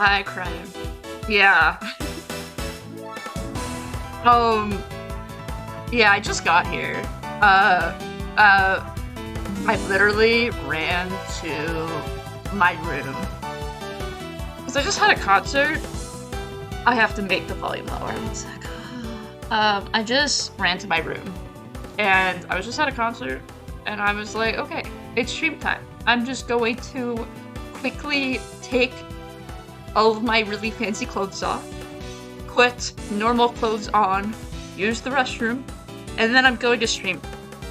I cried. Yeah. Yeah, I just got here. Uh, I literally ran to my room. Because I just had a concert. I have to make the volume lower. One sec. I just ran to my room. And I was just at a concert. And I was like, okay, it's stream time. I'm just going to quickly take all of my really fancy clothes off, put normal clothes on, use the restroom, and then I'm going to stream.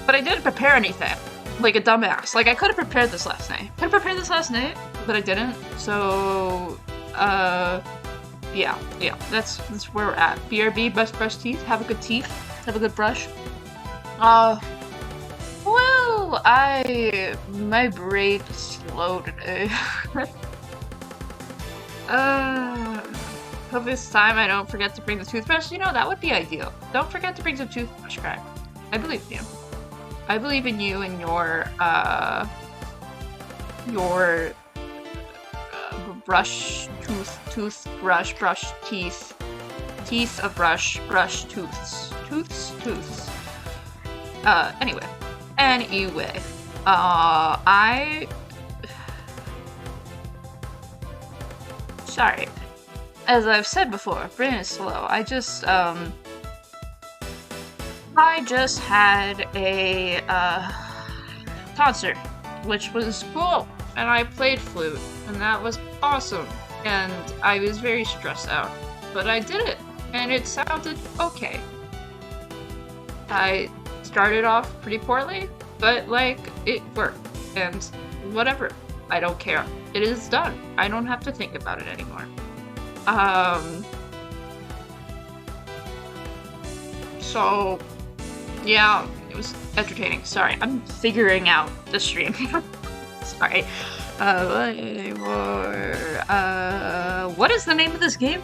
But I didn't prepare anything, like a dumbass. Like, I could have prepared this last night. But I didn't. So, yeah, that's where we're at. BRB, best brush teeth, have a good teeth, have a good brush. Well, my brain is slow today. Hope this time I don't forget to bring the toothbrush. You know, that would be ideal. Don't forget to bring the toothbrush, crack. I believe in you. I believe in you and your brush, toothbrush, brush, teeth of brush, tooths. Anyway, sorry. As I've said before, brain is slow. I just had a concert, which was cool, and I played flute, and that was awesome, and I was very stressed out, but I did it, and it sounded okay. I started off pretty poorly, but like, it worked, and whatever, I don't care. It is done. I don't have to think about it anymore. So, yeah, it was entertaining. Sorry, I'm figuring out the stream. Sorry. What is the name of this game?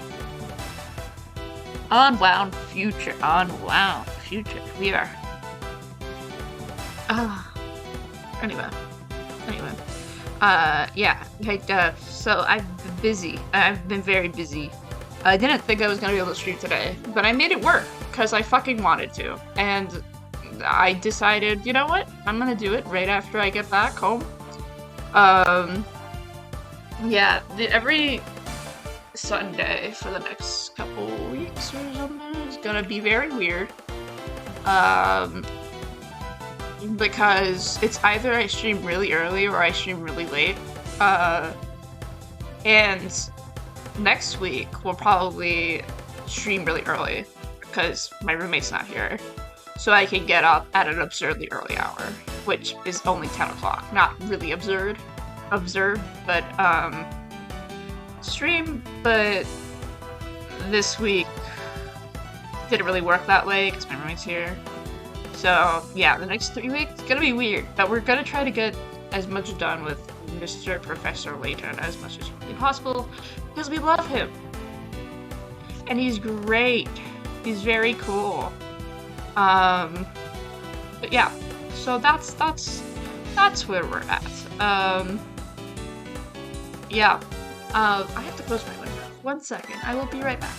Unwound Future. Unwound Future. We are. Anyway. Yeah. So I've been busy. I've been very busy. I didn't think I was gonna be able to stream today, but I made it work because I fucking wanted to. And I decided, you know what? I'm gonna do it right after I get back home. Yeah, every Sunday for the next couple weeks or something is gonna be very weird. Because it's either I stream really early or I stream really late. And next week we'll probably stream really early because my roommate's not here. So I can get up at an absurdly early hour, which is only 10 o'clock. Not really absurd, but stream, but this week didn't really work that way because my roommate's here. So yeah, the next 3 weeks gonna be weird, but we're gonna try to get as much done with Mr. Professor Layton as much as humanly possible because we love him and he's great. He's very cool. But yeah, so that's where we're at. Yeah. I have to close my window. 1 second. I will be right back.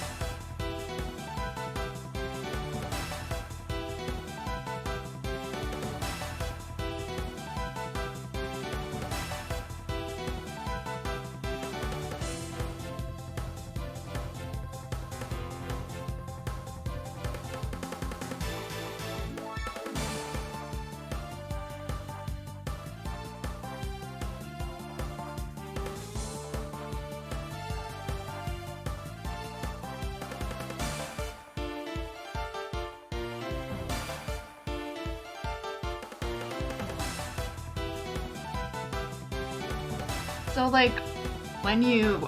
So like when you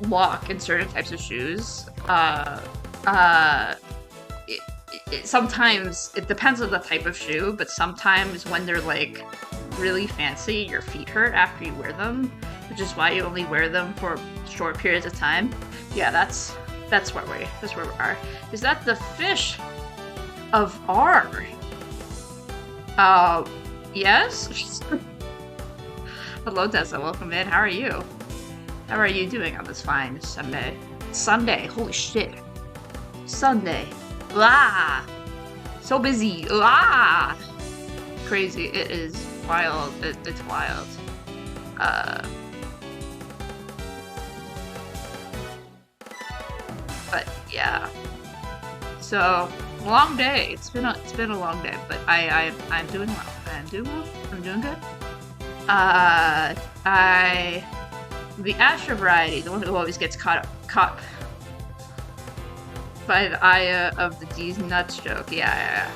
walk in certain types of shoes, sometimes it depends on the type of shoe, but sometimes when they're like really fancy, your feet hurt after you wear them, which is why you only wear them for short periods of time. Yeah, that's where we are. Is that the fish of R? Yes? Hello, Tessa. Welcome in. How are you? How are you doing on this fine Sunday? Sunday. Holy shit. Sunday. Ah! So busy. Ah! Crazy. It is wild. It's wild. But yeah. So long day. It's been a long day, but I'm doing well. I'm doing well. I'm doing good. The Astra variety, the one who always gets caught by the eye of the D's nuts joke. Yeah.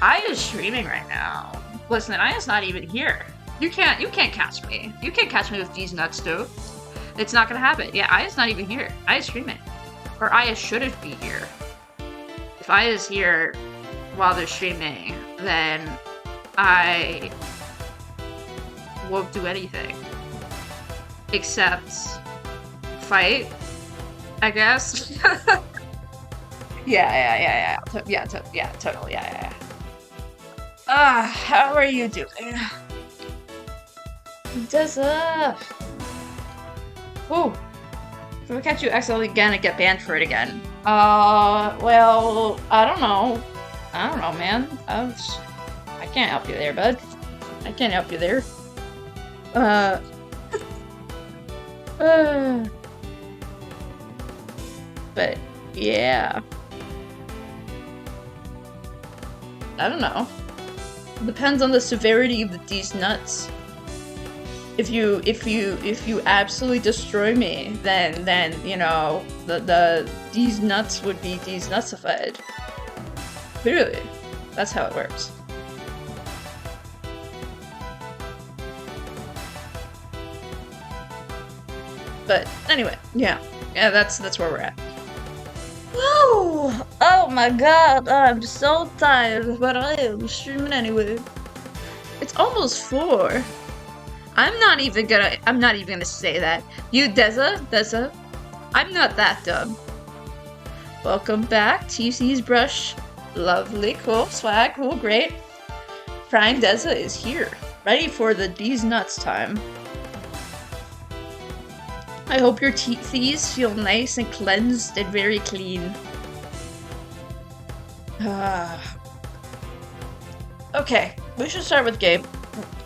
Aya's streaming right now. Listen, Aya's not even here. You can't catch me. You can't catch me with D's nuts joke. It's not gonna happen. Yeah, Aya's not even here. Aya's streaming. Or Aya shouldn't be here. If Aya's here while they're streaming, then I won't do anything. Except fight, I guess. Yeah, totally, yeah. How are you doing? Dessa! Ooh! If I catch you accidentally again, I get banned for it again. Well, I don't know. I don't know, man. I can't help you there, bud. I can't help you there. But, yeah. I don't know. Depends on the severity of these nuts. If you absolutely destroy me, then you know these nuts would be these nutsified. Clearly, that's how it works. But anyway, yeah, that's where we're at. Woo! Oh my god, I'm so tired, but I am streaming anyway. It's almost 4. I'm not even gonna say that. You, Dessa, I'm not that dumb. Welcome back, TC's brush. Lovely, cool, swag, cool, great. Prime Dessa is here, ready for the D's nuts time. I hope your teethies feel nice and cleansed and very clean. Okay, we should start with game.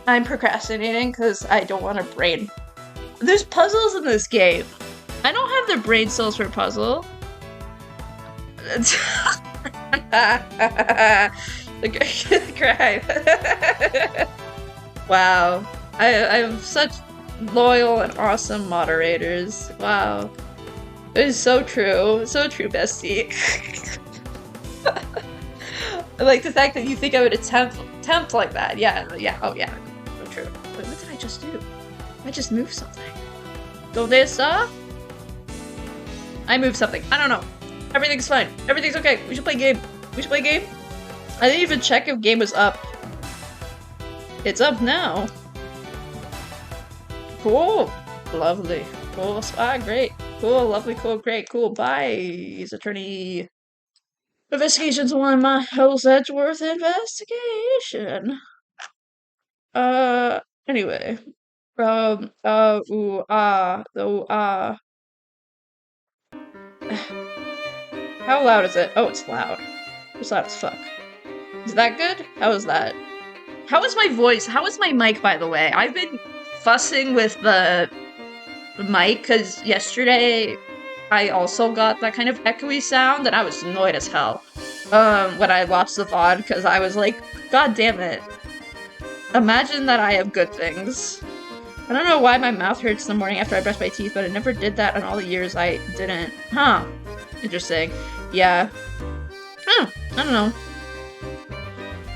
I'm procrastinating because I don't want to brain. There's puzzles in this game. I don't have the brain cells for a puzzle. The cry. Wow. I have such loyal and awesome moderators. Wow. It is so true. So true, bestie. I like the fact that you think I would attempt like that. Yeah, oh yeah. So true. Wait, what did I just do? I just moved something. Dessa? I moved something. I don't know. Everything's fine. Everything's okay. We should play game. We should play game. I didn't even check if game was up. It's up now. Cool. Lovely. Cool. Great. Cool. Lovely. Cool. Great. Cool. Bye. Attorney. Investigation's one of my house Edgeworth investigation. Anyway. How loud is it? Oh, it's loud. It's loud as fuck. Is that good? How is that? How is my voice? How is my mic, by the way? I've been fussing with the mic because yesterday I also got that kind of echoey sound and I was annoyed as hell when I watched the VOD because I was like, god damn it. Imagine that I have good things. I don't know why my mouth hurts in the morning after I brush my teeth, but I never did that in all the years I didn't. Huh. Interesting. Yeah. I don't know.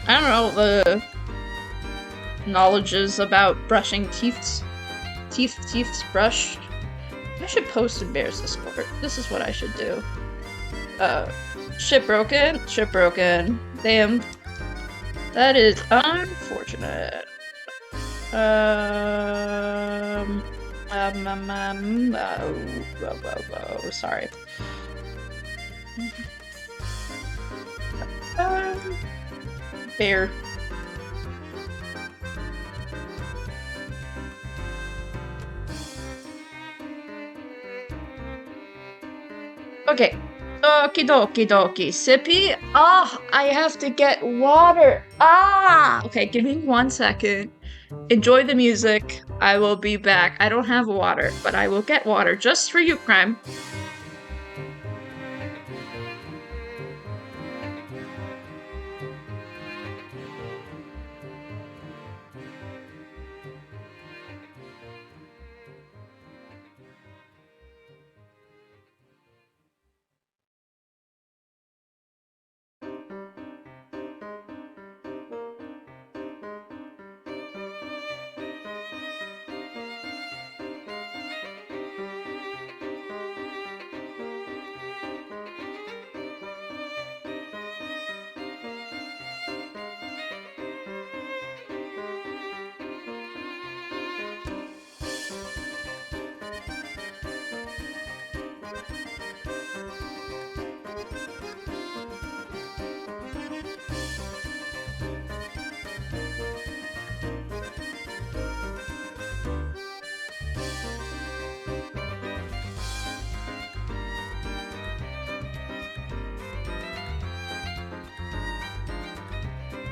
I don't know the knowledges about brushing teeths brushed. I should post in Bear's Discord. This is what I should do. Shit broken. Damn. That is unfortunate. Sorry. Bear. Okay. Okie dokie dokie. Sippy? Ah, I have to get water. Ah! Okay, give me 1 second. Enjoy the music. I will be back. I don't have water, but I will get water just for you, Crime.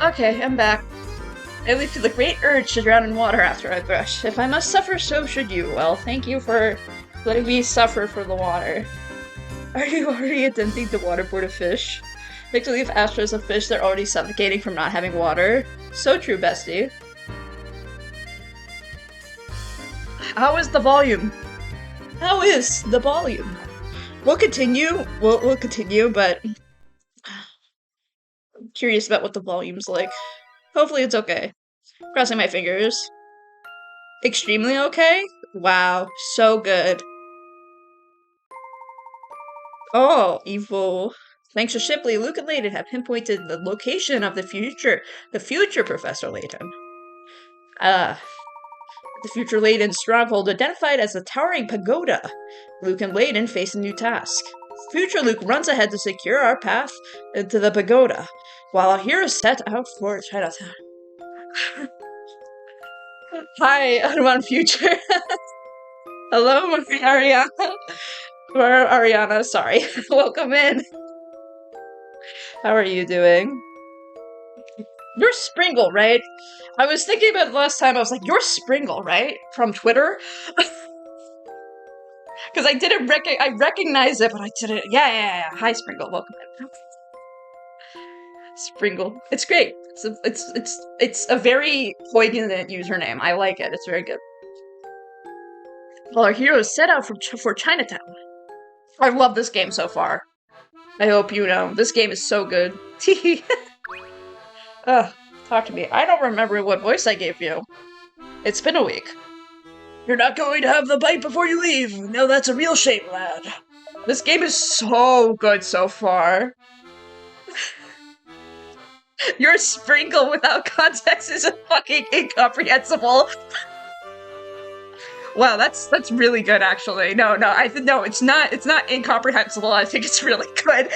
Okay, I'm back. I lead to the great urge to drown in water after I brush. If I must suffer, so should you. Well, thank you for letting me suffer for the water. Are you already attempting to waterboard a fish? Make believe Astra's a fish, they're already suffocating from not having water. So true, bestie. How is the volume? How is the volume? We'll continue. We'll continue, but I'm curious about what the volume's like. Hopefully it's okay. Crossing my fingers. Extremely okay? Wow, so good. Oh, evil. Thanks to Shipley, Luke and Layton have pinpointed the location of the future Professor Layton. The future Layton stronghold identified as the Towering Pagoda. Luke and Layton face a new task. Future Luke runs ahead to secure our path to the pagoda, while our heroes set out for Chinatown. Hi, Unwound Future. Hello, Ariana. Or Ariana, sorry. Welcome in. How are you doing? You're Springle, right? I was thinking about it last time, I was like, you're Springle, right? From Twitter? Because I didn't I recognize it, but I didn't. Yeah. Hi, Springle. Welcome in. Springle. It's great. It's a very poignant username. I like it. It's very good. Well, our heroes set out for Chinatown. I love this game so far. I hope you know. This game is so good. Ugh, talk to me. I don't remember what voice I gave you. It's been a week. You're not going to have the bite before you leave. No, that's a real shame, lad. This game is so good so far. Your Sprinkle without context is fucking incomprehensible. Wow, that's really good, actually. No, it's not incomprehensible. I think it's really good.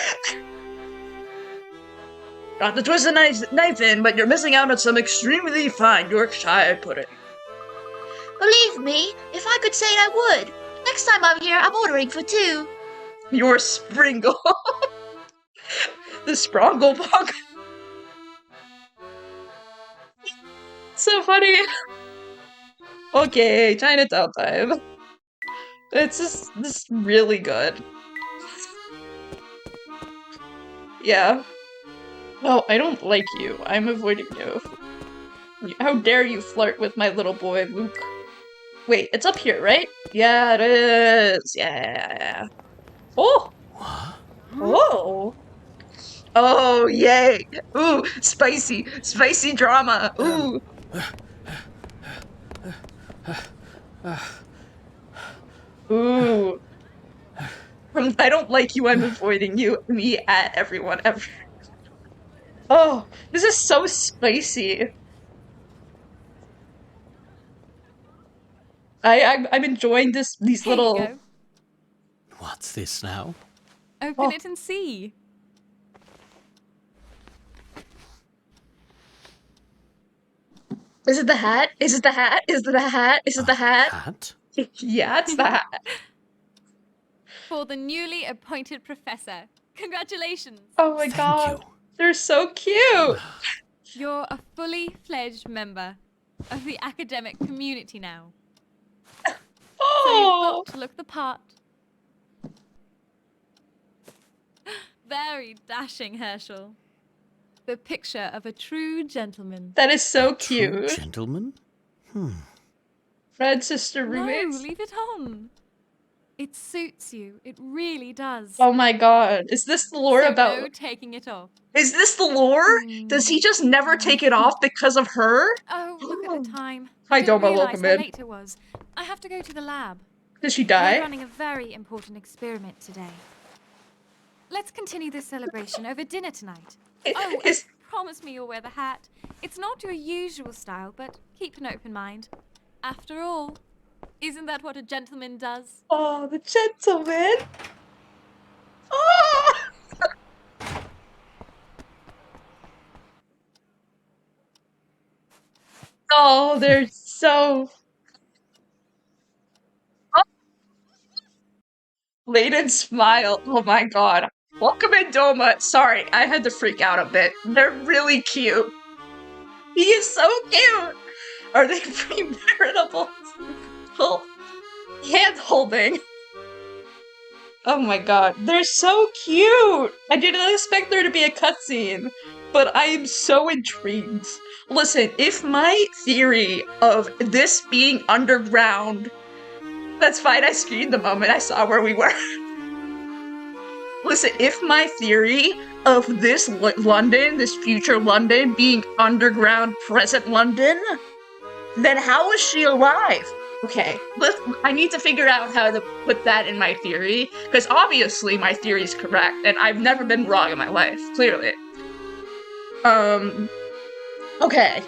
Not to twist the knife in, but you're missing out on some extremely fine Yorkshire pudding. Believe me, if I could say it, I would. Next time I'm here, I'm ordering for two. Your Springle. The Sprongle Punk. So funny. Okay, Chinatown time. It's just this really good. Yeah. Oh, I don't like you. I'm avoiding you. How dare you flirt with my little boy, Luke? Wait, it's up here, right? Yeah, it is. Yeah. Oh! Oh! Oh, yay! Ooh, spicy drama. Ooh. Ooh. I don't like you, I'm avoiding you, me at everyone, ever. Oh, this is so spicy. I'm enjoying these Here little... you go. What's this now? Open it and see. Is it the hat? Is it the hat? Is it the hat? Is it the hat? Hat? Yeah, it's the hat. for the newly appointed professor. Congratulations. Oh my Thank god. you. They're so cute. You're a fully fledged member of the academic community now. So you've Oh. got to look the part. Very dashing, Herschel. The picture of a true gentleman. That is so True cute. gentleman? Red sister No, roommates. leave it on. It suits you. It really does. Oh my god. Is this the lore So about... no taking it off. Is this the lore? Does he just never take it off because of her? Oh, look at the time. Hi, I didn't Doma, realize welcome how in. late it was. I have to go to the lab. Did she We're die? running a very important experiment today. Let's continue this celebration over dinner tonight. Oh, and promise me you'll wear the hat. It's not your usual style, but keep an open mind. After all, isn't that what a gentleman does? Oh, the gentleman. Oh! Oh, they're so... Oh. Layton smile. Oh my god. Welcome in, Doma. Sorry, I had to freak out a bit. They're really cute. He is so cute. Are they premaritable? Oh, hand holding. Oh my god, they're so cute! I didn't expect there to be a cutscene, but I am so intrigued. Listen, if my theory of this being underground... That's fine, I screamed the moment I saw where we were. Listen, if my theory of this London, this future London, being underground present London, then how is she alive? Okay, I need to figure out how to put that in my theory, because obviously my theory is correct, and I've never been wrong in my life, clearly. Okay.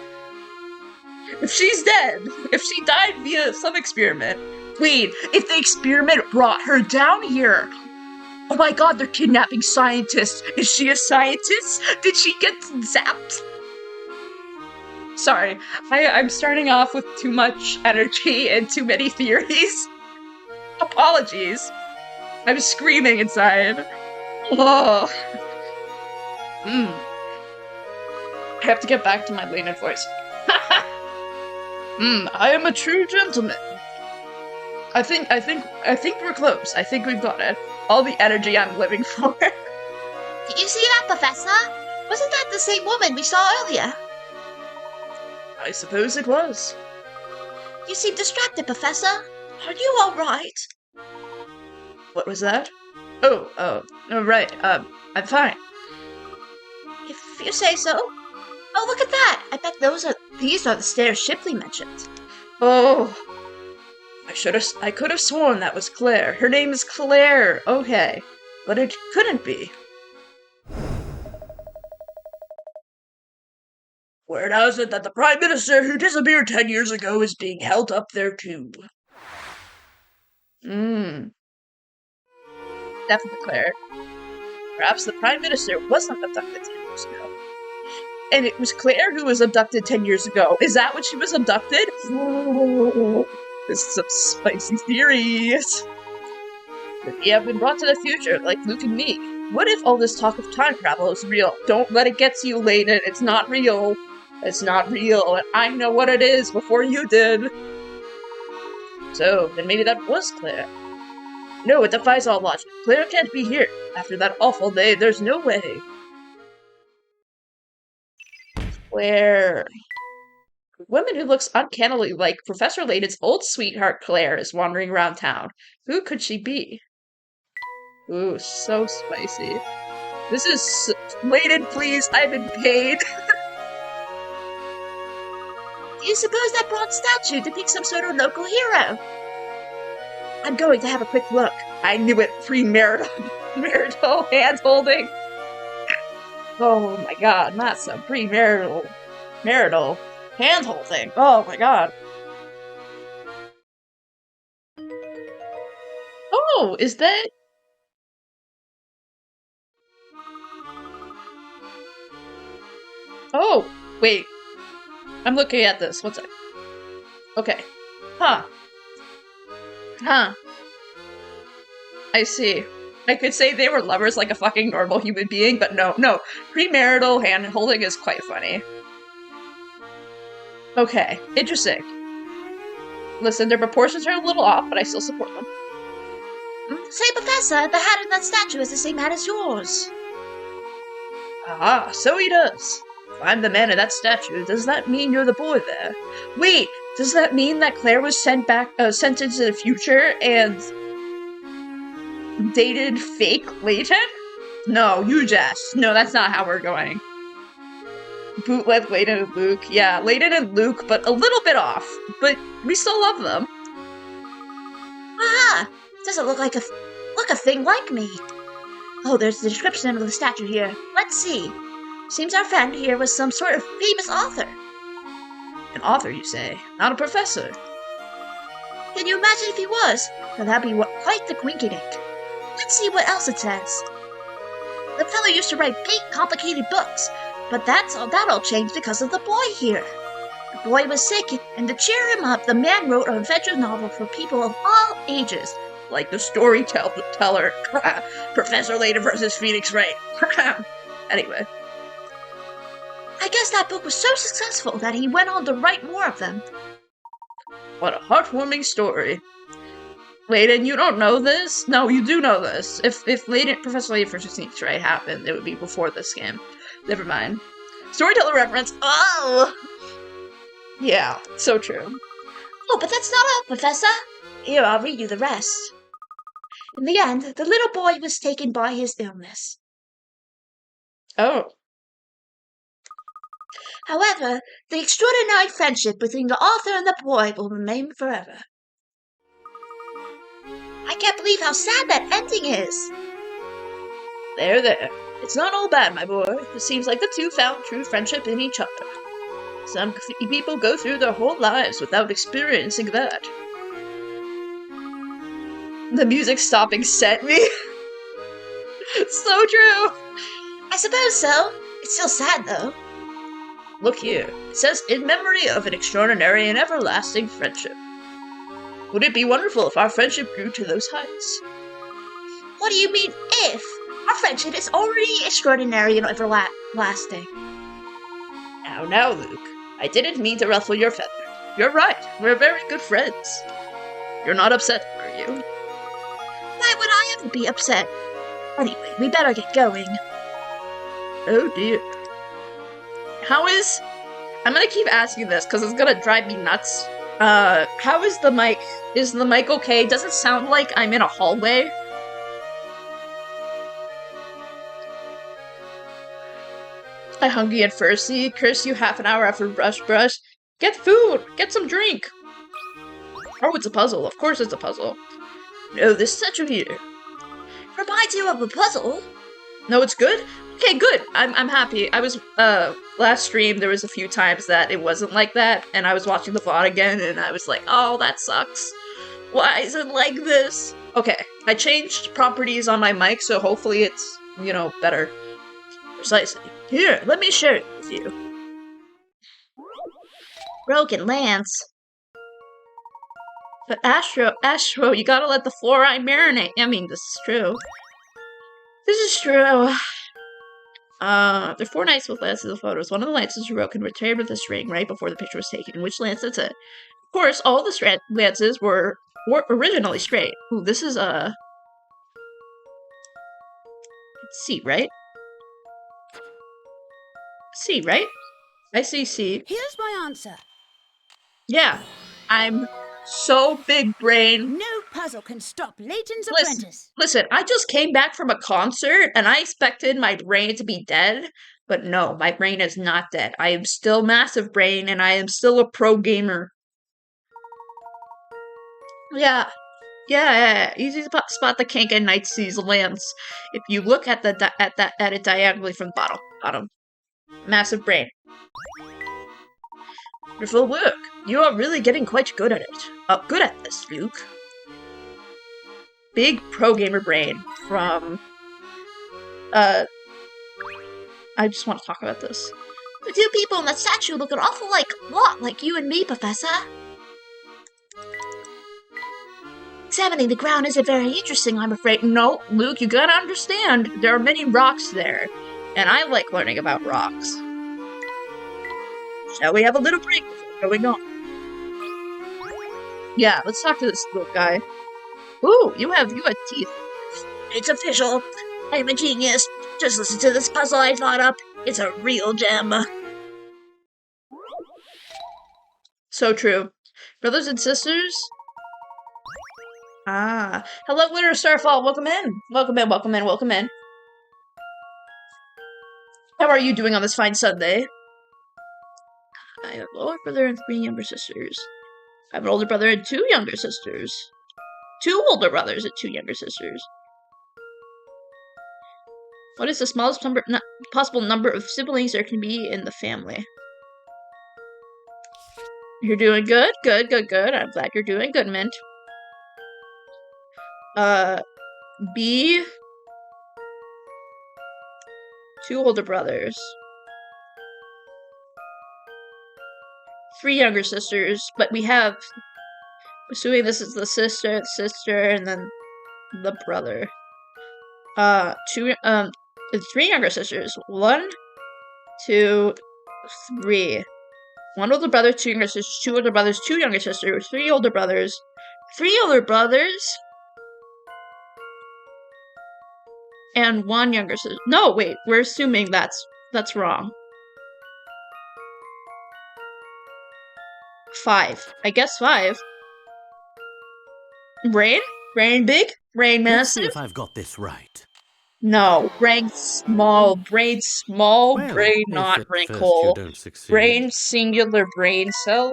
If she's dead, if she died via some experiment, wait, if the experiment brought her down here, oh my god, they're kidnapping scientists. Is she a scientist? Did she get zapped? Sorry, I'm starting off with too much energy and too many theories. Apologies. I'm screaming inside. Oh. I have to get back to my Layton voice. I am a true gentleman. I think we're close. I think we've got it. All the energy I'm living for. Did you see that, Professor? Wasn't that the same woman we saw earlier? I suppose it was. You seem distracted, Professor. Are you all right? What was that? Oh, right. I'm fine. If you say so. Oh, look at that! I bet these are the stairs Shipley mentioned. Oh, I could have sworn that was Claire. Her name is Claire. Okay, but it couldn't be. Word has it that the Prime Minister who disappeared 10 years ago is being held up there too. Definitely Claire. Perhaps the Prime Minister wasn't abducted 10 years ago. And it was Claire who was abducted 10 years ago. Is that when she was abducted? This is some spicy theories. We have been brought to the future, like Luke and me. What if all this talk of time travel is real? Don't let it get to you, Layton. It's not real. It's not real, and I know what it is before you did. So, then maybe that was Claire. No, it defies all logic. Claire can't be here. After that awful day, there's no way. Claire. A woman who looks uncannily like Professor Layton's old sweetheart Claire is wandering around town. Who could she be? Ooh, so spicy. This is... Layton, please, I've been paid. Do you suppose that bronze statue depicts some sort of local hero? I'm going to have a quick look. I knew it. Premarital hand-holding. Oh my god, not some premarital hand-holding. Oh my god. Oh, is that... Oh, wait. I'm looking at this. One sec. Okay. Huh. I see. I could say they were lovers like a fucking normal human being, but no. Premarital hand-holding is quite funny. Okay, interesting. Listen, their proportions are a little off, but I still support them. Say, Professor, the hat in that statue is the same hat as yours. Ah, so he does. If I'm the man of that statue, does that mean you're the boy there? Wait, does that mean that Claire was sent into the future and dated fake Layton? No, you just. No, that's not how we're going. Bootleg Layton and Luke. Yeah, Layton and Luke, but a little bit off. But we still love them. Aha! Doesn't look a thing like me. Oh, there's the description of the statue here. Let's see. Seems our friend here was some sort of famous author. An author, you say? Not a professor. Can you imagine if he was? Well, that'd be quite the quinky-dink. Let's see what else it says. The fellow used to write big, complicated books, but that all changed because of the boy here. The boy was sick, and to cheer him up, the man wrote an adventure novel for people of all ages. Like the storyteller. Professor Layton versus Phoenix Wright. Anyway. I guess that book was so successful that he went on to write more of them. What a heartwarming story. Layton, you don't know this? No, you do know this. If Professor Layton versus Phoenix Wright happened, it would be before this game. Never mind. Storyteller reference. Oh! Yeah, so true. Oh, but that's not all, Professor. Here, I'll read you the rest. In the end, the little boy was taken by his illness. Oh. However, the extraordinary friendship between the author and the boy will remain forever. I can't believe how sad that ending is. There. It's not all bad, my boy. It seems like the two found true friendship in each other. Some people go through their whole lives without experiencing that. The music stopping set me. So true. I suppose so. It's still sad, though. Look here. It says, in memory of an extraordinary and everlasting friendship. Would it be wonderful if our friendship grew to those heights? What do you mean, if? Our friendship is already extraordinary and everlasting. Now, Luke. I didn't mean to ruffle your feathers. You're right. We're very good friends. You're not upset, are you? Why would I ever be upset? Anyway, we better get going. Oh dear. I'm gonna keep asking this because it's gonna drive me nuts. How is the mic? Is the mic okay? Does it sound like I'm in a hallway? I hungry and thirsty. Curse you half an hour after brush. Get food! Get some drink! Oh, it's a puzzle. Of course it's a puzzle. No, this statue here. Reminds you of a puzzle? No, it's good? Okay, good. I'm happy. I was, last stream, there was a few times that it wasn't like that, and I was watching the VOD again, and I was like, oh, that sucks. Why is it like this? Okay, I changed properties on my mic, so hopefully it's, better. Precisely. Here, let me share it with you. Broken lance. But Astro, you gotta let the fluoride marinate. I mean, this is true. This is true. There are 4 knights with lances of photos. One of the lances you wrote can return with this ring right before the picture was taken. Which lance is it? Of course, all the lances were originally straight. Ooh, this is it's C, right? C, right? I see C. Here's my answer. Yeah, I'm so big brain. No puzzle can stop Layton's apprentice. Listen, I just came back from a concert and I expected my brain to be dead, but no, my brain is not dead. I am still massive brain and I am still a pro gamer. Yeah. Easy to spot the kink in Night Sea's lance. If you look at it diagonally from the bottom. Massive brain. Wonderful work. You are really getting quite good at it. Good at this, Luke. Big pro gamer brain from. I just want to talk about this. The two people in the statue look an awful lot like you and me, Professor. examining the ground isn't very interesting, I'm afraid. No, Luke, you gotta understand, there are many rocks there, and I like learning about rocks. Shall we have a little break before going on? Yeah, let's talk to this little guy. Ooh, you have teeth. It's official. I'm a genius. Just listen to this puzzle I thought up. It's a real gem. So true. Brothers and sisters? Ah. Hello, Winter Starfall. Welcome in. Welcome in, welcome in, welcome in. How are you doing on this fine Sunday? I have an older brother and 3 younger sisters. I have an older brother and 2 younger sisters. 2 older brothers and 2 younger sisters. What is the smallest possible number of siblings there can be in the family? You're doing good, good, good, good. I'm glad you're doing good, Mint. B. 2 older brothers. 3 younger sisters, but we have, assuming this is the sister, and then the brother. 3 younger sisters. 1, 2, 3. 1 older brother, 2 younger sisters, 2 older brothers, 2 younger sisters, 3 older brothers, 3 older brothers, and 1 younger sister. No, wait, we're assuming that's wrong. 5. I guess 5. Brain? Brain big? Brain massive? Let's see if I've got this right. No, brain small, brain small, Well, brain if not at wrinkle, first you don't succeed. brain singular brain cell.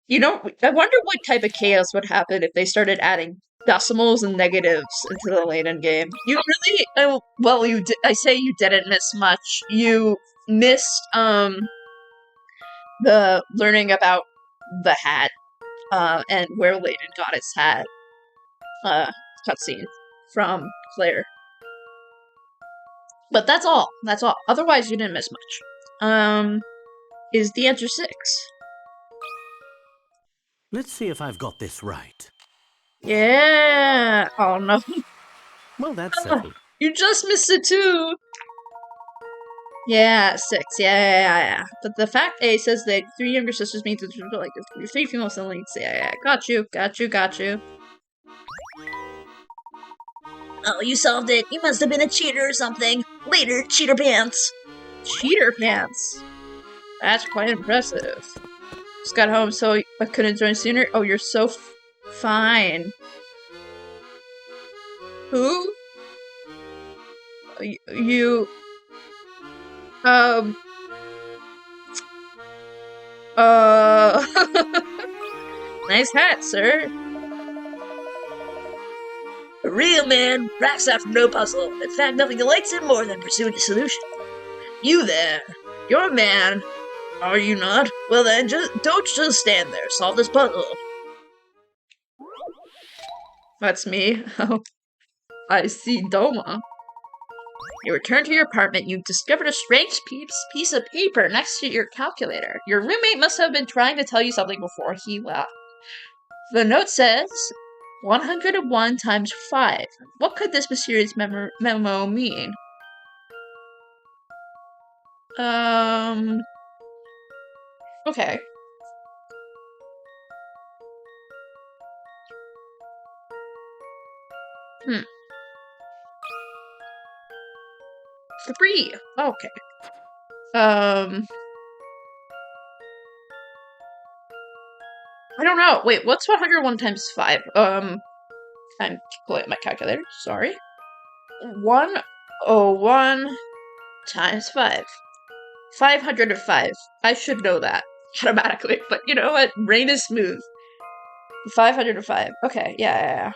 You know, I wonder what type of chaos would happen if they started adding decimals and negatives into the Layton game. You really, well, you I say you didn't miss much. You missed, the learning about the hat, and where Layton got his hat, cutscene from Claire. But that's all. That's all. Otherwise, you didn't miss much. Is the answer 6? Let's see if I've got this right. Yeah. Oh no. Well, that's settled. You just missed it too. Yeah, 6. Yeah. But the fact A says that 3 younger sisters means it's like 3 female siblings. Yeah. Got you. Oh, you solved it. You must have been a cheater or something. Later, cheater pants. Cheater pants. That's quite impressive. Just got home, so I couldn't join sooner. Oh, you're so fine. Who? You. Nice hat, sir. A real man racks after no puzzle. In fact, nothing delights him more than pursuing a solution. You there. You're a man. Are you not? Well then, don't just stand there. Solve this puzzle. That's me. Oh, I see Doma. You return to your apartment. You've discovered a strange piece of paper next to your calculator. Your roommate must have been trying to tell you something before he left. The note says 101 times 5. What could this mysterious memo mean? Okay. Hmm. 3. Okay. I don't know. Wait, what's 101 times 5? I'm pulling up my calculator. Sorry. 101 times 5. 505. I should know that automatically, but you know what? Brain is smooth. 505. Okay, yeah.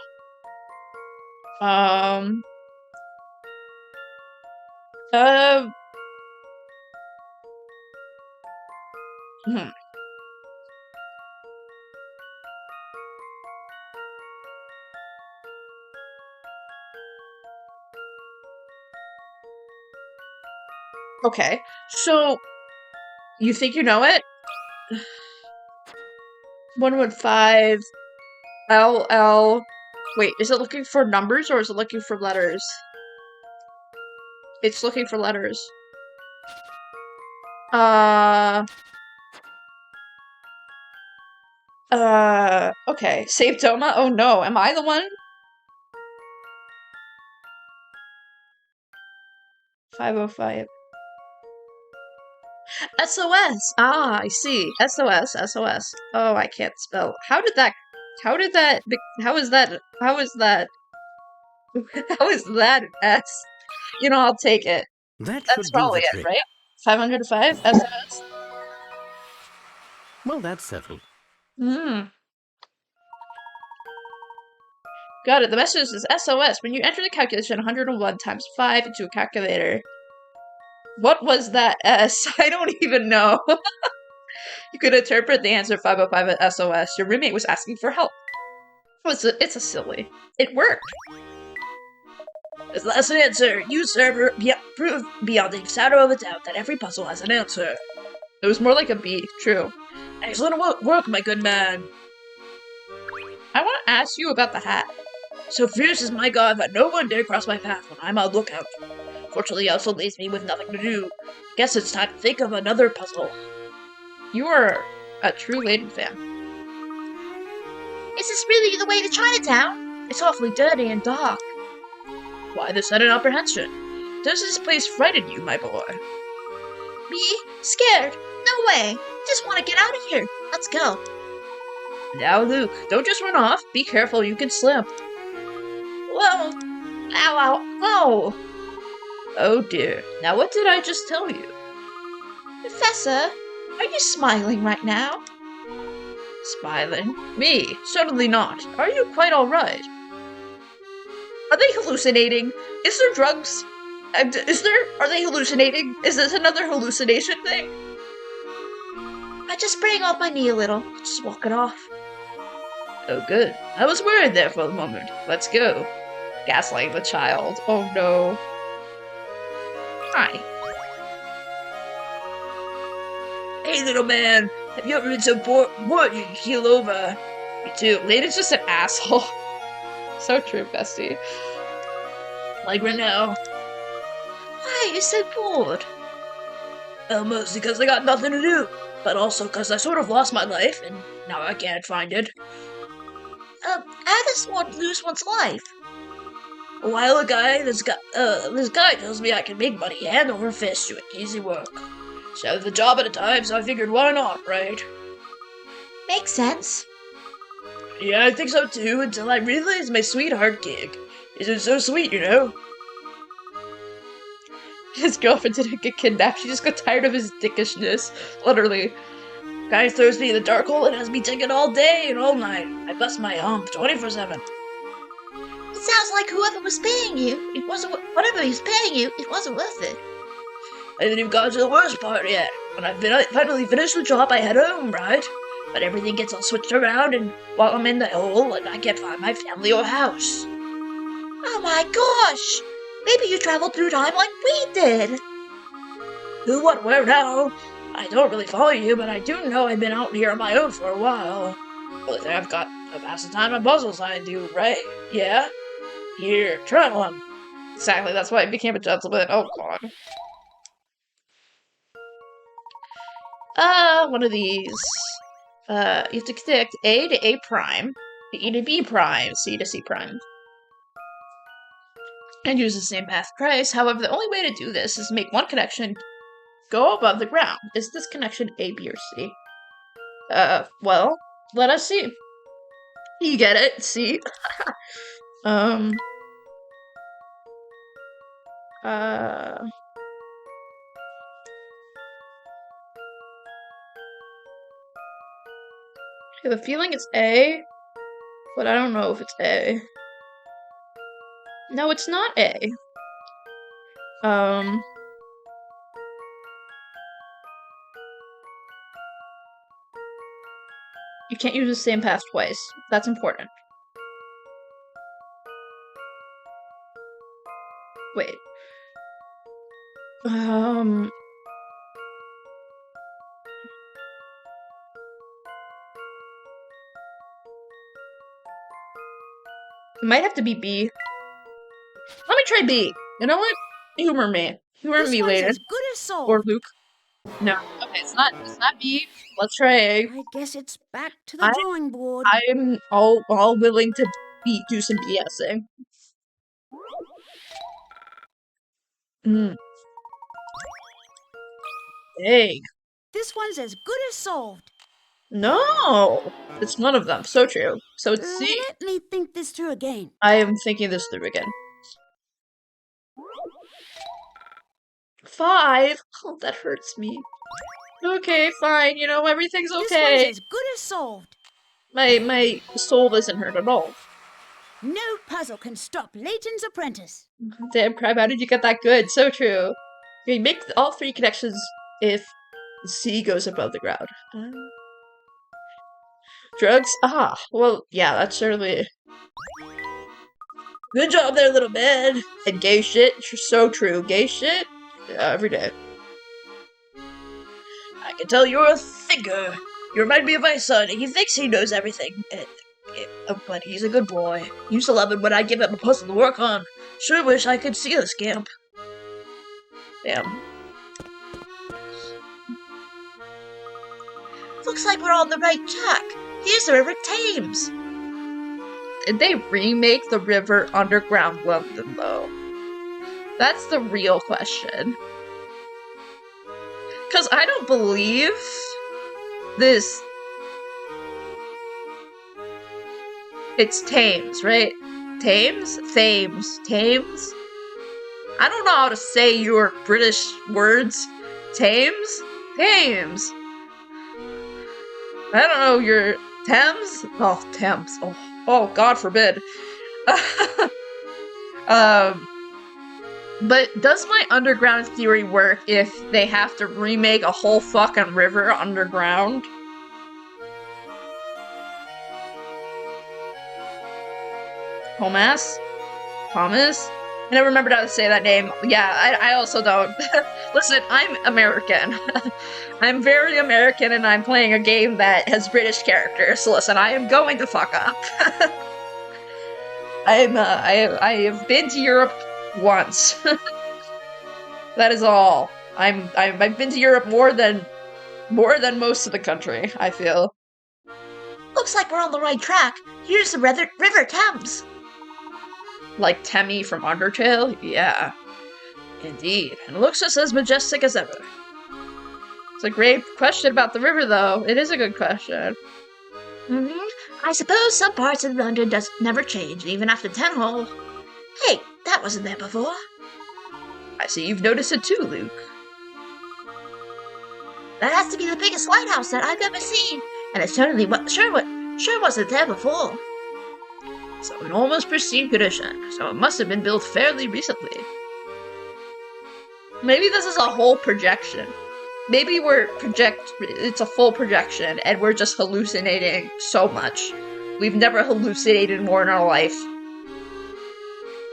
Okay, so you think you know it? 115. LL. Wait, is it looking for numbers or is it looking for letters? It's looking for letters. Okay. Save Toma? Oh no, am I the one? 505. SOS! Ah, I see. SOS, SOS. Oh, I can't spell. How is that, how is that an S? You know, I'll take it. That That's should do probably the it, trick. right? 505? SOS? Well, that's settled. Hmm. Got it. The message is SOS. When you enter the calculation 101 times 5 into a calculator. What was that S? I don't even know. You could interpret the answer 505 as SOS. Your roommate was asking for help. It's a silly. It worked. As last answer, you server prove beyond a shadow of a doubt that every puzzle has an answer. It was more like a B. True. Excellent work, my good man. I want to ask you about the hat. So fierce is my god that no one dare cross my path when I'm on lookout. Fortunately, it also leaves me with nothing to do. Guess it's time to think of another puzzle. You are a true Layton fan. Is this really the way to Chinatown? It's awfully dirty and dark. Why this sudden apprehension? Does this place frighten you, my boy? Me? Scared? No way! Just want to get out of here. Let's go. Now, Luke, don't just run off. Be careful, you can slip. Whoa! Ow, ow, ow! Oh dear. Now what did I just tell you? Professor, are you smiling right now? Smiling? Me? Certainly not. Are you quite alright? Are they hallucinating? Is there drugs? Are they hallucinating? Is this another hallucination thing? I just spraying off my knee a little. Just walk it off. Oh good. I was worried there for a moment. Let's go. Gaslighting the child. Oh no. Hi. Hey little man, have you ever been so bored you can keel over? Me too. Layton's just an asshole. So true, bestie. Like right now. Why are you so bored? Well, mostly because I got nothing to do, but also because I sort of lost my life, and now I can't find it. How does one lose one's life? A while ago, this guy tells me I can make money hand over fist doing easy work. So the job at a time, so I figured why not, right? Makes sense. Yeah, I think so too, until I realized my sweetheart gig isn't so sweet, you know? His girlfriend didn't get kidnapped, she just got tired of his dickishness. Literally. Guy throws me in the dark hole and has me digging all day and all night. I bust my hump 24/7. It sounds like whoever was paying you, whatever he's paying you, it wasn't worth it. I haven't even gotten to the worst part yet. When I finally finish the job, I head home, right? But everything gets all switched around, and while I'm in the hole, and I can't find my family or house. Oh my gosh! Maybe you traveled through time like we did! Who, what, where now? I don't really follow you, but I do know I've been out here on my own for a while. Well, I've got to pass the time on puzzles I do, right? Yeah? Here, try one. Exactly, that's why I became a gentleman. Oh god. One of these. You have to connect A to A prime, to E to B prime, C to C prime. And use the same path twice. However, the only way to do this is make one connection go above the ground. Is this connection A, B, or C? Well, let us see. You get it? See? I have a feeling it's A, but I don't know if it's A. No, it's not A. You can't use the same path twice. That's important. Wait. Might have to be B. Let me try B. You know what? Humor me. Humor This me, one's Layton. as good as Or solved. Luke. No. Okay, it's not B. Let's try A. I guess it's back to the drawing board. I'm all willing to do some BSing. Hey. This one's as good as solved. No! It's none of them. So true. So it's C. Let me think this through again. I am thinking this through again. 5? Oh, that hurts me. Okay, fine. You know, everything's This okay. one's as good as solved. My soul isn't hurt at all. No puzzle can stop Layton's apprentice. Damn, Crab, how did you get that good? So true. You make all 3 connections if C goes above the ground. Drugs? Ah, well, yeah, that's certainly... Good job there, little man! And gay shit? So true. Gay shit? Every day. I can tell you're a thinker. You remind me of my son. He thinks he knows everything. But he's a good boy. Used to love it when I give him a puzzle to work on. Sure wish I could see this camp. Damn. Looks like we're on the right track. Here's the River Thames. Did they remake the River Underground London, though? That's the real question. Because I don't believe this... It's Thames, right? Thames? Thames. Thames? I don't know how to say your British words. Thames? Thames. I don't know your... Thames? Oh, Thames. Oh, God forbid. But does my underground theory work if they have to remake a whole fucking river underground? Thomas? Thomas? I never remembered how to say that name. Yeah, I also don't. Listen, I'm American. I'm very American and I'm playing a game that has British characters. So listen, I am going to fuck up. I have been to Europe once. That is all. I've been to Europe more than most of the country, I feel. Looks like we're on the right track. Here's the River Thames. Like Temmie from Undertale? Yeah. Indeed. And it looks just as majestic as ever. It's a great question about the river, though. It is a good question. I suppose some parts of London never change, even after 10 hole. Hey, that wasn't there before. I see you've noticed it too, Luke. That has to be the biggest lighthouse that I've ever seen, and it's certainly sure wasn't there before. So in almost pristine condition, so it must have been built fairly recently. Maybe this is a whole projection. Maybe it's a full projection, and we're just hallucinating so much. We've never hallucinated more in our life.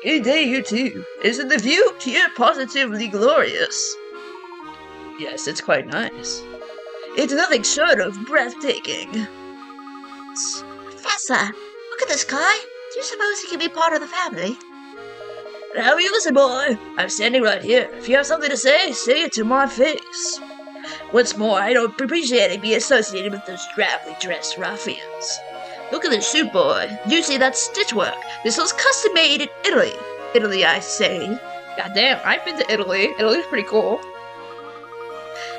Good day, you two. Isn't the view here positively glorious? Yes, it's quite nice. It's nothing short of breathtaking. Professor, look at the sky. Do you suppose he can be part of the family? Now you listen, boy. I'm standing right here. If you have something to say it to my face. What's more, I don't appreciate being associated with those drably dressed ruffians. Look at this suit, boy. You see that stitchwork? This was custom made in Italy. Italy, I say. Goddamn, I've been to Italy. Italy's pretty cool.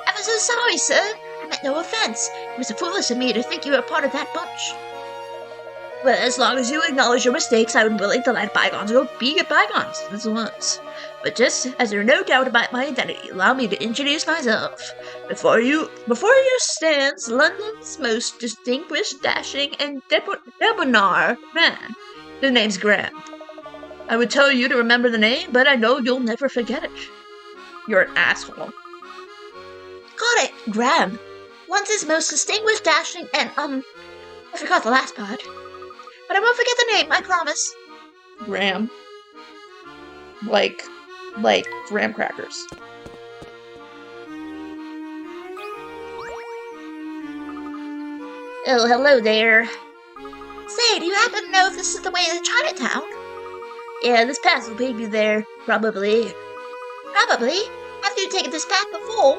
I'm so sorry, sir. I meant no offense. It was foolish of me to think you were part of that bunch. Well, as long as you acknowledge your mistakes, I'm willing to let bygones go be bygones. This once. But just as there's no doubt about my identity, allow me to introduce myself. Before you stands London's most distinguished, dashing, and debonair man. His name's Graham. I would tell you to remember the name, but I know you'll never forget it. You're an asshole. Got it, Graham. Once his most distinguished, dashing, and I forgot the last part. But I won't forget the name, I promise. Graham. Like graham crackers. Oh, hello there. Say, do you happen to know if this is the way to Chinatown? Yeah, this path will take you there. Probably. Probably? Have you taken this path before?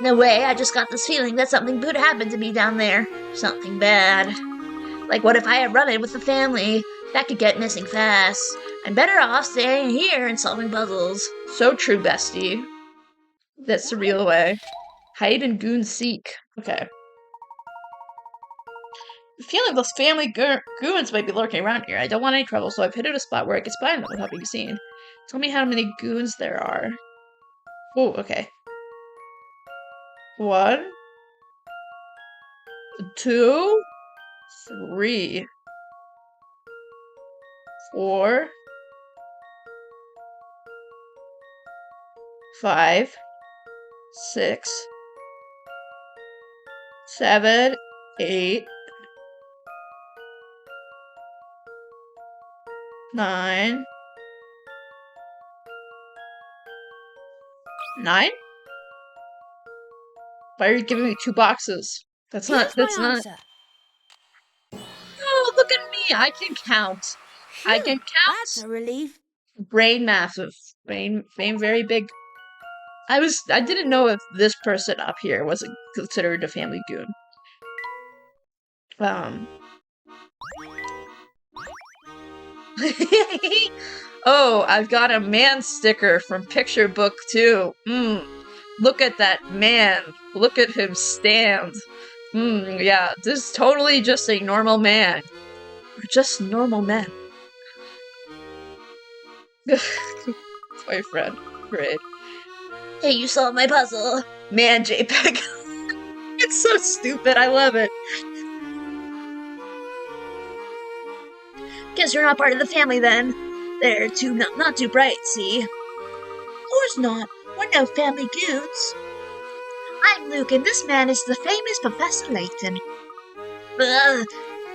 No way, I just got this feeling that something could happen to me down there. Something bad. Like what if I had run in with the family? That could get missing fast. I'm better off staying here and solving puzzles. So true, bestie. That's the real way. Hide and goon seek. Okay. The feeling those family goons might be lurking around here. I don't want any trouble, so I've hit a spot where I can spy on them without being seen. Tell me how many goons there are. Oh, okay. 1, 2, 3, 4, 5, 6, 7, 8, 9. 9? Why are you giving me 2 boxes? That's not. Answer. Oh, look at me! I can count. I can That's count. a relief. Brain massive. Brain very big. I didn't know if this person up here was considered a family goon. Oh, I've got a man sticker from Picture Book 2. Look at that man. Look at him stand. Yeah, this is totally just a normal man. We're just normal men. My friend. Great. Hey, you solved my puzzle. Man, JPEG. It's so stupid. I love it. Guess you're not part of the family then. They're not too bright, see? Of course not. We're no family goons. I'm Luke, and this man is the famous Professor Layton.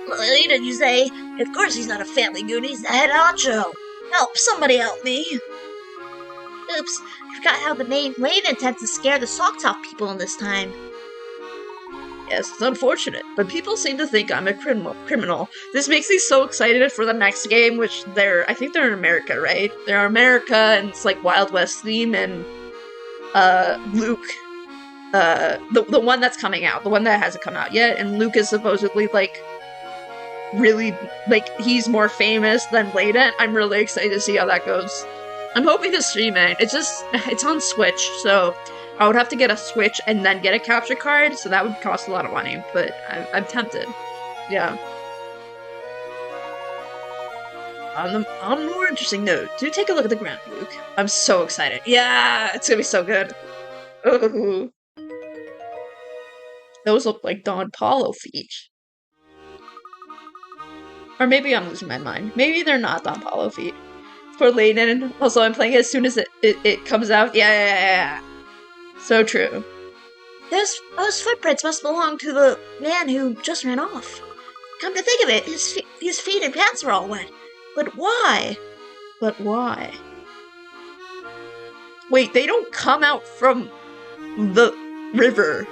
Layton, you say? Of course he's not a family goon, he's the head honcho. Help, somebody help me. Oops, I forgot how the name Layton tends to scare the socks off people in this time. Yes, it's unfortunate, but people seem to think I'm a criminal. This makes me so excited for the next game, which I think they're in America, right? They're in America, and it's like Wild West theme, and Luke, the one that's coming out, the one that hasn't come out yet, and Luke is supposedly like really, like, he's more famous than Layton. I'm really excited to see how that goes. I'm hoping to stream it. It's on Switch, so I would have to get a Switch and then get a capture card, so that would cost a lot of money, but I'm tempted. Yeah. On a more interesting note, do take a look at the ground, Luke. I'm so excited. Yeah, it's gonna be so good. Ooh. Those look like Don Paulo feet. Or maybe I'm losing my mind. Maybe they're not Don Paulo feet. For Layton. Also, I'm playing it as soon as it comes out. Yeah. So true. Those footprints must belong to the man who just ran off. Come to think of it, his feet and pants are all wet. But why? Wait, they don't come out from the river,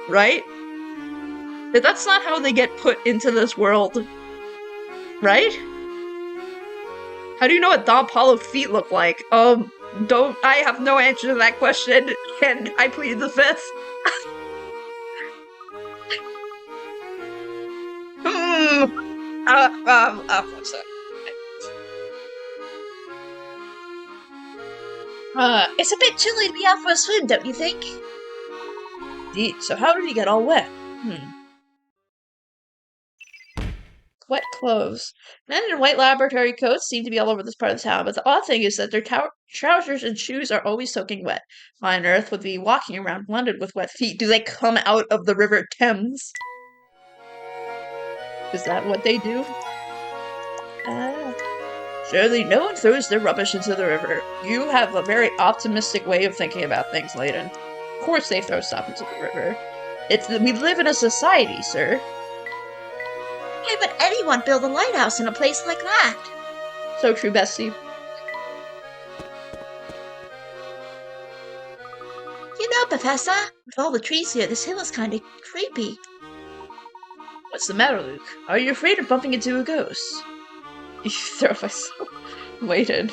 right? That's not how they get put into this world, right? How do you know what Don Paulo feet look like? I have no answer to that question, and I plead the fifth. What's that? It's a bit chilly to be out for a swim, don't you think? Indeed. So how did he get all wet? Wet clothes. Men in white laboratory coats seem to be all over this part of the town, but the odd thing is that their trousers and shoes are always soaking wet. Why on earth would be walking around London with wet feet? Do they come out of the River Thames? Is that what they do? Surely no one throws their rubbish into the river. You have a very optimistic way of thinking about things, Layton. Of course they throw stuff into the river. We live in a society, sir. Why would anyone build a lighthouse in a place like that? So true, bestie. You know, Professor, with all the trees here, this hill is kind of creepy. What's the matter, Luke? Are you afraid of bumping into a ghost? You throw myself. Layton.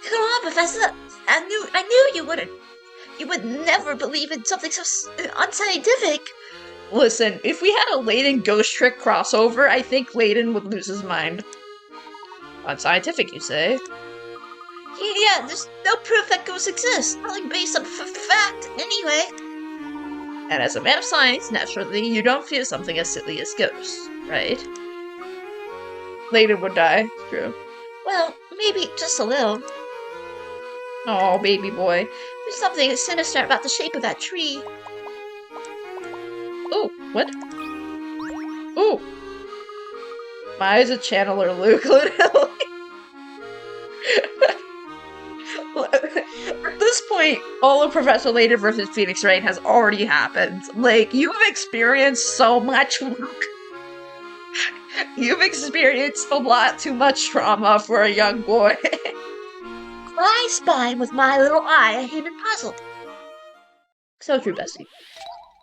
Come on, Professor. I knew you wouldn't. You would never believe in something so unscientific. Listen, if we had a Layton ghost trick crossover, I think Layton would lose his mind. Unscientific, you say? Yeah, there's no proof that ghosts exist. Nothing based on fact, anyway. And as a man of science, naturally, you don't fear something as silly as ghosts, right? Layton would die. True. Well, maybe just a little. Oh, baby boy. There's something sinister about the shape of that tree. Ooh, what? Ooh. My eyes a channeler, Luke, literally. At this point, all of Professor Layton versus Phoenix Wright has already happened. Like, you've experienced so much, Luke. You've experienced a lot too much trauma for a young boy. I spy with my little eye a hidden puzzle. So true, Bessie.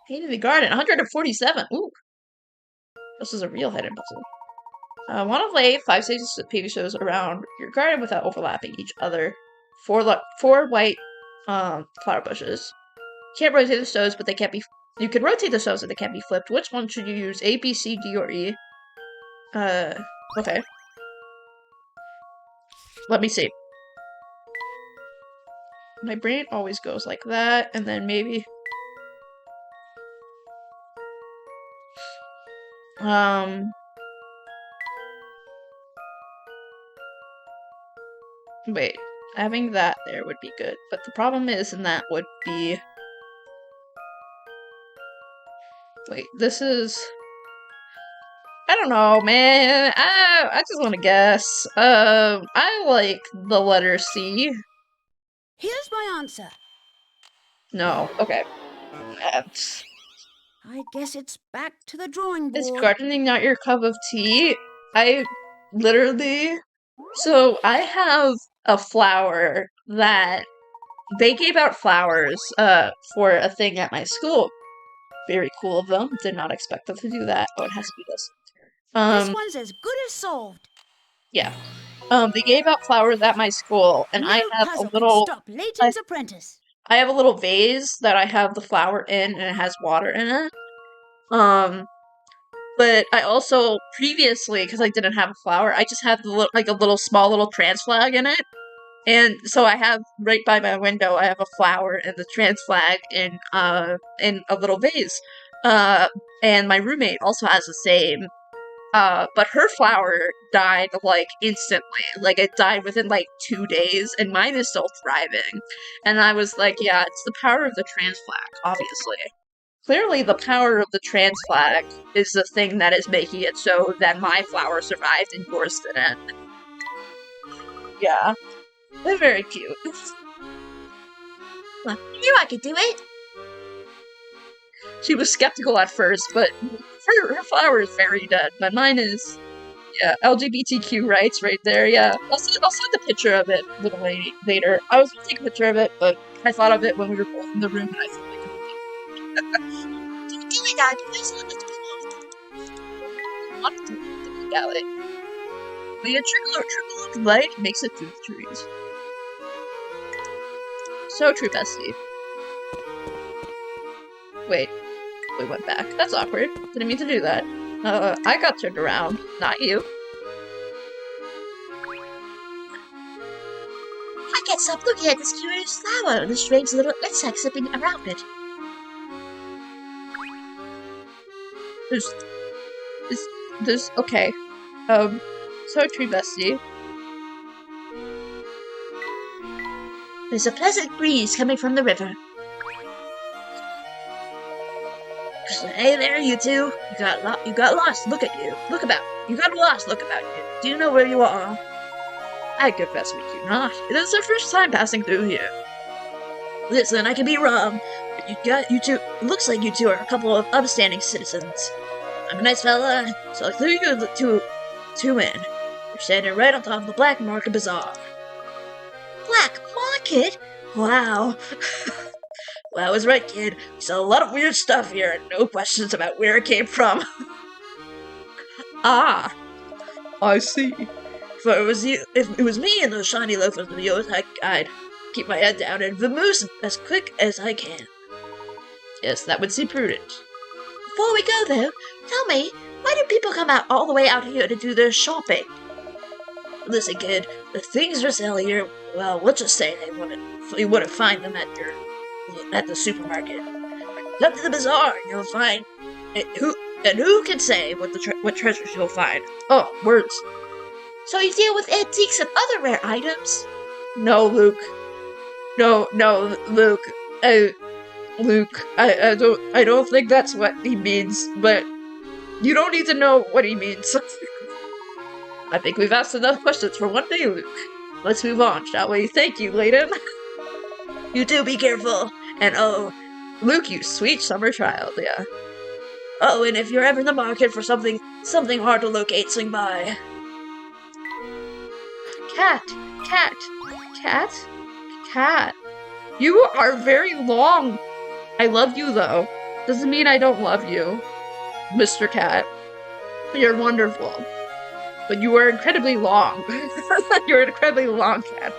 Hated the Garden, 147. Ooh. This is a real hidden puzzle. Want to lay 5 stages of paving shows around your garden without overlapping each other. Four white flower bushes. You can't rotate the stoves, but they can't be. You can rotate the stoves, but they can't be flipped. Which one should you use? A, B, C, D, or E? Okay. Let me see. My brain always goes like that, and then maybe. Wait. Having that there would be good, but the problem is, and that would be. Wait, this is. I don't know, man. I just want to guess. I like the letter C. Here's my answer. No. Okay. I guess it's back to the drawing board. Is gardening not your cup of tea? I literally. So I have a flower that they gave out flowers for a thing at my school. Very cool of them. Did not expect them to do that. Oh, it has to be this. This one's as good as solved. Yeah. They gave out flowers at my school, and No I have a puzzle little. can stop Layton's apprentice. I have a little vase that I have the flower in, and it has water in it. But I also previously, because I didn't have a flower, I just had a small little trans flag in it. And so I have right by my window, I have a flower and the trans flag in a little vase. And my roommate also has the same. But her flower died like instantly. Like it died within like 2 days, and mine is still thriving. And I was like, yeah, it's the power of the trans flag, obviously. Clearly, the power of the trans flag is the thing that is making it so that my flower survived and yours didn't. Yeah. They're very cute. Well, I knew I could do it. She was skeptical at first, but her flower is very dead. But mine is, yeah, LGBTQ rights right there, yeah. I'll send a picture of it a little later. I was gonna take a picture of it, but I thought of it when we were both in the room, and I felt like Don't do it, Dad. Please let us I wanted to look at it. But yeah, trickle of light makes it through the trees. So true, Bestie. Wait, we went back. That's awkward. Didn't mean to do that. I got turned around, not you. I can't stop looking at this curious flower and the strange little insects zipping around it. There's, okay. So true, Bestie. There's a pleasant breeze coming from the river. Hey there, you two. You got lost. Look at you. Look about. You got lost. Look about you. Do you know where you are? I confess we do not. It is our first time passing through here. Listen, I could be wrong, but you two. It looks like you two are a couple of upstanding citizens. I'm a nice fella, so I threw you two in. You're standing right on top of the Black Market Bazaar. Black Market? Wow. Well, I was right, kid. We saw a lot of weird stuff here, and no questions about where it came from. Ah, I see. If it was me and those shiny loafers of yours, I'd keep my head down and vamoose as quick as I can. Yes, that would seem prudent. Before we go, though, tell me, why do people come out all the way out here to do their shopping? Listen, kid, the things for sale here, well, let's just say you wouldn't find them at the supermarket. Come to the bazaar, and you'll find who can say what treasures you'll find? Oh, words. So you deal with antiques and other rare items? No, Luke. No, Luke. Luke, I don't think that's what he means, but you don't need to know what he means. I think we've asked enough questions for one day, Luke. Let's move on, shall we? Thank you, Layton. You do be careful. And oh, Luke, you sweet summer child, yeah. Oh, and if you're ever in the market for something hard to locate, swing by. Cat. You are very long. I love you, though. Doesn't mean I don't love you, Mr. Cat. You're wonderful. But you are incredibly long. You're an incredibly long cat.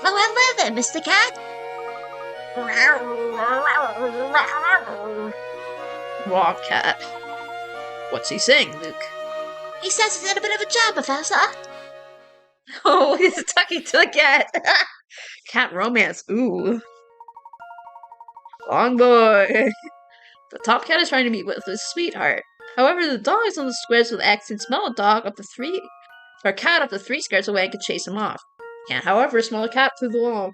Oh, hello there, Mr. Cat. Wrong cat. What's he saying, Luke? He says he's in a bit of a jam, Professor. Oh, he's talking to the cat. Cat romance, ooh. Long boy. The top cat is trying to meet with his sweetheart. However, the dogs on the squares with accents smell a cat up to 3 squares away and can chase him off. Can't, however, smell a cat through the wall.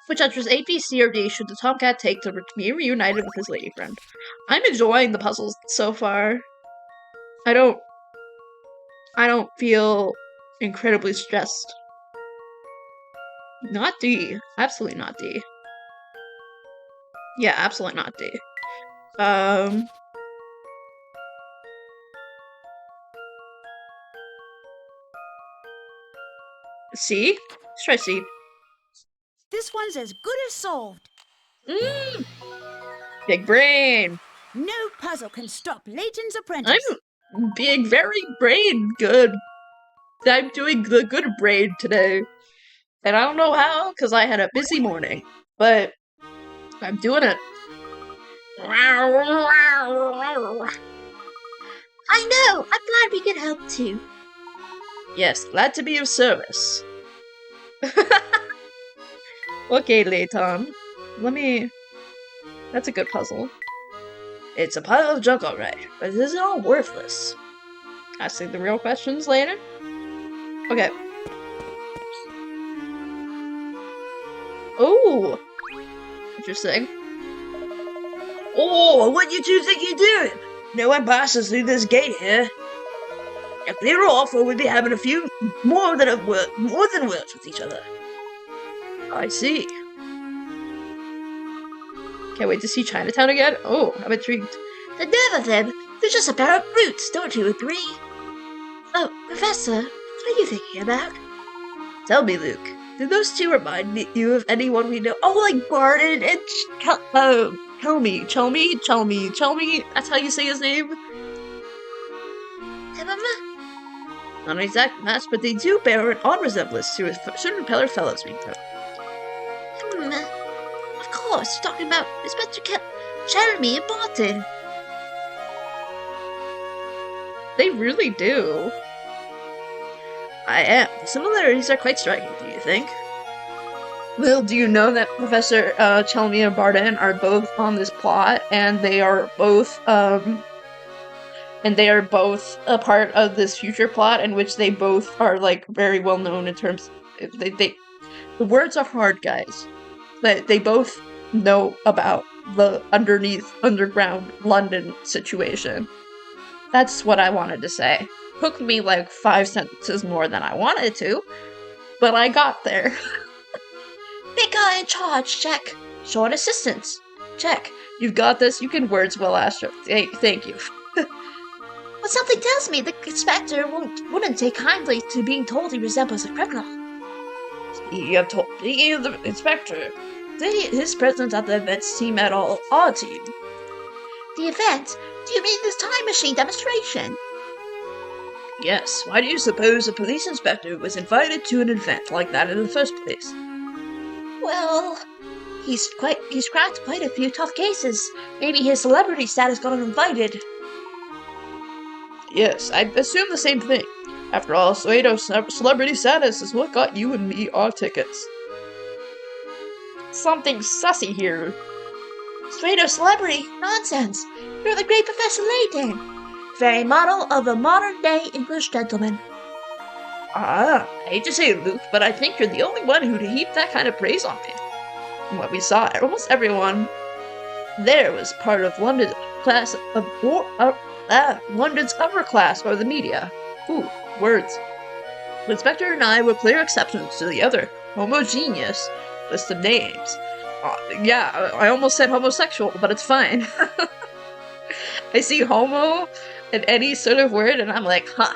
Which enters A, B, C, or D should the tomcat take to be reunited with his lady friend? I'm enjoying the puzzles so far. I don't feel incredibly stressed. Not D. Absolutely not D. Yeah, absolutely not D. C? Let's try C. This one's as good as solved. Big brain. No puzzle can stop Layton's apprentice. I'm being very brain good. I'm doing the good brain today. And I don't know how, because I had a busy morning. But I'm doing it. I know! I'm glad we could help too. Yes, glad to be of service. Okay, Layton. That's a good puzzle. It's a pile of junk, alright, but it isn't all worthless. Asking the real questions later? Okay. Oh! Interesting. Oh, what you two think you're doing? No one passes through this gate here. If they were off, we'd be having a few more than words with each other. I see. Can't wait to see Chinatown again. Oh, I'm intrigued. The nerve of them! They're just a pair of brutes, don't you agree? Oh, Professor, what are you thinking about? Tell me, Luke. Do those two remind you of anyone we know? Oh, like Barton and Chelmy. That's how you say his name? Not an exact match, but they do bear an odd resemblance to a certain fellow fellows we know. Of course, you're talking about Inspector Jeremy and Barton. They really do. I am. The similarities are quite striking, do you think? Well, do you know that Professor Chelmy and Barton are both on this plot, and they are both a part of this future plot in which they both are like very well known in terms the words are hard, guys. They both know about the underground London situation. That's what I wanted to say. Took me like 5 sentences more than I wanted to, but I got there. Big guy in charge, check. Short assistance, check. You've got this. You can words well, Astro. Thank you. But something tells me the inspector wouldn't take kindly to being told he resembles a criminal. Speaking of the inspector, Did his presence at the event seem at all odd to you? The event? Do you mean this time machine demonstration? Yes. Why do you suppose a police inspector was invited to an event like that in the first place? Well, he's cracked quite a few tough cases. Maybe his celebrity status got him invited. Yes, I assume the same thing. After all, Suedo's celebrity status is what got you and me our tickets. Something sussy here. Suedo celebrity? Nonsense. You're the great Professor Layton. Very model of a modern-day English gentleman. I hate to say it, Luke, but I think you're the only one who'd heap that kind of praise on me. From what we saw, almost everyone there was part of London's class of London's upper class or the media. Ooh, words. The inspector and I were clear exceptions to the other homogeneous list of names. Yeah, I almost said homosexual, but it's fine. I see homo in any sort of word, and I'm like, huh,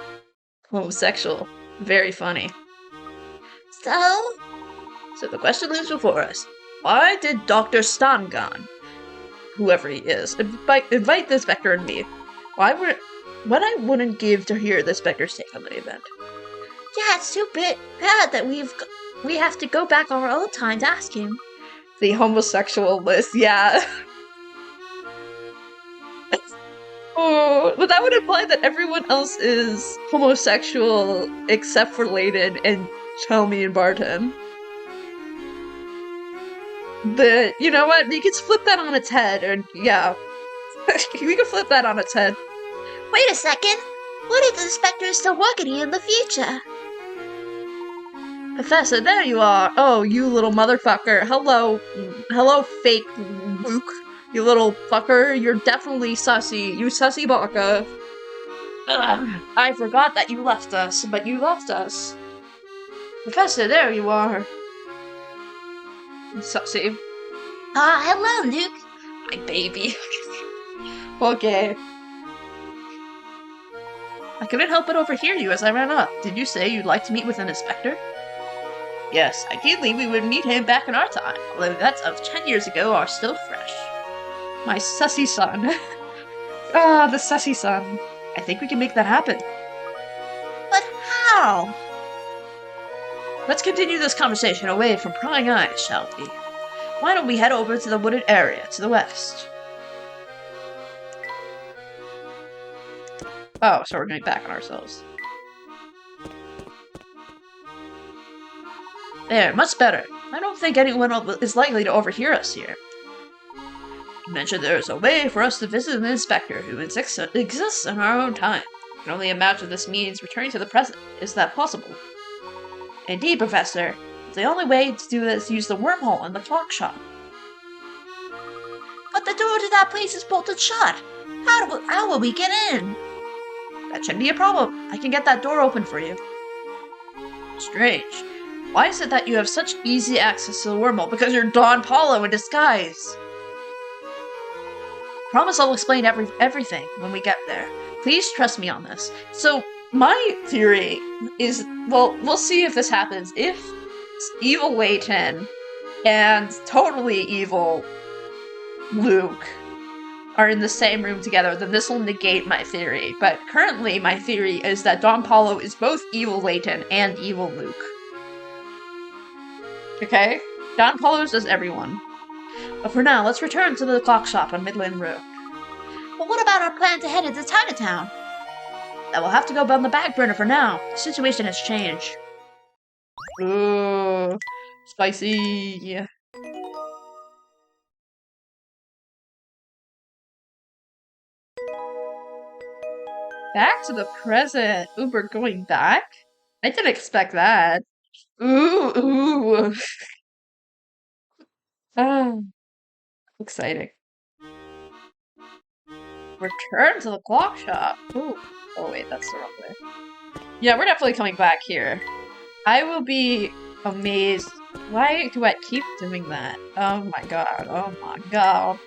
homosexual. Very funny. So the question is before us. Why did Dr. Stangan, whoever he is, invite the inspector and me? What I wouldn't give to hear the inspector's take on the event. yeah, it's too bad that we have to go back on our own time to ask him. The homosexual list, yeah. Oh, but that would imply that everyone else is homosexual except for Layton and Chelmy and Barton. But, you know what? We could flip that on its head, and yeah. We could flip that on its head. Wait a second. What if the inspector is still working here in the future? Professor, there you are. Oh, you little motherfucker. Hello. Hello, fake Luke. You little fucker. You're definitely sussy. You sussy baka. I forgot that you left us, but you left us. Professor, there you are. Sussy. Hello, Luke. My baby. Okay. I couldn't help but overhear you as I ran up. Did you say you'd like to meet with an inspector? Yes, ideally we would meet him back in our time, although events of 10 years ago are still fresh. My sussy son. The sussy son. I think we can make that happen. But how? Let's continue this conversation away from prying eyes, shall we? Why don't we head over to the wooded area to the west? Oh, so we're going back on ourselves. There, much better. I don't think anyone is likely to overhear us here. You mentioned there is a way for us to visit an inspector who exists in our own time. I can only imagine this means returning to the present. Is that possible? Indeed, Professor. The only way to do this is use the wormhole in the clock shop. But the door to that place is bolted shut. How will we get in? That shouldn't be a problem. I can get that door open for you. Strange. Why is it that you have such easy access to the wormhole? Because you're Don Paulo in disguise. Promise I'll explain everything when we get there. Please trust me on this. So, my theory is, well, we'll see if this happens. If evil Layton and totally evil Luke are in the same room together, then this will negate my theory. But currently, my theory is that Don Paulo is both evil Layton and evil Luke. Okay? Don Paulo's does everyone. But for now, let's return to the clock shop on Midland Road. But what about our plan to head into Chinatown? That will have to go on the back burner for now. The situation has changed. Ooh, spicy. Back to the present. Ooh, we're going back? I didn't expect that. Ooh. Exciting. Return to the clock shop. Ooh. Oh wait, that's the wrong way. Yeah, we're definitely coming back here. I will be amazed. Why do I keep doing that? Oh my god. Oh my god.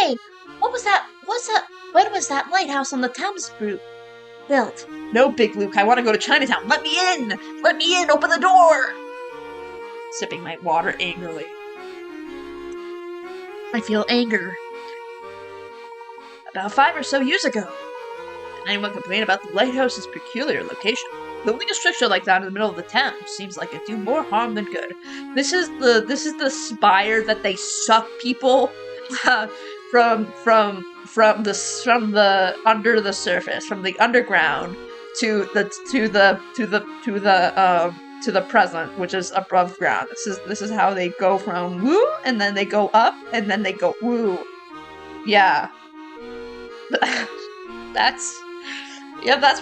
Say, when was that lighthouse on the Thames route? built. No, Big Luke, I want to go to Chinatown. Let me in! Let me in! Open the door! Sipping my water angrily. I feel anger. About 5 or so years ago, did anyone complain about the lighthouse's peculiar location? Building a structure like that in the middle of the town seems like it'd do more harm than good. This is the spire that they suck people from the under the surface, from the underground to the present, which is above ground. This is how they go from woo, and then they go up, and then they go woo. Yeah. That's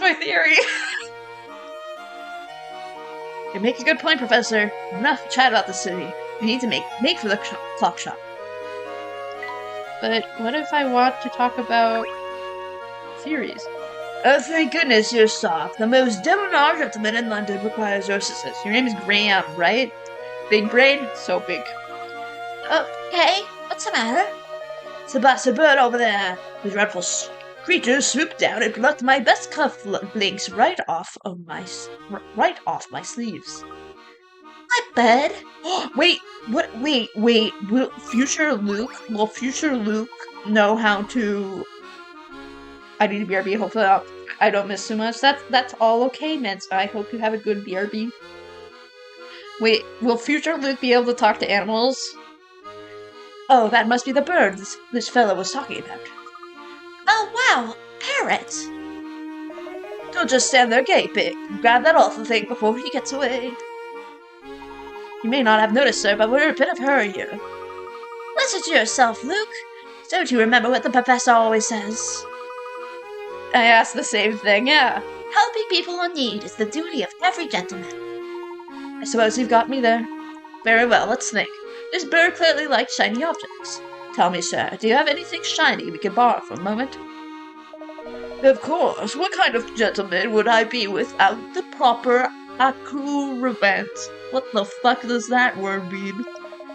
my theory. You make a good point, Professor. Enough chat about the city. We need to make for the clock shop. But what if I want to talk about theories? Oh, thank goodness you're soft. The most debonair gentleman in London requires your assistance. Your name is Graham, right? Big brain? So big. Okay, what's the matter? It's a bastard bird over there. The dreadful creature swooped down and plucked my best cuff links right off my sleeves. My bed? Wait, what? Wait. Will future Luke know how to? I need a BRB. Hopefully, I don't miss too much. That's all okay, Mints. I hope you have a good BRB. Wait, will future Luke be able to talk to animals? Oh, that must be the bird this fellow was talking about. Oh wow, parrot! Don't just stand there gaping. Grab that awful thing before he gets away. You may not have noticed, sir, but we're in a bit of a hurry here. Listen to yourself, Luke. Don't you remember what the professor always says? I asked the same thing, yeah. Helping people in need is the duty of every gentleman. I suppose you've got me there. Very well, let's think. This bird clearly likes shiny objects. Tell me, sir, do you have anything shiny we can borrow for a moment? Of course. What kind of gentleman would I be without the proper accoutrement? What the fuck does that word mean?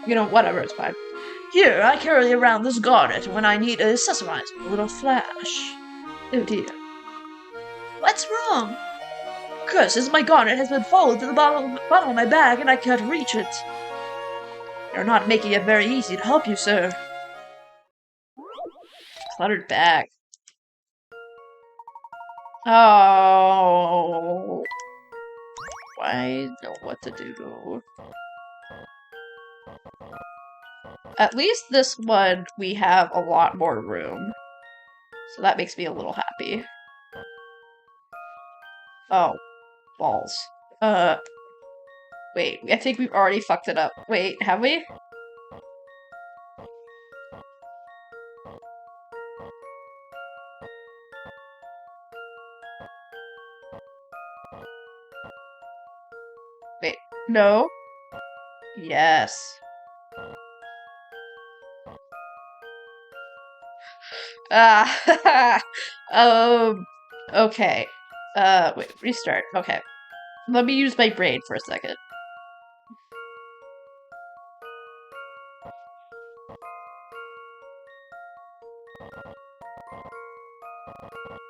You know, whatever, it's fine. Here, I carry around this garnet when I need to accessorize a little flash. Oh dear. What's wrong? Curses, my garnet has been folded to the bottom of my bag and I can't reach it. You're not making it very easy to help you, sir. Cluttered bag. Oh. I know what to do. At least this one, we have a lot more room. So that makes me a little happy. Oh. Balls. Wait, I think we've already fucked it up. Wait, have we? Wait, no? Yes. Ah, okay. Wait, restart. Okay. Let me use my brain for a second.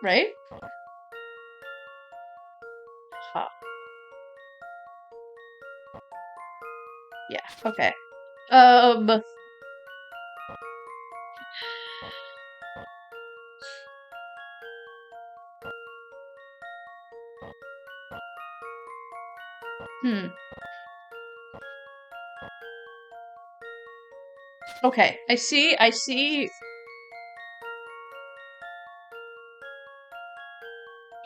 Right? Huh. Yeah, okay. Okay, I see.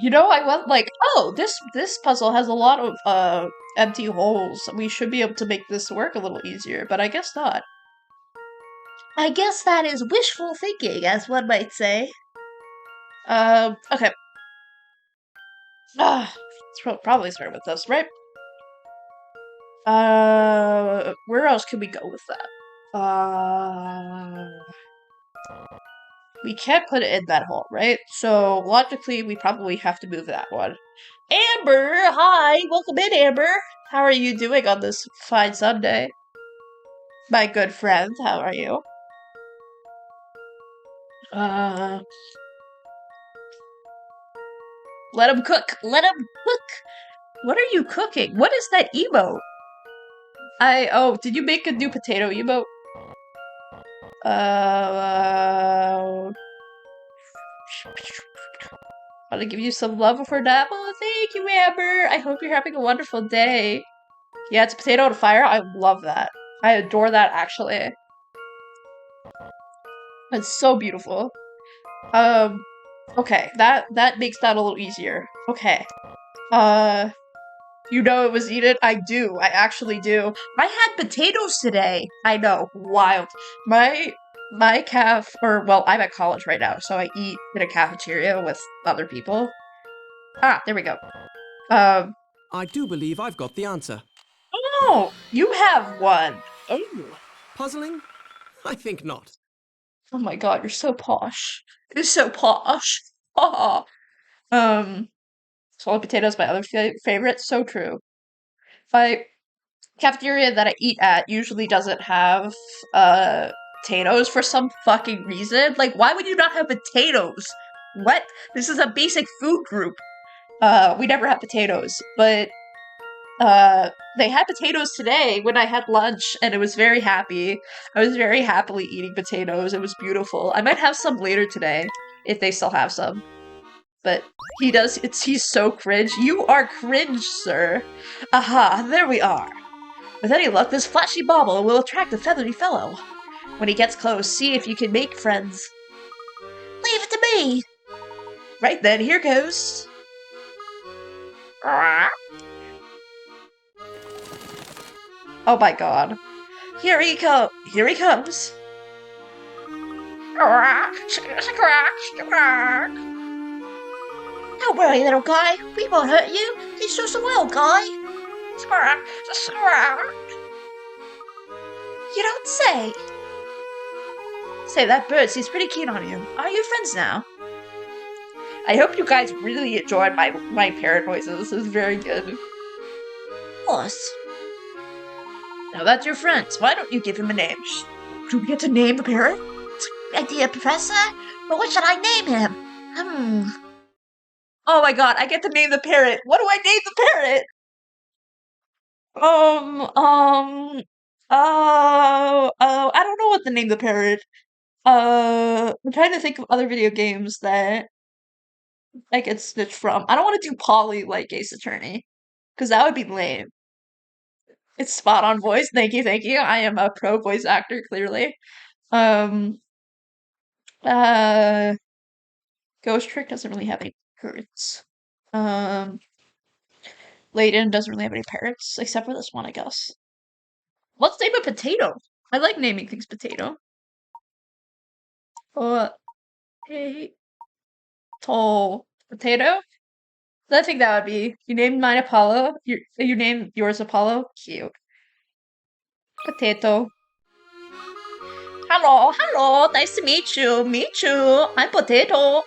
You know, I went like, oh, this puzzle has a lot of, empty holes. We should be able to make this work a little easier, but I guess not. I guess that is wishful thinking, as one might say. Okay. Let's probably start with this, right? Where else can we go with that? We can't put it in that hole, right? So, logically, we probably have to move that one. Amber! Hi! Welcome in, Amber! How are you doing on this fine Sunday? My good friend, how are you? Let him cook. Let him cook. What are you cooking? What is that emote? Oh, did you make a new potato emote? Want to give you some love for that? Oh, thank you, Amber. I hope you're having a wonderful day. Yeah, it's a potato on fire. I love that. I adore that, actually. It's so beautiful. Okay, that makes that a little easier. Okay. You know it was eaten? I do. I actually do. I had potatoes today. I know. Wild. My well, I'm at college right now, so I eat in a cafeteria with other people. Ah, there we go. I do believe I've got the answer. Oh, you have one. Oh. Puzzling? I think not. Oh my god, you're so posh. You're so posh. Oh. Salted potatoes, my other favorite. So true. My cafeteria that I eat at usually doesn't have potatoes for some fucking reason. Like, why would you not have potatoes? What? This is a basic food group. We never have potatoes, but they had potatoes today when I had lunch, and it was very happy. I was very happily eating potatoes. It was beautiful. I might have some later today, if they still have some. But he's so cringe. You are cringe, sir. Aha, there we are. With any luck, this flashy bauble will attract the feathery fellow. When he gets close, see if you can make friends. Leave it to me. Right then, here goes. Oh my god. Here he comes. Don't worry, little guy. We won't hurt you. He's just a wild guy. You don't say. Say, that bird seems pretty keen on you. Are you friends now? I hope you guys really enjoyed my parrot noises. This is very good. Of course. Now that's your friend. Why don't you give him a name? Do we get to name the parrot? Idea, Professor. But what should I name him? Oh my god, I get to name the parrot. What do I name the parrot? I don't know what to name the parrot. I'm trying to think of other video games that I get snitched from. I don't want to do Polly like Ace Attorney, because that would be lame. It's spot on voice. Thank you, thank you. I am a pro voice actor, clearly. Ghost Trick doesn't really have any parrots. Layton doesn't really have any parrots, except for this one, I guess. Let's name a potato. I like naming things potato. Potato? I think that would be. You named mine Apollo. You named yours Apollo. Cute. Potato. Hello. Nice to meet you. I'm Potato.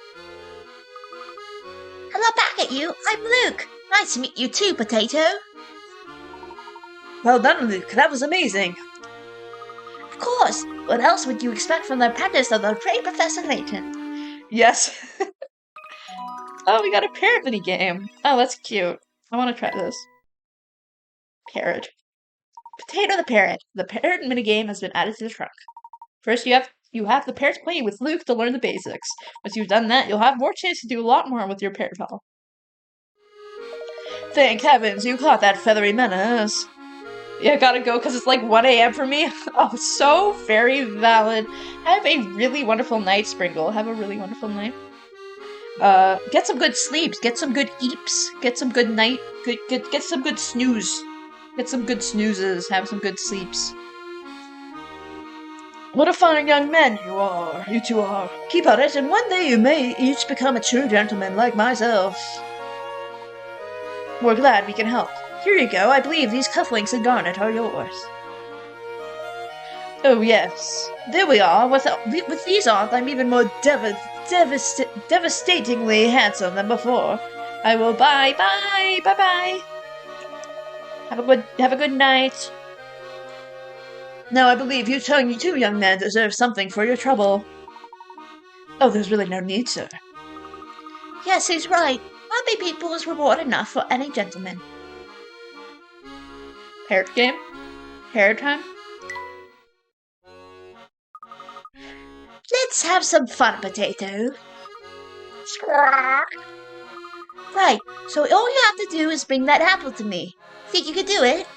Hello back at you. I'm Luke. Nice to meet you too, Potato. Well done, Luke. That was amazing. Of course. What else would you expect from the apprentice of the great Professor Layton? Yes. Oh, we got a parrot mini game. Oh, that's cute. I want to try this. Parrot. Potato the parrot. The parrot minigame has been added to the trunk. First, you have the parrots playing with Luke to learn the basics. Once you've done that, you'll have more chance to do a lot more with your parrot pal. Thank heavens you caught that feathery menace. Yeah, gotta go because it's like 1 a.m. for me. Oh, so very valid. Have a really wonderful night, Springle. Have a really wonderful night. Get some good sleeps. Get some good eeps. Get some good night. Get some good snooze. Get some good snoozes. Have some good sleeps. What a fine young man you two are. Keep at it, and one day you may each become a true gentleman like myself. We're glad we can help. Here you go. I believe these cufflinks and garnet are yours. Oh yes. There we are. With these on, I'm even more devastatingly handsome than before. I will bye. Have a good night. Now I believe you two young men deserve something for your trouble. Oh, there's really no need, sir. Yes, he's right. Happy people is reward enough for any gentleman. Parrot game? Parrot time? Let's have some fun, Potato. Right, so all you have to do is bring that apple to me. Think you could do it?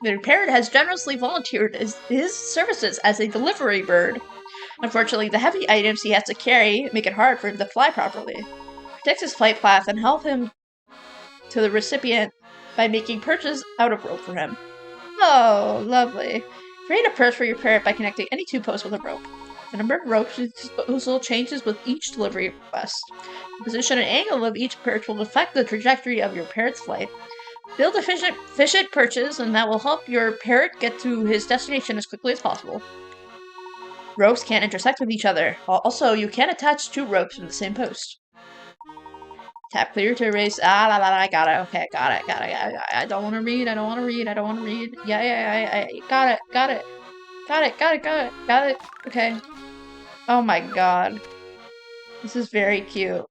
The parrot has generously volunteered his services as a delivery bird. Unfortunately, the heavy items he has to carry make it hard for him to fly properly. Protect his flight path and help him to the recipient by making perches out of rope for him. Oh, lovely. Create a perch for your parrot by connecting any 2 posts with a rope. The number of ropes disposal changes with each delivery request. The position and angle of each perch will affect the trajectory of your parrot's flight. Build efficient perches, and that will help your parrot get to his destination as quickly as possible. Ropes can't intersect with each other. Also, you can't attach 2 ropes from the same post. Tap clear to erase. I got it. Okay, got it. I don't want to read. Yeah. Got it. Okay. Oh my god. This is very cute.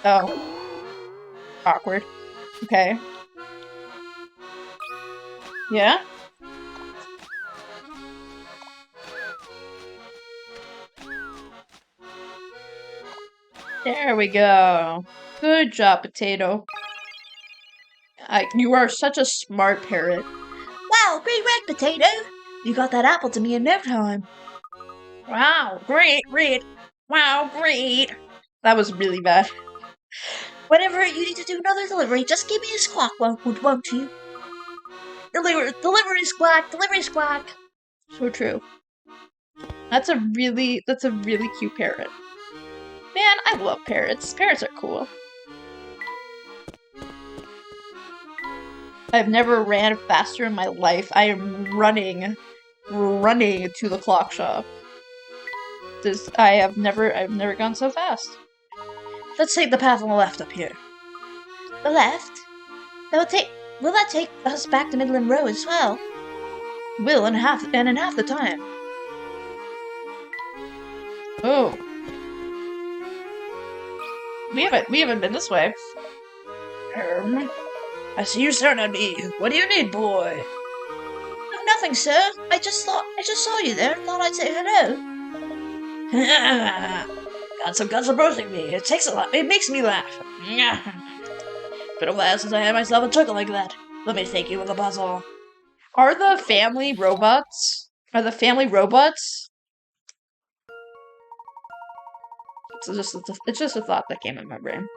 Oh. Awkward. Okay. Yeah? There we go. Good job, Potato. You are such a smart parrot. Wow, great work, Potato! You got that apple to me in no time. Wow, great. Wow, great. That was really bad. Whenever you need to do another delivery, just give me a squawk, won't you? Delivery squawk! So true. That's a really cute parrot. Man, I love parrots. Parrots are cool. I've never ran faster in my life. I am running to the clock shop. I've never gone so fast. Let's take the path on the left up here. The left? Will that take us back to Midland Row as well? Will in half the time. Oh. We haven't been this way. I see you staring at me. What do you need, boy? Oh, nothing, sir. I just saw you there and thought I'd say hello. Got some guts roasting me. It takes a lot. It makes me laugh. It's been a while since I had myself a chuckle like that. Let me take you with a puzzle. Are the family robots? It's just a thought that came in my brain.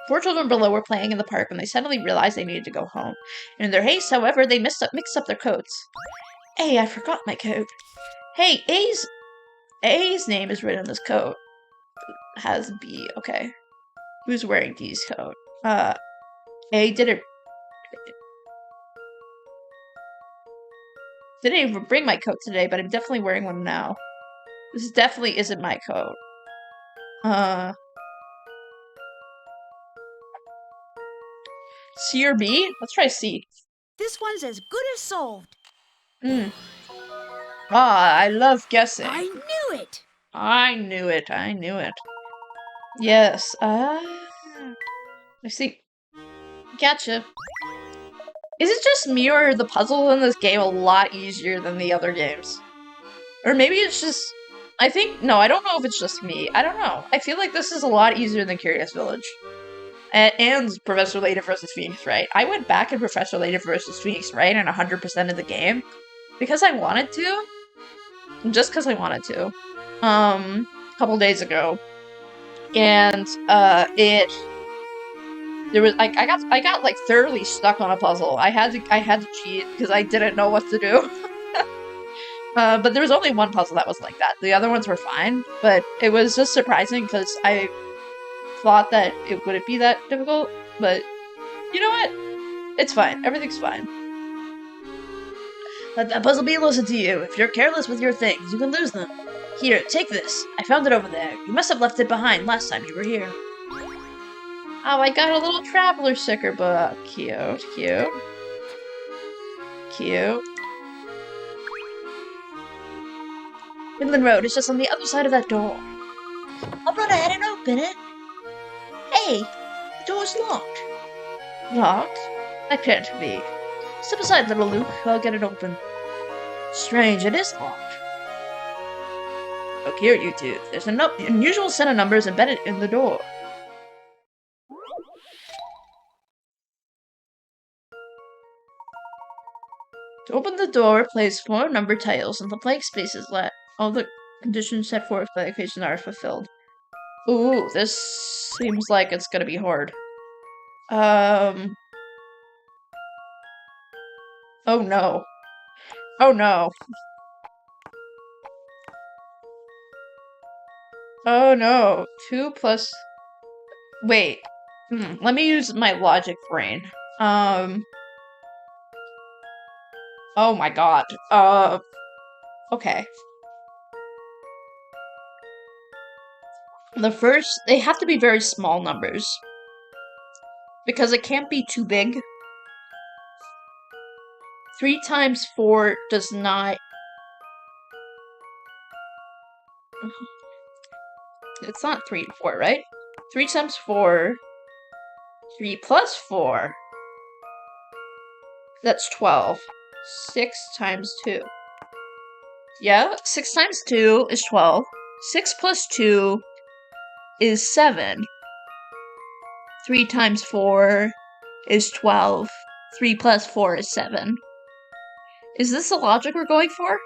4 children below were playing in the park when they suddenly realized they needed to go home. In their haste, however, they mixed up their coats. Hey, I forgot my coat. Hey, A's name is written on this coat. Has B. Okay. Who's wearing D's coat? A didn't even bring my coat today, but I'm definitely wearing one now. This definitely isn't my coat. C or B? Let's try C. This one's as good as solved. I love guessing. I knew it! I knew it. Yes, I see. Gotcha. Is it just me, or are the puzzles in this game a lot easier than the other games? Or maybe it's just... I don't know if it's just me. I don't know. I feel like this is a lot easier than Curious Village. And Professor Layton vs. Phoenix Wright. I went back in Professor Layton vs. Phoenix Wright and 100% of the game. Because I wanted to. Just because I wanted to. A couple days ago. And, there was I got like thoroughly stuck on a puzzle. I had to cheat because I didn't know what to do. But there was only one puzzle that was like that. The other ones were fine, but it was just surprising because I thought that it wouldn't be that difficult. But you know what? It's fine. Everything's fine. Let that puzzle be a lesson to you. If you're careless with your things, you can lose them. Here, take this. I found it over there. You must have left it behind last time you were here. Oh, I got a little traveler sticker book. Cute, cute. Cute. Midland Road is just on the other side of that door. I'll run ahead and open it. Hey, the door's locked. Locked? That can't be. Step aside, little Luke. I'll get it open. Strange, it is locked. Look here, you two. There's an unusual set of numbers embedded in the door. To open the door, place 4 number tiles in the blank spaces. Let all the conditions set forth by the equation are fulfilled. Ooh, this seems like it's gonna be hard. Oh no. Oh no. Oh no. 2 plus... Wait. Let me use my logic brain. Oh my god. Okay. The first, they have to be very small numbers. Because it can't be too big. 3 times 4 does not... It's not 3 and 4, right? 3 times 4... 3 plus 4... That's 12. 6 times 2. Yeah, 6 times 2 is 12. 6 plus 2 is 7. 3 times 4 is 12. 3 plus 4 is 7. Is this the logic we're going for?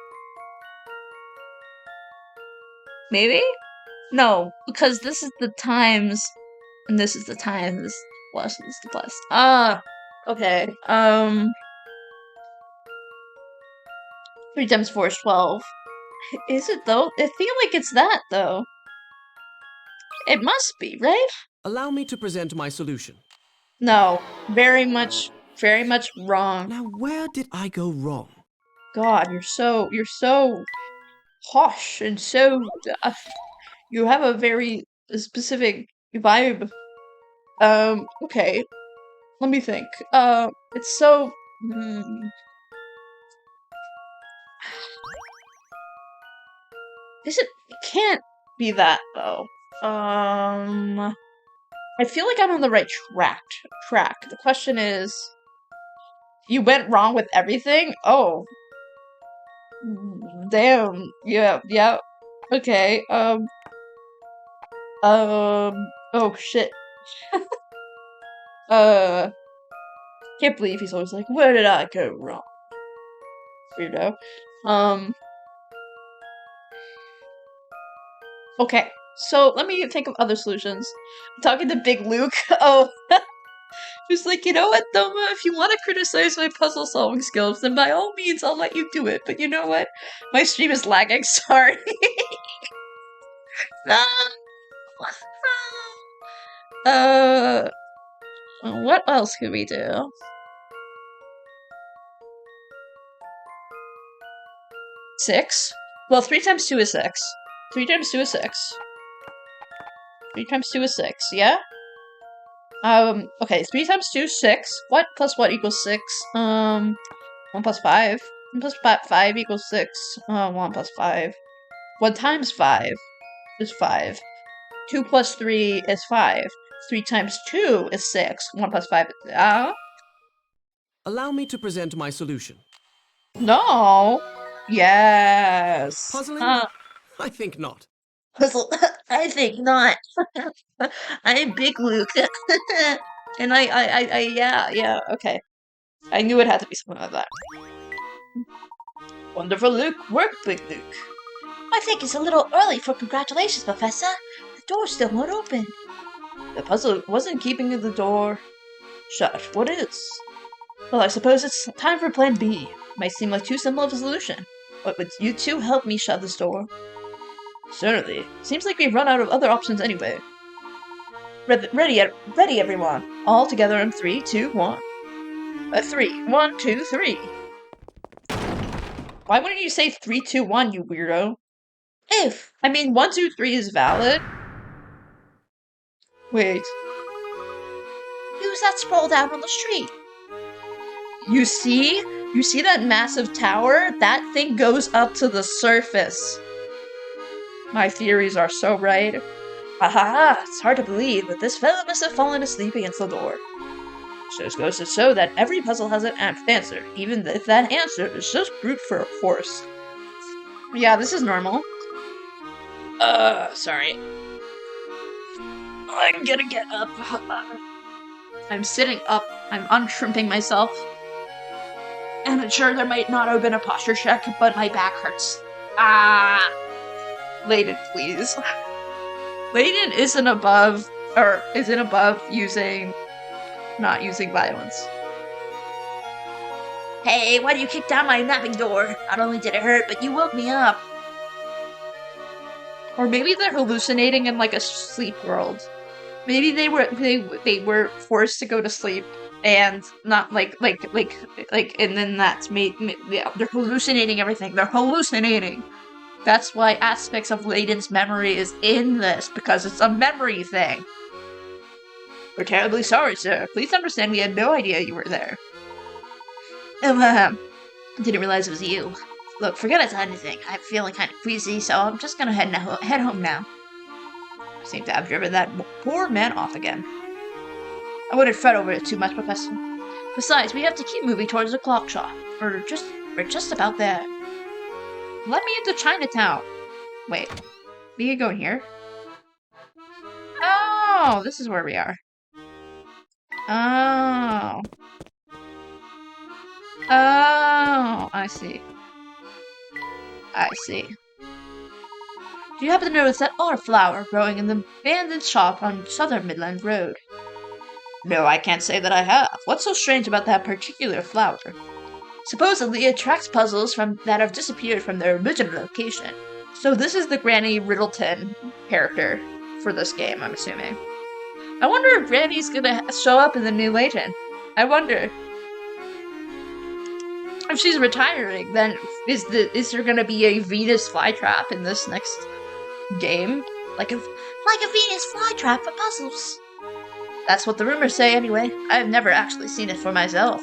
Maybe? No, because this is the times, and this is the times, this is the plus, and this is the plus. Ah, okay. 3 times 4 is 12. Is it though? I feel like it's that though. It must be, right? Allow me to present my solution. No, very much wrong. Now, where did I go wrong? God, you're so posh and so you have a very specific vibe. Okay. Let me think. It's so it can't be that though. I feel like I'm on the right track. The question is, you went wrong with everything? Oh. Damn. Yeah. Okay. Oh shit. Can't believe he's always like, where did I go wrong? Weirdo. Okay. So let me think of other solutions. I'm talking to Big Luke. Oh. Who's like, you know what, Thoma? If you want to criticize my puzzle solving skills, then by all means I'll let you do it. But you know what? My stream is lagging, sorry. What else could we do? Six? Well, 3 times 2 is 6. 3 times 2 is 6. 3 times 2 is 6, yeah? Okay, 3 times 2 is 6. What plus what equals 6? 1 plus 5. 1 plus 5 equals 6. 1 plus 5. 1 times 5 is 5. 2 plus 3 is 5. 3 times 2 is 6. 1 plus 5 is... Allow me to present my solution. No! Yes! Puzzling? I think not. Puzzle. I think not. I'm Big Luke. And yeah, okay. I knew it had to be something like that. Wonderful work, Big Luke. I think it's a little early for congratulations, Professor. The door still won't open. The puzzle wasn't keeping the door shut. What is? Well, I suppose it's time for Plan B. Might seem like too simple of a solution. But would you two help me shut this door? Certainly. Seems like we've run out of other options anyway. Ready, everyone. All together in 3, 2, 1. 3. 1, 2, 3. Why wouldn't you say 3, 2, 1, you weirdo? If. I mean, 1, 2, 3 is valid. Wait. Who's that sprawled out on the street? You see that massive tower? That thing goes up to the surface. My theories are so right. Aha! It's hard to believe, but this fellow must have fallen asleep against the door. Just goes to show that every puzzle has an answer, even if that answer is just brute force. Yeah, this is normal. Sorry. I'm gonna get up. I'm sitting up. I'm unshrimping myself. And I'm sure there might not have been a posture check, but my back hurts. Ah! Layton, please. Layton isn't above not using violence. Hey, why do you kick down my napping door? Not only did it hurt, but you woke me up. Or maybe they're hallucinating in like a sleep world. Maybe they were forced to go to sleep and not and then that's yeah, they're hallucinating everything. They're hallucinating. That's why aspects of Layton's memory is in this, because it's a memory thing. We're terribly sorry, sir. Please understand we had no idea you were there. Didn't realize it was you. Look, forget I said anything. I'm feeling kind of queasy, so I'm just gonna head home now. Seem to have driven that poor man off again. I wouldn't fret over it too much, Professor. Besides, we have to keep moving towards the clock shop. We're just about there. Let me into Chinatown. Wait, we can go in here? Oh, this is where we are. Oh. Oh, I see. I see. Do you happen to notice that odd flower growing in the abandoned shop on Southern Midland Road? No, I can't say that I have. What's so strange about that particular flower? Supposedly, it tracks puzzles that have disappeared from their original location. So this is the Granny Riddleton character for this game, I'm assuming. I wonder if Granny's gonna show up in the new Layton. I wonder. If she's retiring, then is there gonna be a Venus flytrap in this next game? Like a Venus flytrap for puzzles. That's what the rumors say anyway. I've never actually seen it for myself.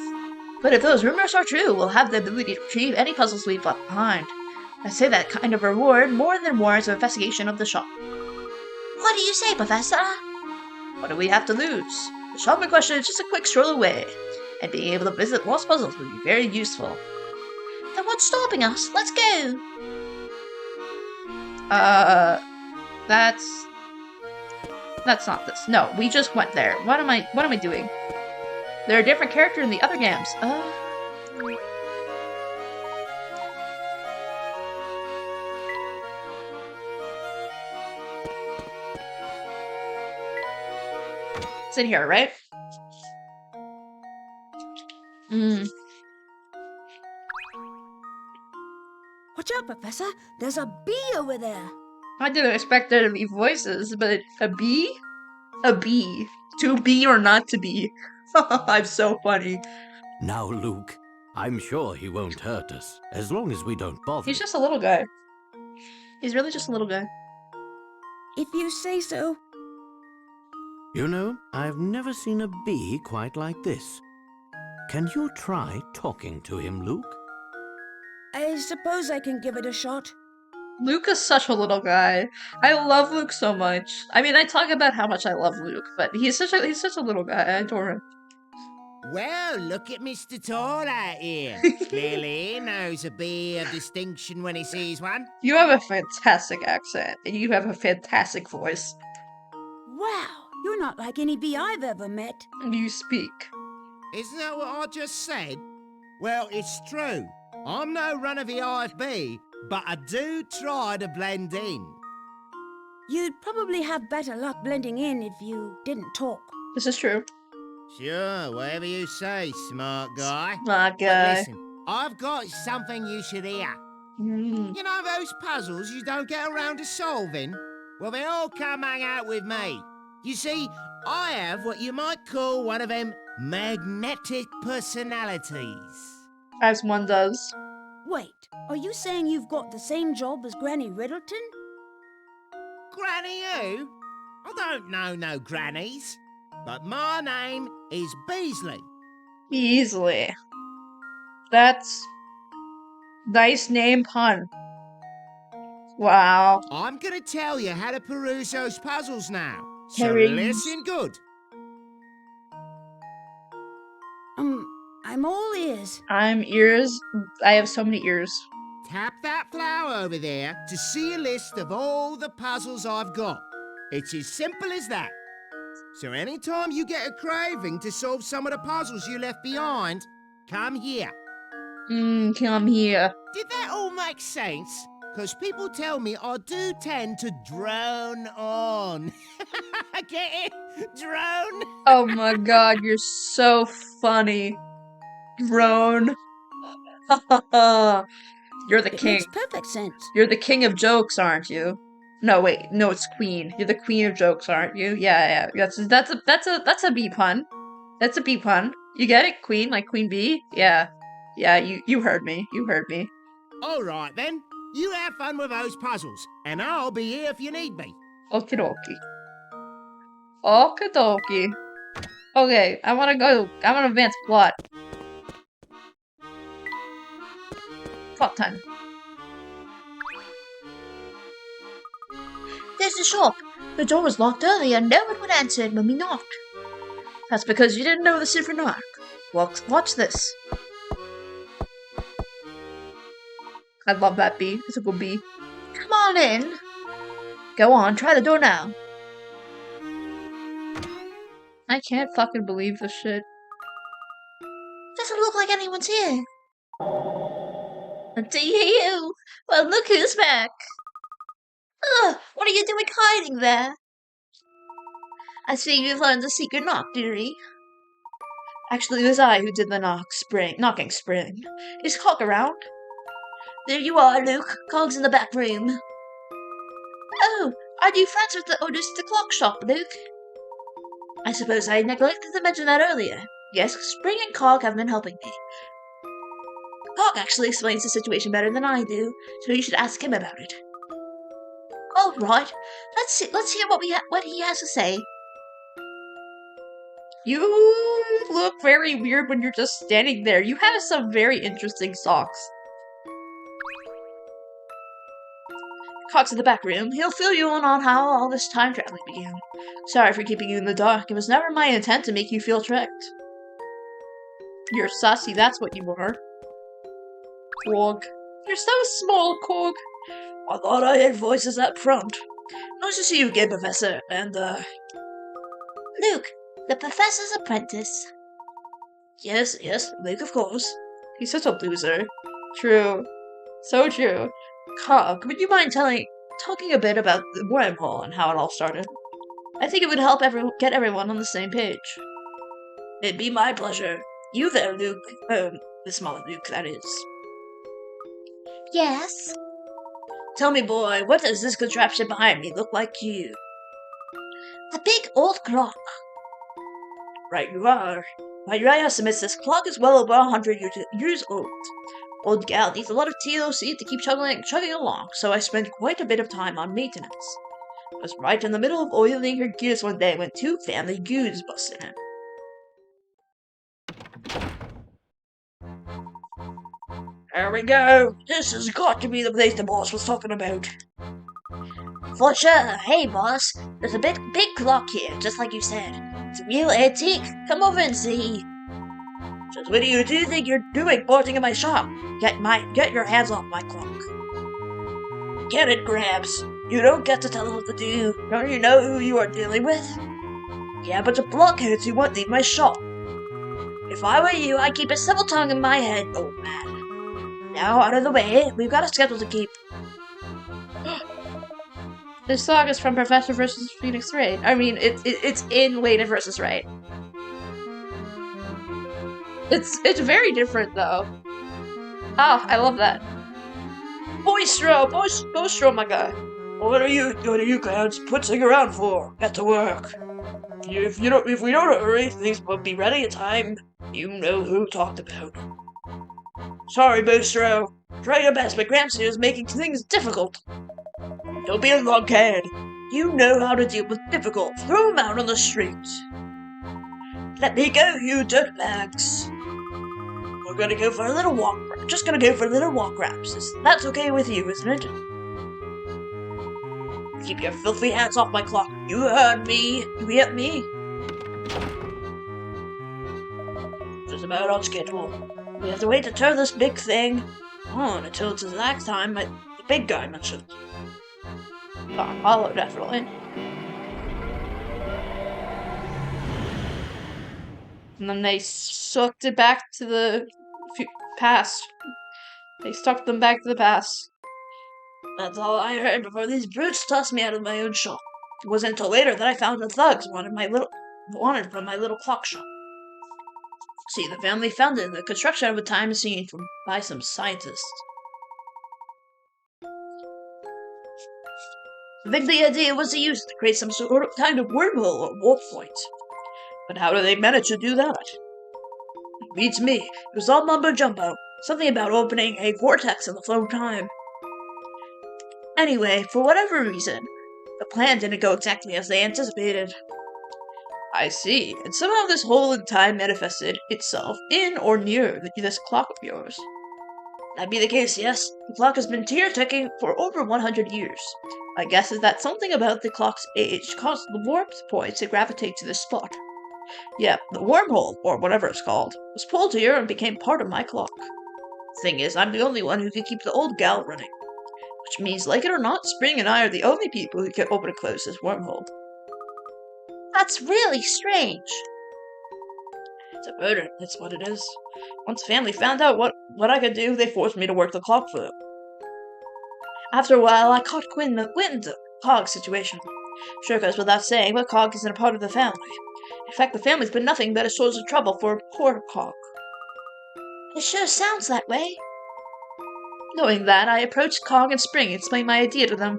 But if those rumors are true, we'll have the ability to retrieve any puzzles we've left behind. I say that kind of reward more than warrants an investigation of the shop. What do you say, Professor? What do we have to lose? The shop in question is just a quick stroll away, and being able to visit lost puzzles would be very useful. Then what's stopping us? Let's go! That's not this. No, we just went there. What am I doing? They're a different character in the other games. It's in here, right? Watch out, Professor! There's a bee over there! I didn't expect there to be voices, but a bee? A bee. To be or not to be. I'm so funny. Now, Luke, I'm sure he won't hurt us, as long as we don't bother. He's just a little guy. He's really just a little guy. If you say so. You know, I've never seen a bee quite like this. Can you try talking to him, Luke? I suppose I can give it a shot. Luke is such a little guy. I love Luke so much. I mean, I talk about how much I love Luke, but he's such a little guy. I adore him. Well, look at Mr. Tall out here. Clearly he knows a bee of distinction when he sees one. You have a fantastic accent, and you have a fantastic voice. Wow, you're not like any bee I've ever met. You speak. Isn't that what I just said? Well, it's true. I'm no run-of-the-eyes bee, but I do try to blend in. You'd probably have better luck blending in if you didn't talk. This is true. Sure, whatever you say, smart guy. Smart But guy. listen, I've got something you should hear. You know those puzzles you don't get around to solving? Well, they all come hang out with me. You see, I have what you might call one of them magnetic personalities. As one does. Wait, are you saying you've got the same job as Granny Riddleton? Granny who? I don't know no grannies. but my name is Beasley. Beasley. That's nice name pun. Wow. I'm gonna tell you how to peruse those puzzles now. So Peruse. listen good. I'm all ears. I'm ears. I have so many ears. Tap that flower over there to see a list of all the puzzles I've got. It's as simple as that. So anytime you get a craving to solve some of the puzzles you left behind, come here. Come here. Did that all make sense? Because people tell me I do tend to drone on. Get it? Drone? Oh my god, you're so funny. Drone. You're the It king. makes perfect sense. You're the king of jokes, aren't you? No, wait. No, it's queen. You're the queen of jokes, aren't you? Yeah. That's a bee pun. That's a bee pun. You get it? Queen, like queen bee? Yeah. Yeah, you heard me. You heard me. All right, then. You have fun with those puzzles, and I'll be here if you need me. Okie dokie. Okie dokie. Okay, I wanna go. I wanna advance plot. Plot time. There's the shop. The door was locked earlier and no one would answer it when we knocked. That's because you didn't know the secret knock. Watch this. I love that bee. It's a good bee. Come on in. Go on, try the door now. I can't fucking believe this shit. Doesn't look like anyone's here. Do you? Well, look who's back. Ugh, what are you doing hiding there? I see you've learned the secret knock, dearie. Actually, it was I who did the knocking spring. Is Cog around? There you are, Luke. Cog's in the back room. Oh, are you friends with the owners of the clock shop, Luke? I suppose I neglected to mention that earlier. Yes, Spring and Cog have been helping me. Cog actually explains the situation better than I do, so you should ask him about it. All right, let's hear what he has to say. You look very weird when you're just standing there. You have some very interesting socks. Cog's in the back room. He'll fill you in on how all this time traveling began. Sorry for keeping you in the dark. It was never my intent to make you feel tricked. You're sussy, that's what you are. Cog. You're so small, Cog. I thought I had voices up front. Nice to see you again, Professor, and, Luke, the Professor's apprentice. Yes, Luke, of course. He's such a loser. True. So true. Cog, would you mind talking a bit about the wormhole and how it all started? I think it would help get everyone on the same page. It'd be my pleasure. You there, Luke. The smaller Luke, that is. Yes? Tell me, boy, what does this contraption behind me look like to you? A big old clock. Right you are. By your estimates, this clock is well over 100 years old. Old gal needs a lot of TLC to keep chugging along, so I spent quite a bit of time on maintenance. I was right in the middle of oiling her gears one day when two family goons busted in. There we go. This has got to be the place the boss was talking about. For sure. Hey, boss. There's a big clock here, just like you said. It's a real antique. Come over and see. Just what do you think you're doing boarding in my shop? Get your hands off my clock. Get it, Gramps. You don't get to tell us what to do. Don't you know who you are dealing with? Yeah, but the blockheads who won't leave my shop. If I were you, I'd keep a civil tongue in my head, old man. Now, out of the way, we've got a schedule to keep. This song is from Professor vs. Phoenix Wright. I mean, it's in Layton vs. Wright. It's very different though. Oh, I love that. Boistro, my guy. What are you guys putzing around for? Get to work. If we don't hurry, things won't be ready in time. You know who talked about. Sorry, Boistro. Try your best, but Gramps here is making things difficult. Don't be a lunkhead. You know how to deal with difficult. Throw him out on the street. Let me go, you dirtbags. We're gonna go for a little walk. Just gonna go for a little walk wraps. That's okay with you, isn't it? Keep your filthy hands off my clock. You heard me. You hear me? Just about on schedule. We have to wait to turn this big thing on until it's the exact time the big guy mentioned. Follow, definitely. And then they sucked it back to the past. They sucked them back to the past. That's all I heard before these brutes tossed me out of my own shop. It wasn't until later that I found the thugs wanted from my little clock shop. See, the family found it in the construction of a time machine by some scientists. I think the idea was to use it to create some sort of kind of wormhole or warp point. But how do they manage to do that? It beats me. It was all mumbo-jumbo. Something about opening a vortex in the flow of time. Anyway, for whatever reason, the plan didn't go exactly as they anticipated. I see, and somehow this hole in time manifested itself in or near this clock of yours. That'd be the case, yes. The clock has been tear-ticking for over 100 years. My guess is that something about the clock's age caused the warp point to gravitate to this spot. Yeah, the wormhole, or whatever it's called, was pulled here and became part of my clock. Thing is, I'm the only one who can keep the old gal running. Which means, like it or not, Spring and I are the only people who can open and close this wormhole. That's really strange. It's a burden, that's what it is. Once family found out what I could do, they forced me to work the clock for them. After a while, I caught wind of Cog's situation. Sure goes without saying, but Cog isn't a part of the family. In fact, the family's been nothing but a source of trouble for poor Cog. It sure sounds that way. Knowing that, I approached Cog and Spring and explained my idea to them.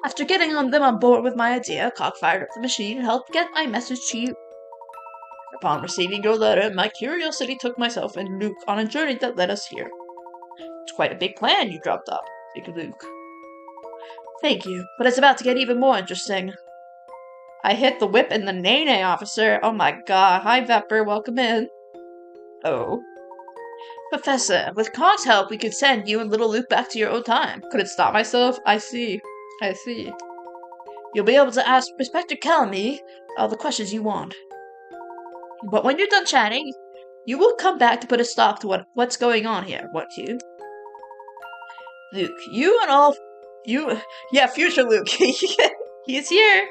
After getting them on board with my idea, Cog fired up the machine and helped get my message to you. Upon receiving your letter, my curiosity took myself and Luke on a journey that led us here. It's quite a big plan you dropped up, Big Luke. Thank you, but it's about to get even more interesting. I hit the whip and the nay-nay officer. Oh my god. Hi, Vepper. Welcome in. Oh. Professor, with Cog's help, we could send you and little Luke back to your own time. Couldn't stop myself? I see. I see. You'll be able to ask Inspector Calamee all the questions you want. But when you're done chatting, you will come back to put a stop to what's going on here, won't you? Luke, yeah, future Luke. He's here.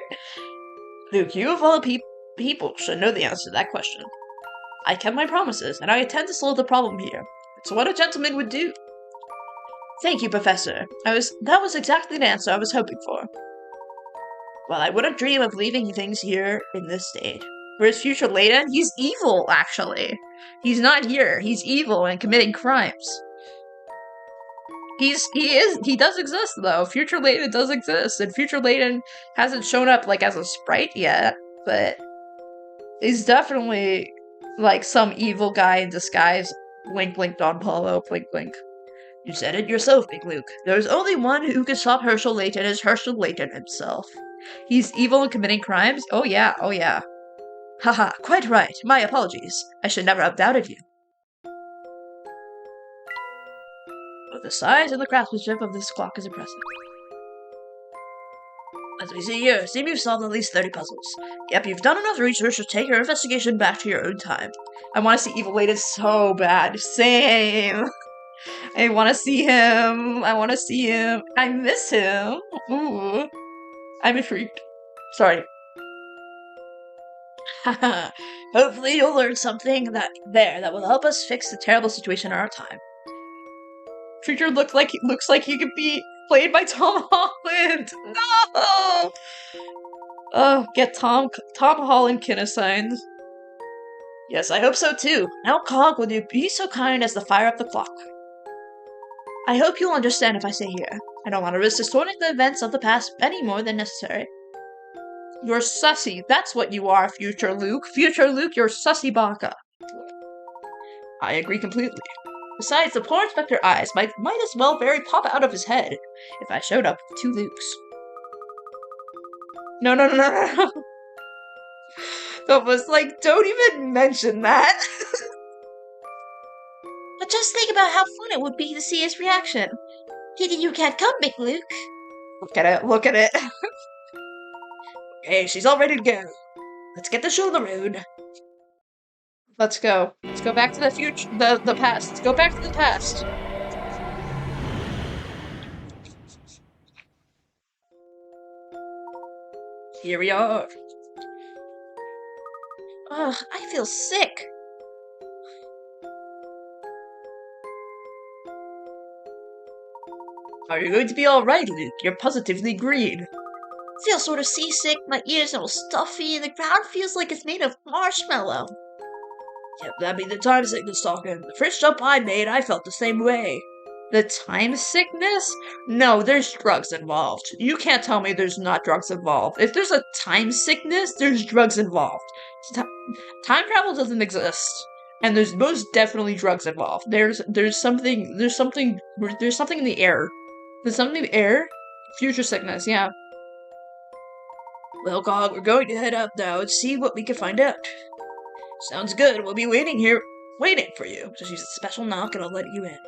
Luke, you of all people should know the answer to that question. I kept my promises, and I intend to solve the problem here. It's what a gentleman would do. Thank you, Professor. That was exactly the answer I was hoping for. Well, I wouldn't dream of leaving things here in this state. Whereas future Layton, he's evil, actually. He's not here. He's evil and committing crimes. He does exist, though. Future Layton does exist, and future Layton hasn't shown up, like, as a sprite yet, but he's definitely, like, some evil guy in disguise. Blink, blink, Don Paulo, blink, blink. You said it yourself, Big Luke. There's only one who can stop Herschel Layton, is Herschel Layton himself. He's evil and committing crimes? Oh yeah, oh yeah. Haha, quite right. My apologies. I should never have doubted you. But the size and the craftsmanship of this clock is impressive. As we see here, seem you've solved at least 30 puzzles. Yep, you've done enough research to take your investigation back to your own time. I want to see Evil Layton so bad. Same. I want to see him. I want to see him. I miss him. Ooh. I'm intrigued. Sorry. Hopefully you'll learn something that will help us fix the terrible situation in our time. Future looks like he could be played by Tom Holland. No! Oh, get Tom Holland assigned. Yes, I hope so too. Now, Cog, will you be so kind as to fire up the clock? I hope you'll understand if I say here. I don't want to risk distorting the events of the past any more than necessary. You're sussy. That's what you are, Future Luke. Future Luke, you're sussy baka. I agree completely. Besides, the poor Inspector eyes might as well very pop out of his head if I showed up with 2 Lukes. No. Almost like, don't even mention that. But just think about how fun it would be to see his reaction. Thinking you can't come, Big Luke. Look at it, look at it. Okay, she's all ready to go. Let's get the show on the road. Let's go. Let's go back to the future, the past. Let's go back to the past. Here we are. Ugh, I feel sick. Are you going to be alright, Luke? You're positively green. I feel sort of seasick, my ears are all stuffy, and the ground feels like it's made of marshmallow. Yep, that'd be the time sickness talking. The first jump I made, I felt the same way. The time sickness? No, there's drugs involved. You can't tell me there's not drugs involved. If there's a time sickness, there's drugs involved. Time travel doesn't exist. And there's most definitely drugs involved. There's something in the air. There's something in the air? Future sickness, yeah. Well, Cog, we're going to head out now and see what we can find out. Sounds good. We'll be waiting for you. Just use a special knock and I'll let you in.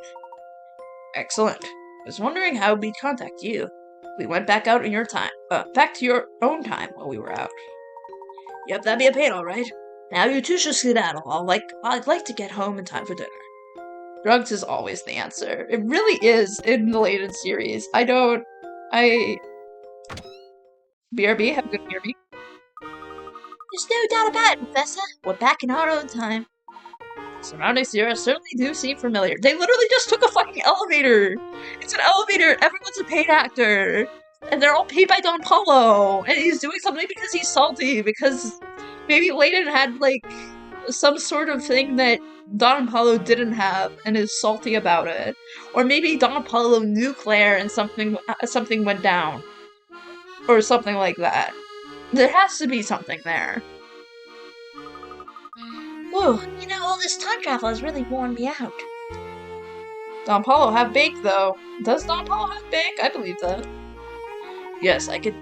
Excellent. I was wondering how we'd contact you. We went back out in your time. Back to your own time while we were out. Yep, that'd be a pain, alright. Now you two should skedaddle. I'd like to get home in time for dinner. Drugs is always the answer. It really is in the Layton series. BRB, have a good BRB. There's no doubt about it, Professor. We're back in our own time. Surroundings here certainly do seem familiar. They literally just took a fucking elevator! It's an elevator! Everyone's a paid actor! And they're all paid by Don Paulo! And he's doing something because he's salty, because maybe Layton had, like, some sort of thing that Don Paulo didn't have and is salty about it. Or maybe Don Paulo knew Claire and something went down. Or something like that. There has to be something there. Whoa, you know, all this time travel has really worn me out. Don Paulo have bake, though. Does Don Paulo have bake? I believe that. Yes, I could...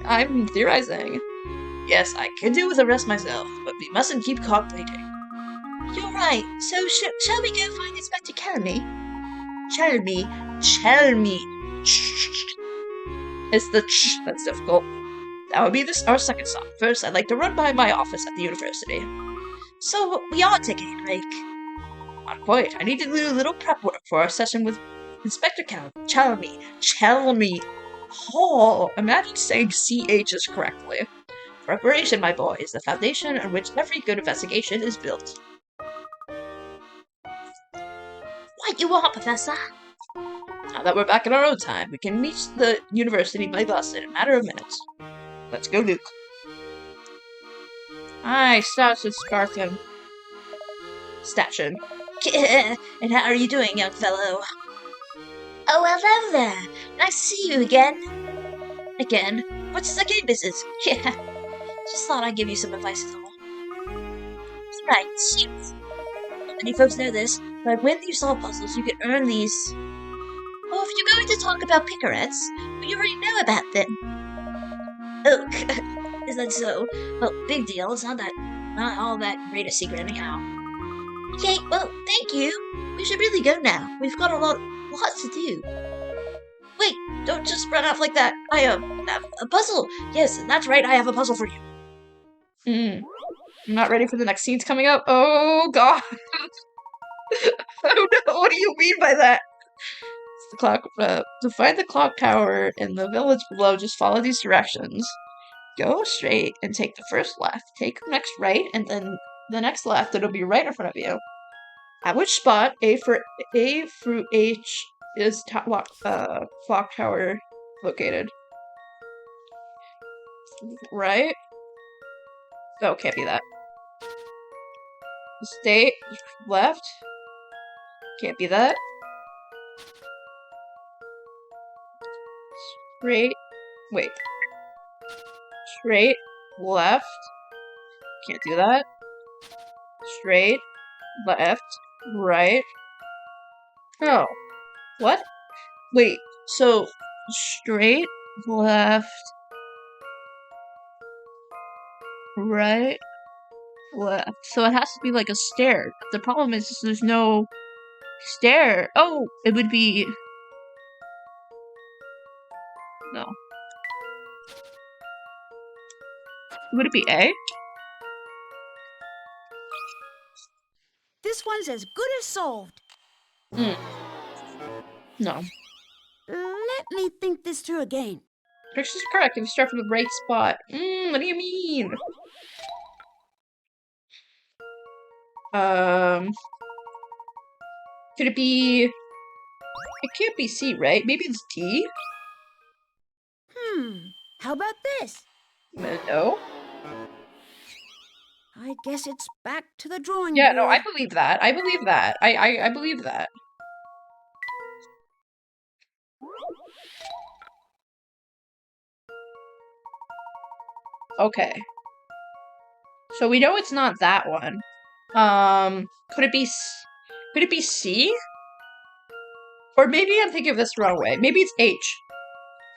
I'm theorizing. Yes, I could do with a rest myself, but we mustn't keep Cog waiting. You're right. So, shall we go find Inspector Chelmy? Chelmy. It's the ch that's difficult. That would be our second stop. First, I'd like to run by my office at the university. So, we are taking a break. Not quite. I need to do a little prep work for our session with Inspector Chelmy. Oh, imagine saying CH's correctly. Preparation, my boy, is the foundation on which every good investigation is built. What you want, Professor? Now that we're back in our own time, we can reach the university by bus in a matter of minutes. Let's go, Luke. Hi, Station Spartan. And how are you doing, young fellow? Oh, hello there. Nice to see you again. Again? What's this again, business? Yeah. Just thought I'd give you some advice as well. Right, shoot. Not many folks know this, but when you solve puzzles, you can earn these. Oh, if you're going to talk about picarettes, we already know about them. Oh, is that so? Well, big deal. It's not all that great a secret anyhow. Okay, well, thank you. We should really go now. We've got a lot to do. Wait, don't just run off like that. I have a puzzle. Yes, that's right. I have a puzzle for you. I'm not ready for the next scenes coming up. Oh god. Oh no, what do you mean by that? It's the clock. To find the clock tower in the village below, just follow these directions. Go straight and take the first left. Take the next right, and then the next left. It'll be right in front of you. At which spot A through H is clock tower located? Right? Oh, can't be that. Stay left. Can't be that. Straight. Wait. Straight left. Can't do that. Straight left. Right. Oh. What? Wait. So straight left. Right. Left. So it has to be like a stair. The problem is there's no stair. Oh, it would be... No. Would it be A? This one's as good as solved. No. Let me think this through again. Directions are correct if you start from the right spot. What do you mean? Could it be... It can't be C, right? Maybe it's D? How about this? No? I guess it's back to the drawing Yeah, board. no, I believe that. I believe that. I believe that. Okay. So we know it's not that one. Could it be C? Or maybe I'm thinking of this the wrong way. Maybe it's H.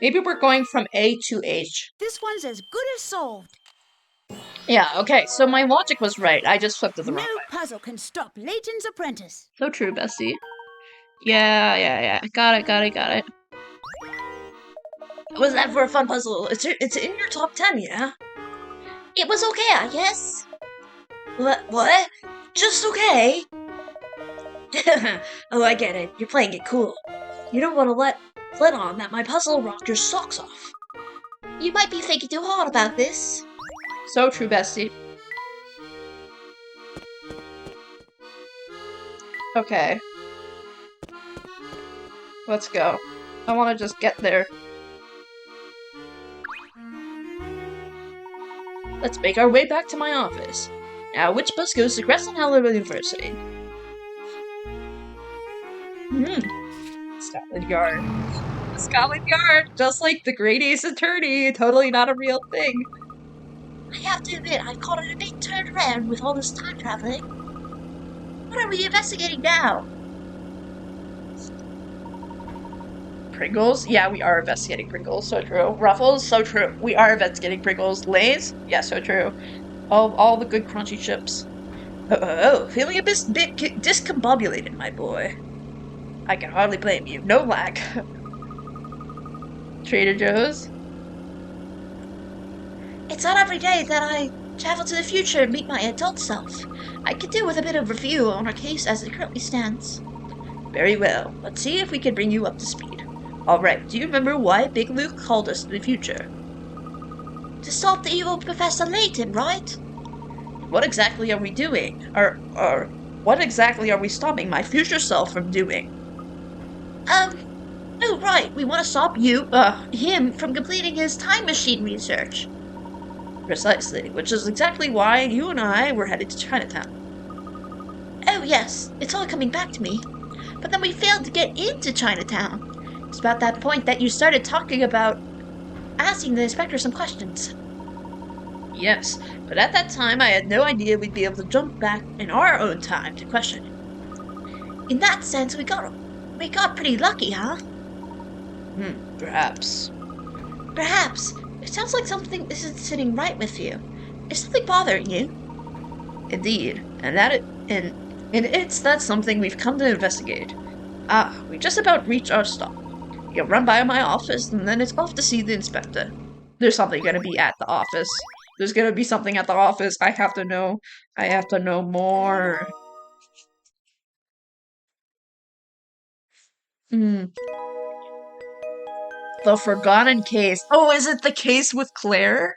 Maybe we're going from A to H. This one's as good as solved. Yeah, okay, so my logic was right. I just flipped it the No wrong way. puzzle can stop Layton's apprentice. So true, Bessie. Yeah. Got it. Was that for a fun puzzle? It's in your top 10, yeah? It was okay, I guess. What? Just okay? Oh, I get it. You're playing it cool. You don't want to let on that my puzzle rocked your socks off. You might be thinking too hard about this. So true, Bestie. Okay. Let's go. I want to just get there. Let's make our way back to my office. Now, which bus goes to Crescent Howler University? Scotland Yard. Scotland Yard! Just like the Great Ace Attorney! Totally not a real thing. I have to admit, I've caught it a bit turned around with all this time traveling. What are we investigating now? Pringles? Yeah, we are investigating Pringles. So true. Ruffles? So true. We are investigating Pringles. Lay's? Yeah, so true. All the good crunchy chips. Feeling a bit discombobulated, my boy. I can hardly blame you. No lag. Trader Joe's? It's not every day that I travel to the future and meet my adult self. I could do with a bit of review on our case as it currently stands. Very well. Let's see if we can bring you up to speed. Alright, do you remember why Big Luke called us to the future? To stop the evil Professor Layton, right? What exactly are we doing? Or what exactly are we stopping my future self from doing? Oh right, we want to stop him from completing his time machine research. Precisely, which is exactly why you and I were headed to Chinatown. Oh yes, it's all coming back to me. But then we failed to get into Chinatown. It's about that point that you started talking about asking the inspector some questions. Yes, but at that time I had no idea we'd be able to jump back in our own time to question him. In that sense, we got pretty lucky, huh? Perhaps. Perhaps. It sounds like something isn't sitting right with you. Is something bothering you? Indeed, and that's something we've come to investigate. We just about reached our stop. You run by my office, and then it's off to see the inspector. There's something gonna be at the office. There's gonna be something at the office. I have to know more. The forgotten case. Oh, is it the case with Claire?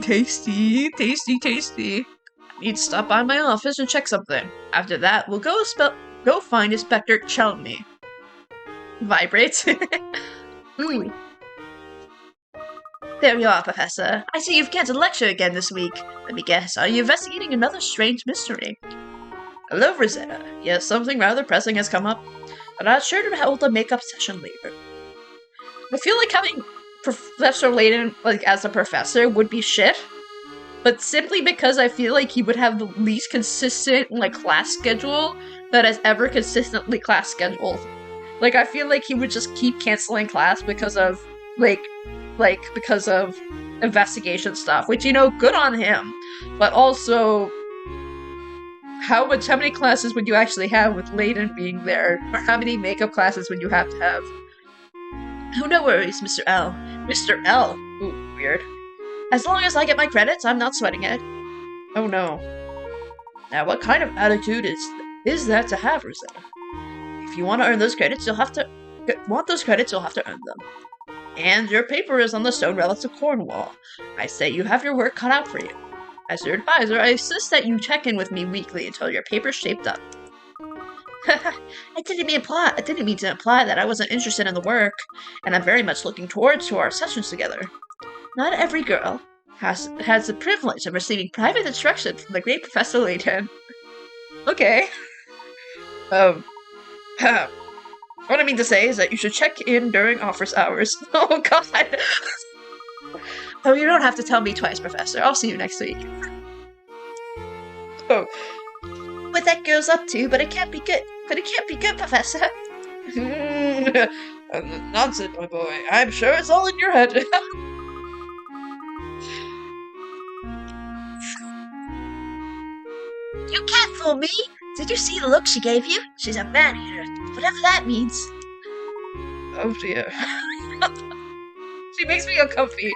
Tasty. I need to stop by my office and check something. After that, we'll go find Inspector Chelmy. Vibrates. There you are, Professor. I see you've canceled lecture again this week. Let me guess, are you investigating another strange mystery? Hello, Rosetta. Yes, something rather pressing has come up, but I'm sure to hold a makeup session later. I feel like having Professor Layton, as a professor would be shit, but simply because I feel like he would have the least consistent, class schedule that has ever consistently class scheduled. I feel like he would just keep canceling class because of, investigation stuff, which, you know, good on him. But also, how many classes would you actually have with Layton being there? Or how many makeup classes would you have to have? Oh, no worries, Mr. L. Mr. L? Ooh, weird. As long as I get my credits, I'm not sweating it. Oh no. Now, what kind of attitude is that to have, Rosetta? If you want to earn those credits, you'll have to earn them. And your paper is on the stone relics of Cornwall. I say you have your work cut out for you. As your advisor, I insist that you check in with me weekly until your paper's shaped up. I didn't mean to imply that I wasn't interested in the work, and I'm very much looking forward to our sessions together. Not every girl has the privilege of receiving private instruction from the great Professor Layton. Okay. What I mean to say is that you should check in during office hours. Oh god! Oh, you don't have to tell me twice, Professor. I'll see you next week. Oh. What that girl's up to, but it can't be good. Professor. Nonsense, my boy. I'm sure it's all in your head. You can't fool me! Did you see the look she gave you? She's a man-eater, whatever that means. Oh dear. She makes me uncomfy.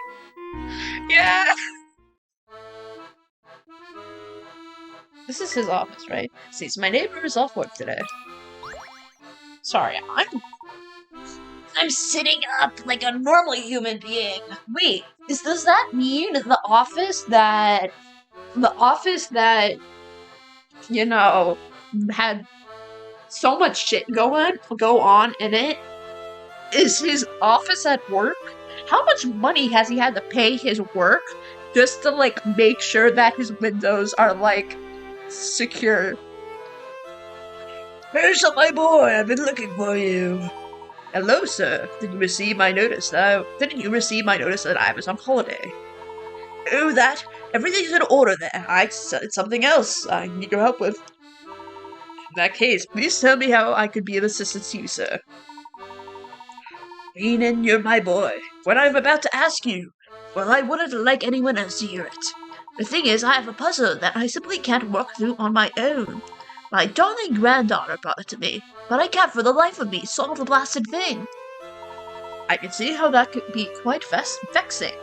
Yeah! This is his office, right? See, so my neighbor is off work today. Sorry, I'm sitting up like a normal human being. Wait, does that mean the office that, you know, had so much shit go on in it, is his office at work? How much money has he had to pay his work just to, like, make sure that his windows are, like, secure? Here's my boy, I've been looking for you. Hello, sir. Didn't you receive my notice that I was on holiday? Oh, that. Everything's in order there. I said something else I need your help with. In that case, please tell me how I could be of assistance to you, sir. Layton, you're my boy. What I'm about to ask you, well, I wouldn't like anyone else to hear it. The thing is, I have a puzzle that I simply can't work through on my own. My darling granddaughter brought it to me, but I can't for the life of me solve the blasted thing. I can see how that could be quite vexing.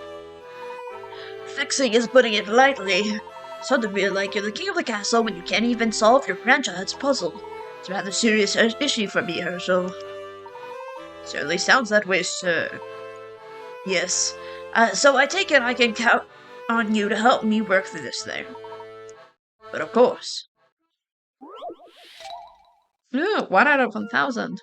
Vexing is putting it lightly. So to feel like you're the king of the castle when you can't even solve your grandchild's puzzle. It's a rather serious issue for me, Herschel. Certainly sounds that way, sir. Yes. So I take it I can count on you to help me work through this thing. But of course. Ooh, 1 out of 1,000.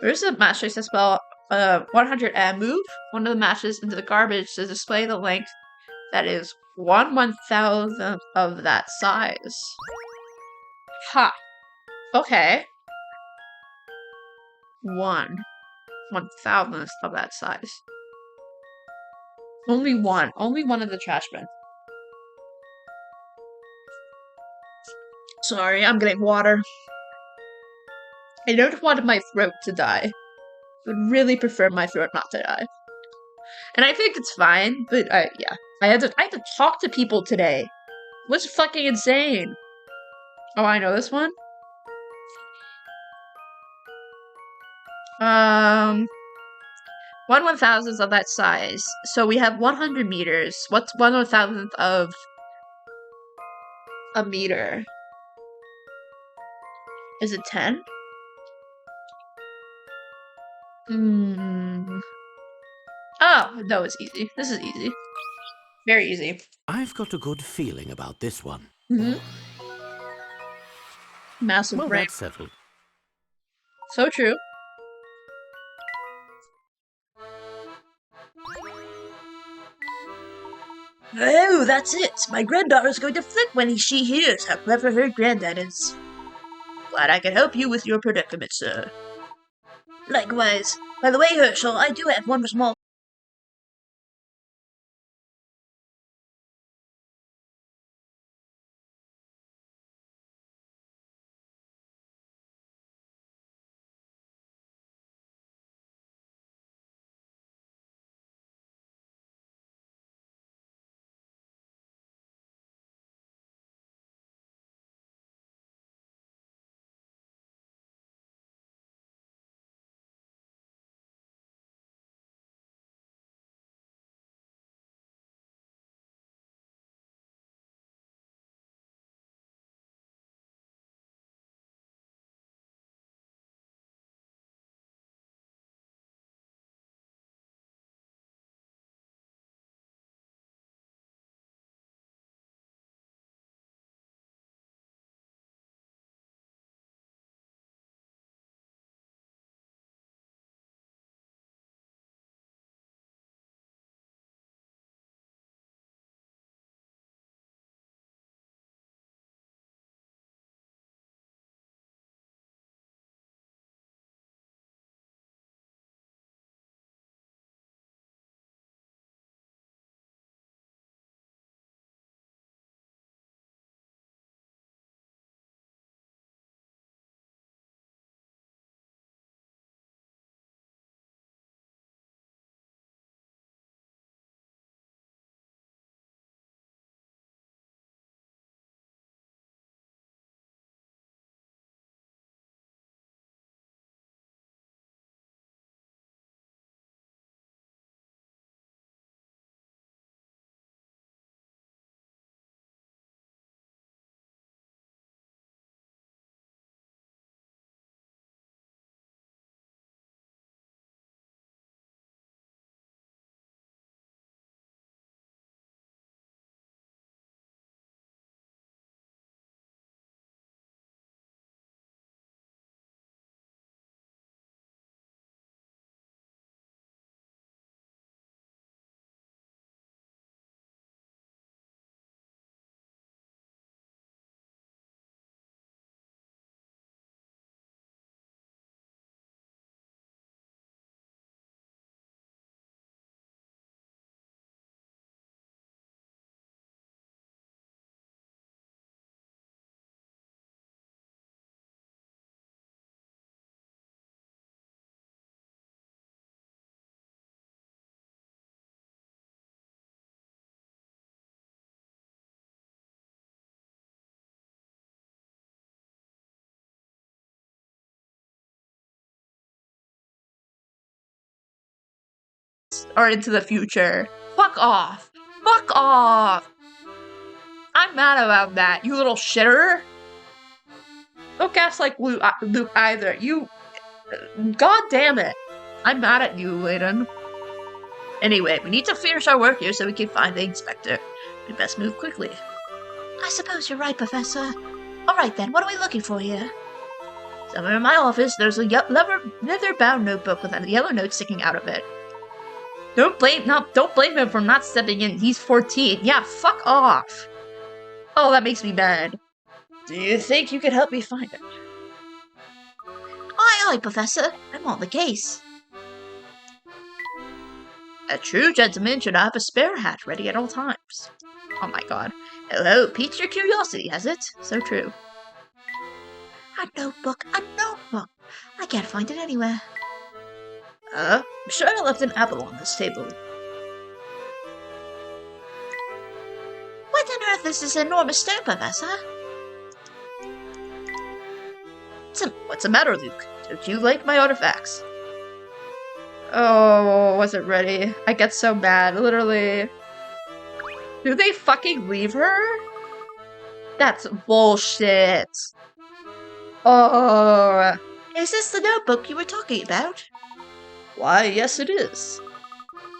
There's a match that spell 100 and move one of the matches into the garbage to display the length that is 1/1000th of that size. Ha! Okay. 1/1000th of that size. Only one of the trash bin. Sorry, I'm getting water. I don't want my throat to die. I would really prefer my throat not to die. And I think it's fine, but yeah. I had to talk to people today. It was fucking insane. Oh, I know this one? 1/1000th of that size. So we have 100 meters. What's 1/1000th of a meter? Is it 10? Oh, no, it's easy. This is easy. Very easy. I've got a good feeling about this one. Massive Well, brain. that's settled. So true. Oh, that's it. My granddaughter's going to flip when she hears how clever her granddad is. Glad I can help you with your predicament, sir. Likewise. By the way, Herschel, I do have one small or into the future. Fuck off. Fuck off. I'm mad about that, you little shitter. Don't gaslight Luke either. You... God damn it. I'm mad at you, Layton. Anyway, we need to finish our work here so we can find the inspector. We best move quickly. I suppose you're right, Professor. Alright then, what are we looking for here? Somewhere in my office, there's a leather-bound notebook with a yellow note sticking out of it. Don't blame him for not stepping in. He's 14. Yeah, fuck off. Oh, that makes me mad. Do you think you could help me find it? Aye, Professor. I'm on the case. A true gentleman should have a spare hat ready at all times. Oh my god. Hello, piqued your curiosity, has it? So true. A notebook. I can't find it anywhere. I'm sure I left an apple on this table. What on earth is this enormous stone, Professor? What's the matter, Luke? Don't you like my artifacts? Oh, wasn't ready. I get so mad, literally. Do they fucking leave her? That's bullshit. Oh. Is this the notebook you were talking about? Why, yes it is.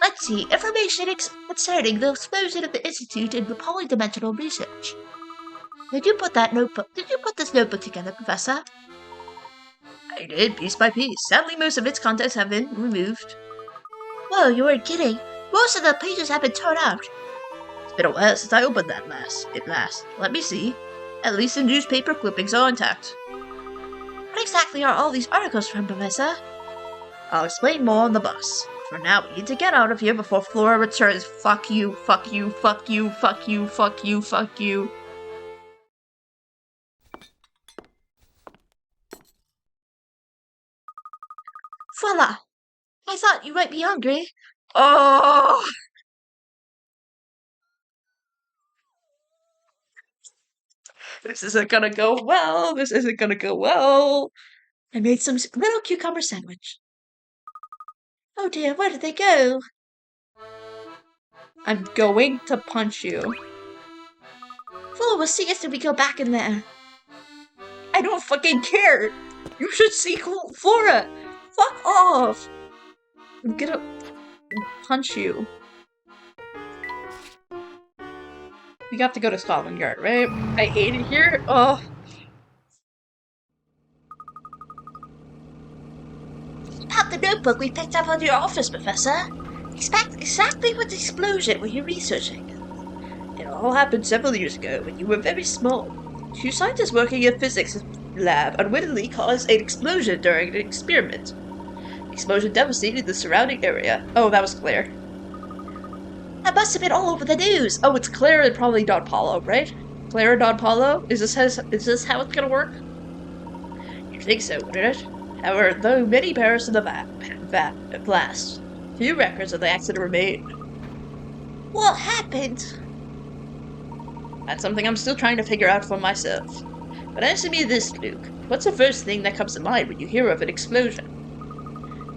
Let's see. Information concerning the explosion of the Institute in Polydimensional Research. Did you put this notebook together, Professor? I did, piece by piece. Sadly, most of its contents have been removed. Whoa, you weren't kidding. Most of the pages have been torn out. It's been a while since I opened that last. Let me see. At least the newspaper clippings are intact. What exactly are all these articles from, Professor? I'll explain more on the bus. For now, we need to get out of here before Flora returns. Fuck you, fuck you, fuck you, fuck you, fuck you, fuck you. Voila! I thought you might be hungry. Oh! This isn't gonna go well. This isn't gonna go well. I made some little cucumber sandwich. Oh dear, where did they go? I'm going to punch you. Flora will see us if we go back in there. I don't fucking care. You should see Flora. Fuck off. I'm gonna punch you. We have to go to Scotland Yard, right? I hate it here. Oh. About the notebook we picked up on your office, Professor. Exactly what explosion were you researching? It all happened several years ago when you were very small. Two scientists working in a physics lab unwittingly caused an explosion during an experiment. The explosion devastated the surrounding area. Oh, that was Claire. That must have been all over the news. Oh, it's Claire and probably Don Paulo, right? Claire and Don Paulo? Is this how it's gonna work? You'd think so, wouldn't it? However, though many perished in the blast, few records of the accident were made. What happened? That's something I'm still trying to figure out for myself. But answer me this, Luke. What's the first thing that comes to mind when you hear of an explosion?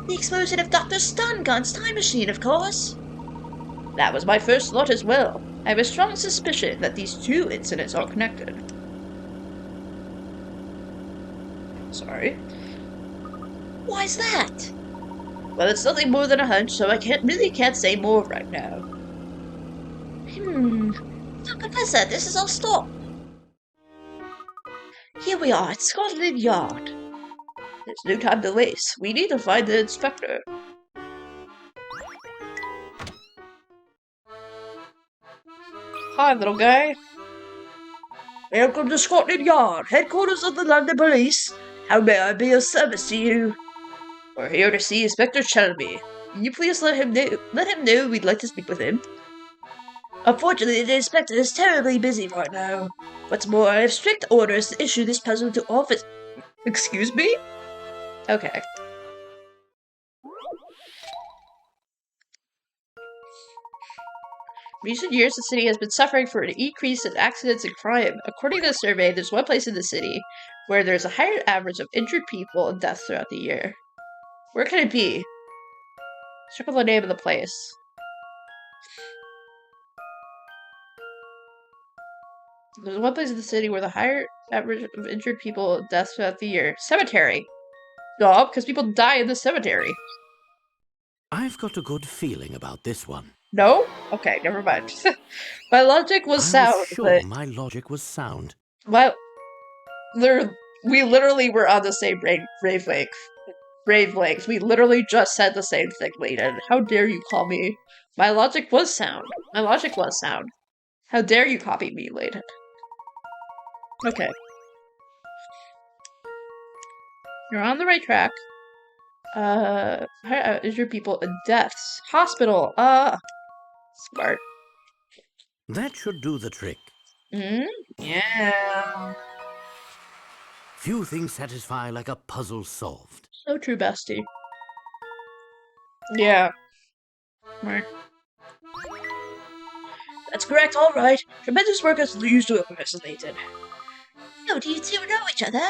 The explosion of Dr. Stungun's time machine, of course. That was my first thought as well. I have a strong suspicion that these two incidents are connected. Sorry. Why's that? Well, it's nothing more than a hunch, so I can't say more right now. So, Professor, this is our stop. Here we are at Scotland Yard. There's no time to waste. We need to find the inspector. Hi, little guy. Welcome to Scotland Yard, headquarters of the London Police. How may I be of service to you? We're here to see Inspector Shelby. Can you please let him know we'd like to speak with him? Unfortunately, the inspector is terribly busy right now. What's more, I have strict orders to issue this puzzle to office. Excuse me? Okay. Recent years, the city has been suffering from an increase in accidents and crime. According to the survey, there's one place in the city where there's a higher average of injured people and deaths throughout the year. Where can it be? Check out the name of the place. There's one place in the city where the higher average of injured people deaths throughout the year. Cemetery. No, because people die in the cemetery. I've got a good feeling about this one. No? Okay, never mind. My logic was sound. I was sure my logic was sound. Well, we literally were on the same wavelength. We literally just said the same thing, Layton. How dare you call me? My logic was sound. My logic was sound. How dare you copy me, Layton? Okay. You're on the right track. Injured people and deaths. Hospital. Smart. That should do the trick. Yeah. Few things satisfy like a puzzle solved. So true, bestie. Yeah. Right. That's correct, all right. Tremendous work as usual, Professor Layton. Oh, do you two know each other?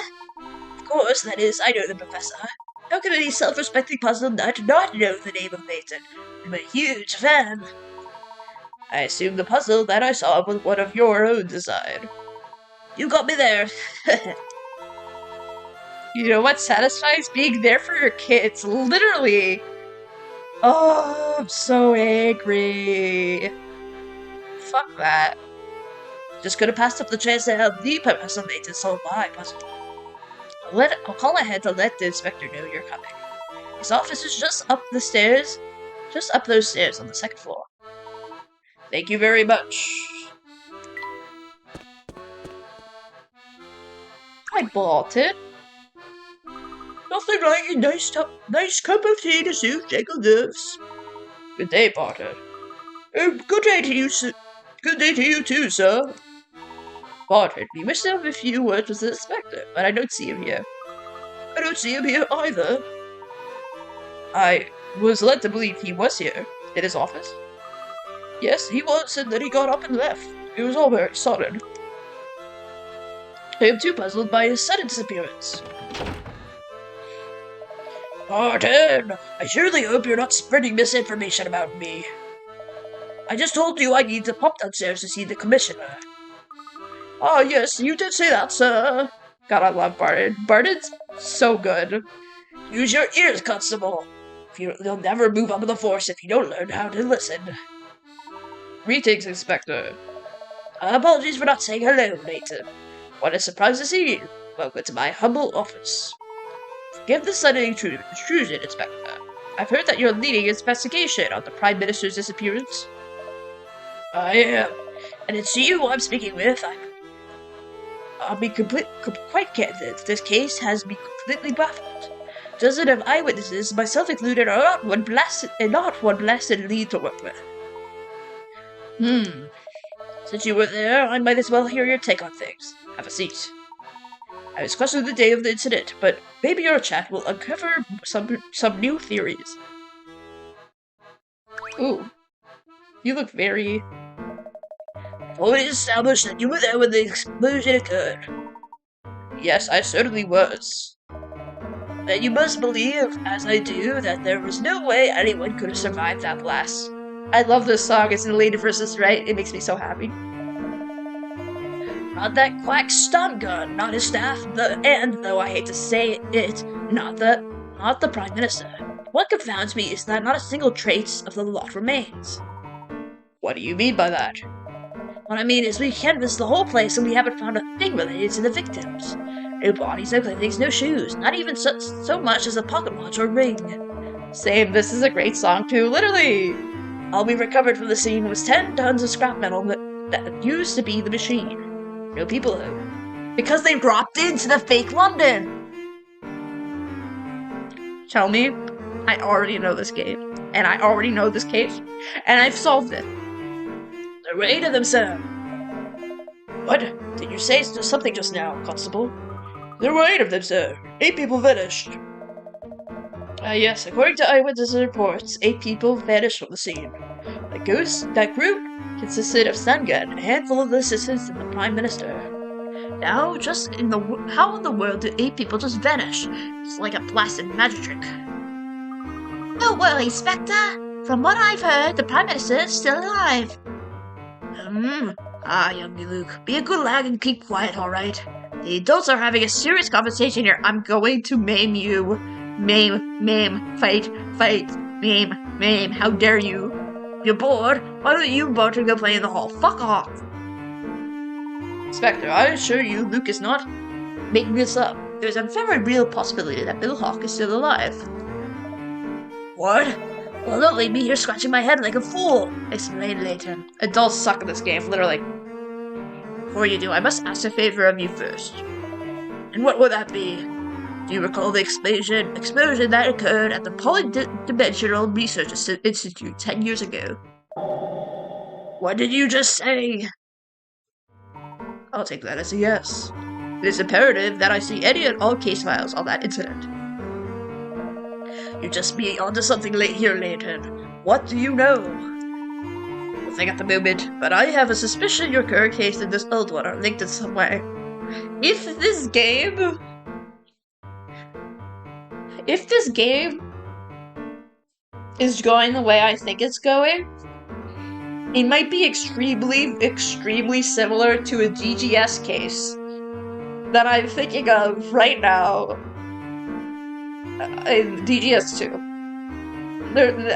Of course, that is, I know the Professor. How can any self-respecting puzzle nut not know the name of Layton? I'm a huge fan. I assume the puzzle that I saw was one of your own design. You got me there. You know what satisfies? Being there for your kids, literally. Oh, I'm so angry. Fuck that. Just could have passed up the chance to help the Professor Layton solve my puzzle. I'll call ahead to let the inspector know you're coming. His office is just up the stairs. Just up those stairs on the second floor. Thank you very much. Hi, Bolton. Nothing like a nice cup of tea to soothe gentle nerves. Good day, Barton. Good day to you, sir. Good day to you too, sir. Barton, we wish to have a few words with the inspector, but I don't see him here. I don't see him here either. I was led to believe he was here. In his office? Yes, he was, and then he got up and left. It was all very sudden. I am too puzzled by his sudden disappearance. Barton, I surely hope you're not spreading misinformation about me. I just told you I need to pop downstairs to see the commissioner. Oh, yes, you did say that, sir. God, I love Barton. Barton's so good. Use your ears, Constable. You'll never move up in the force if you don't learn how to listen. Greetings, Inspector. Apologies for not saying hello, Layton. What a surprise to see you. Welcome to my humble office. Forgive the sudden intrusion, Inspector. I've heard that you're leading an investigation on the Prime Minister's disappearance. I am. And it's you I'm speaking with. I'll be quite candid. This case has me completely baffled. Dozens of eyewitnesses, myself included, are not one blasted lead to work with. Since you were there, I might as well hear your take on things. Have a seat. I was questioned the day of the incident, but maybe our chat will uncover some new theories. Ooh. You look very... I've already established that you were there when the explosion occurred. Yes, I certainly was. Then you must believe, as I do, that there was no way anyone could have survived that blast. I love this song. It's in Layton versus Right. It makes me so happy. Not that quack stun gun, not his staff, and though I hate to say it, not the Prime Minister. What confounds me is that not a single trace of the lot remains. What do you mean by that? What I mean is we canvassed the whole place and we haven't found a thing related to the victims. No bodies, no clothing, no shoes, not even so much as a pocket watch or ring. Same, this is a great song too, literally! All we recovered from the scene was 10 tons of scrap metal that used to be the machine. No people though. Because they dropped into the fake London! Tell me, I already know this game, and I already know this case, and I've solved it. There were 8 of them, sir. What? Did you say something just now, Constable? There were 8 of them, sir. 8 people vanished. Yes, according to eyewitness reports, 8 people vanished from the scene. That group consisted of Stun Gun and a handful of the assistants and the Prime Minister. Now, how in the world did 8 people just vanish? It's like a blasted magic trick. Don't worry, Spectre. From what I've heard, the Prime Minister is still alive. Youngie Luke. Be a good lad and keep quiet, alright? The adults are having a serious conversation here. I'm going to maim you. Maim, fight, maim. How dare you? You're bored? Why don't you Barton go play in the hall? Fuck off! Spectre, I assure you, Luke is not making this up. There's a very real possibility that Bill Hawk is still alive. What? Well, don't leave me here scratching my head like a fool, explained Layton. Adults suck at this game, literally. Before you do, I must ask a favor of you first. And what would that be? Do you recall the explosion that occurred at the Polydimensional Research Institute 10 years ago? What did you just say? I'll take that as a yes. It is imperative that I see any and all case files on that incident. You just be onto something late here, Layton. What do you know? Nothing at the moment, but I have a suspicion your current case and this old one are linked in some way. If this game is going the way I think it's going, it might be extremely similar to a DGS case that I'm thinking of right now in DGS 2.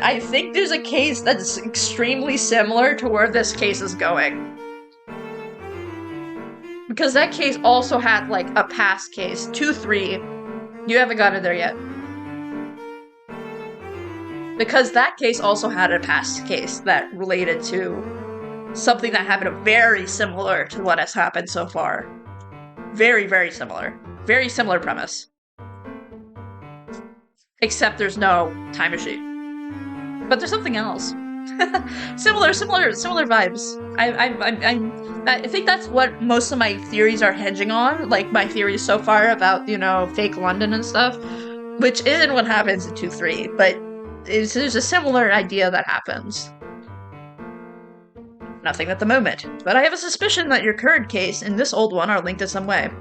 I think there's a case that's extremely similar to where this case is going. Because that case also had, like, a past case. 2-3. You haven't gotten there yet. Because that case also had a past case that related to something that happened very similar to what has happened so far. Very, very similar. Very similar premise. Except there's no time machine. But there's something else. similar vibes. I think that's what most of my theories are hinging on. Like, my theories so far about, you know, fake London and stuff. Which isn't what happens in 2-3, but there's a similar idea that happens. Nothing at the moment, but I have a suspicion that your current case and this old one are linked in some way.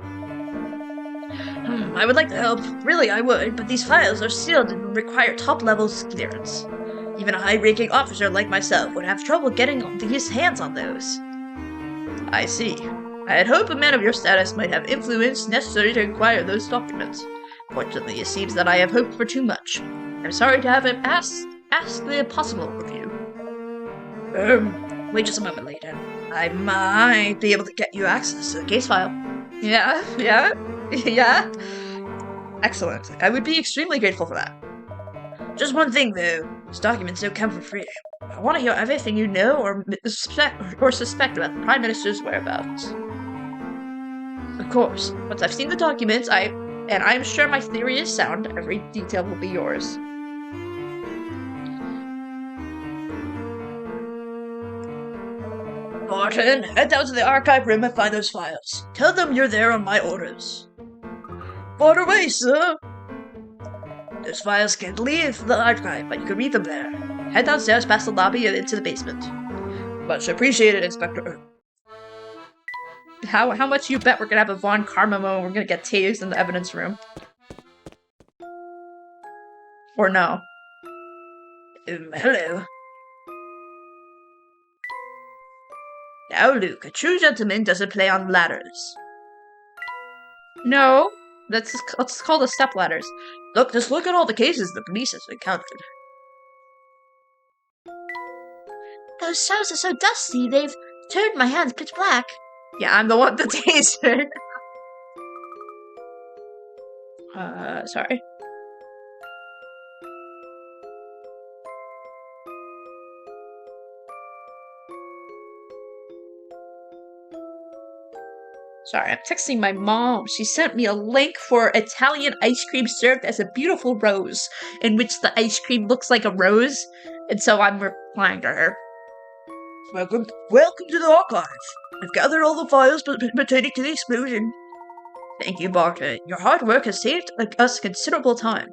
I would like to help. Really, I would, but these files are sealed and require top-level clearance. Even a high-ranking officer like myself would have trouble getting his hands on those. I see. I had hoped a man of your status might have influence necessary to acquire those documents. Fortunately, it seems that I have hoped for too much. I'm sorry to have him ask the impossible of you. Wait just a moment, Layton. I might be able to get you access to the case file. Yeah. Excellent. I would be extremely grateful for that. Just one thing, though. These documents don't come for free. I want to hear everything you know or suspect about the Prime Minister's whereabouts. Of course. Once I've seen the documents, I'm sure my theory is sound, every detail will be yours. Martin, head down to the archive room and find those files. Tell them you're there on my orders. Right away, sir. Those files can't leave the archive, but you can read them there. Head downstairs past the lobby and into the basement. Much appreciated, Inspector. How much you bet we're gonna have a Von Karma moment we're gonna get tased in the evidence room? Or no? Hello. Now, Luke, a true gentleman doesn't play on ladders. No, that's called the step ladders. Look, just look at all the cases the police has encountered. Those cells are so dusty, they've turned my hands pitch black. Yeah, I'm the one that tasered. Sorry. Sorry, I'm texting my mom. She sent me a link for Italian ice cream served as a beautiful rose, in which the ice cream looks like a rose, and so I'm replying to her. Welcome to the archive. I've gathered all the files pertaining to the explosion. Thank you, Barton. Your hard work has saved us considerable time.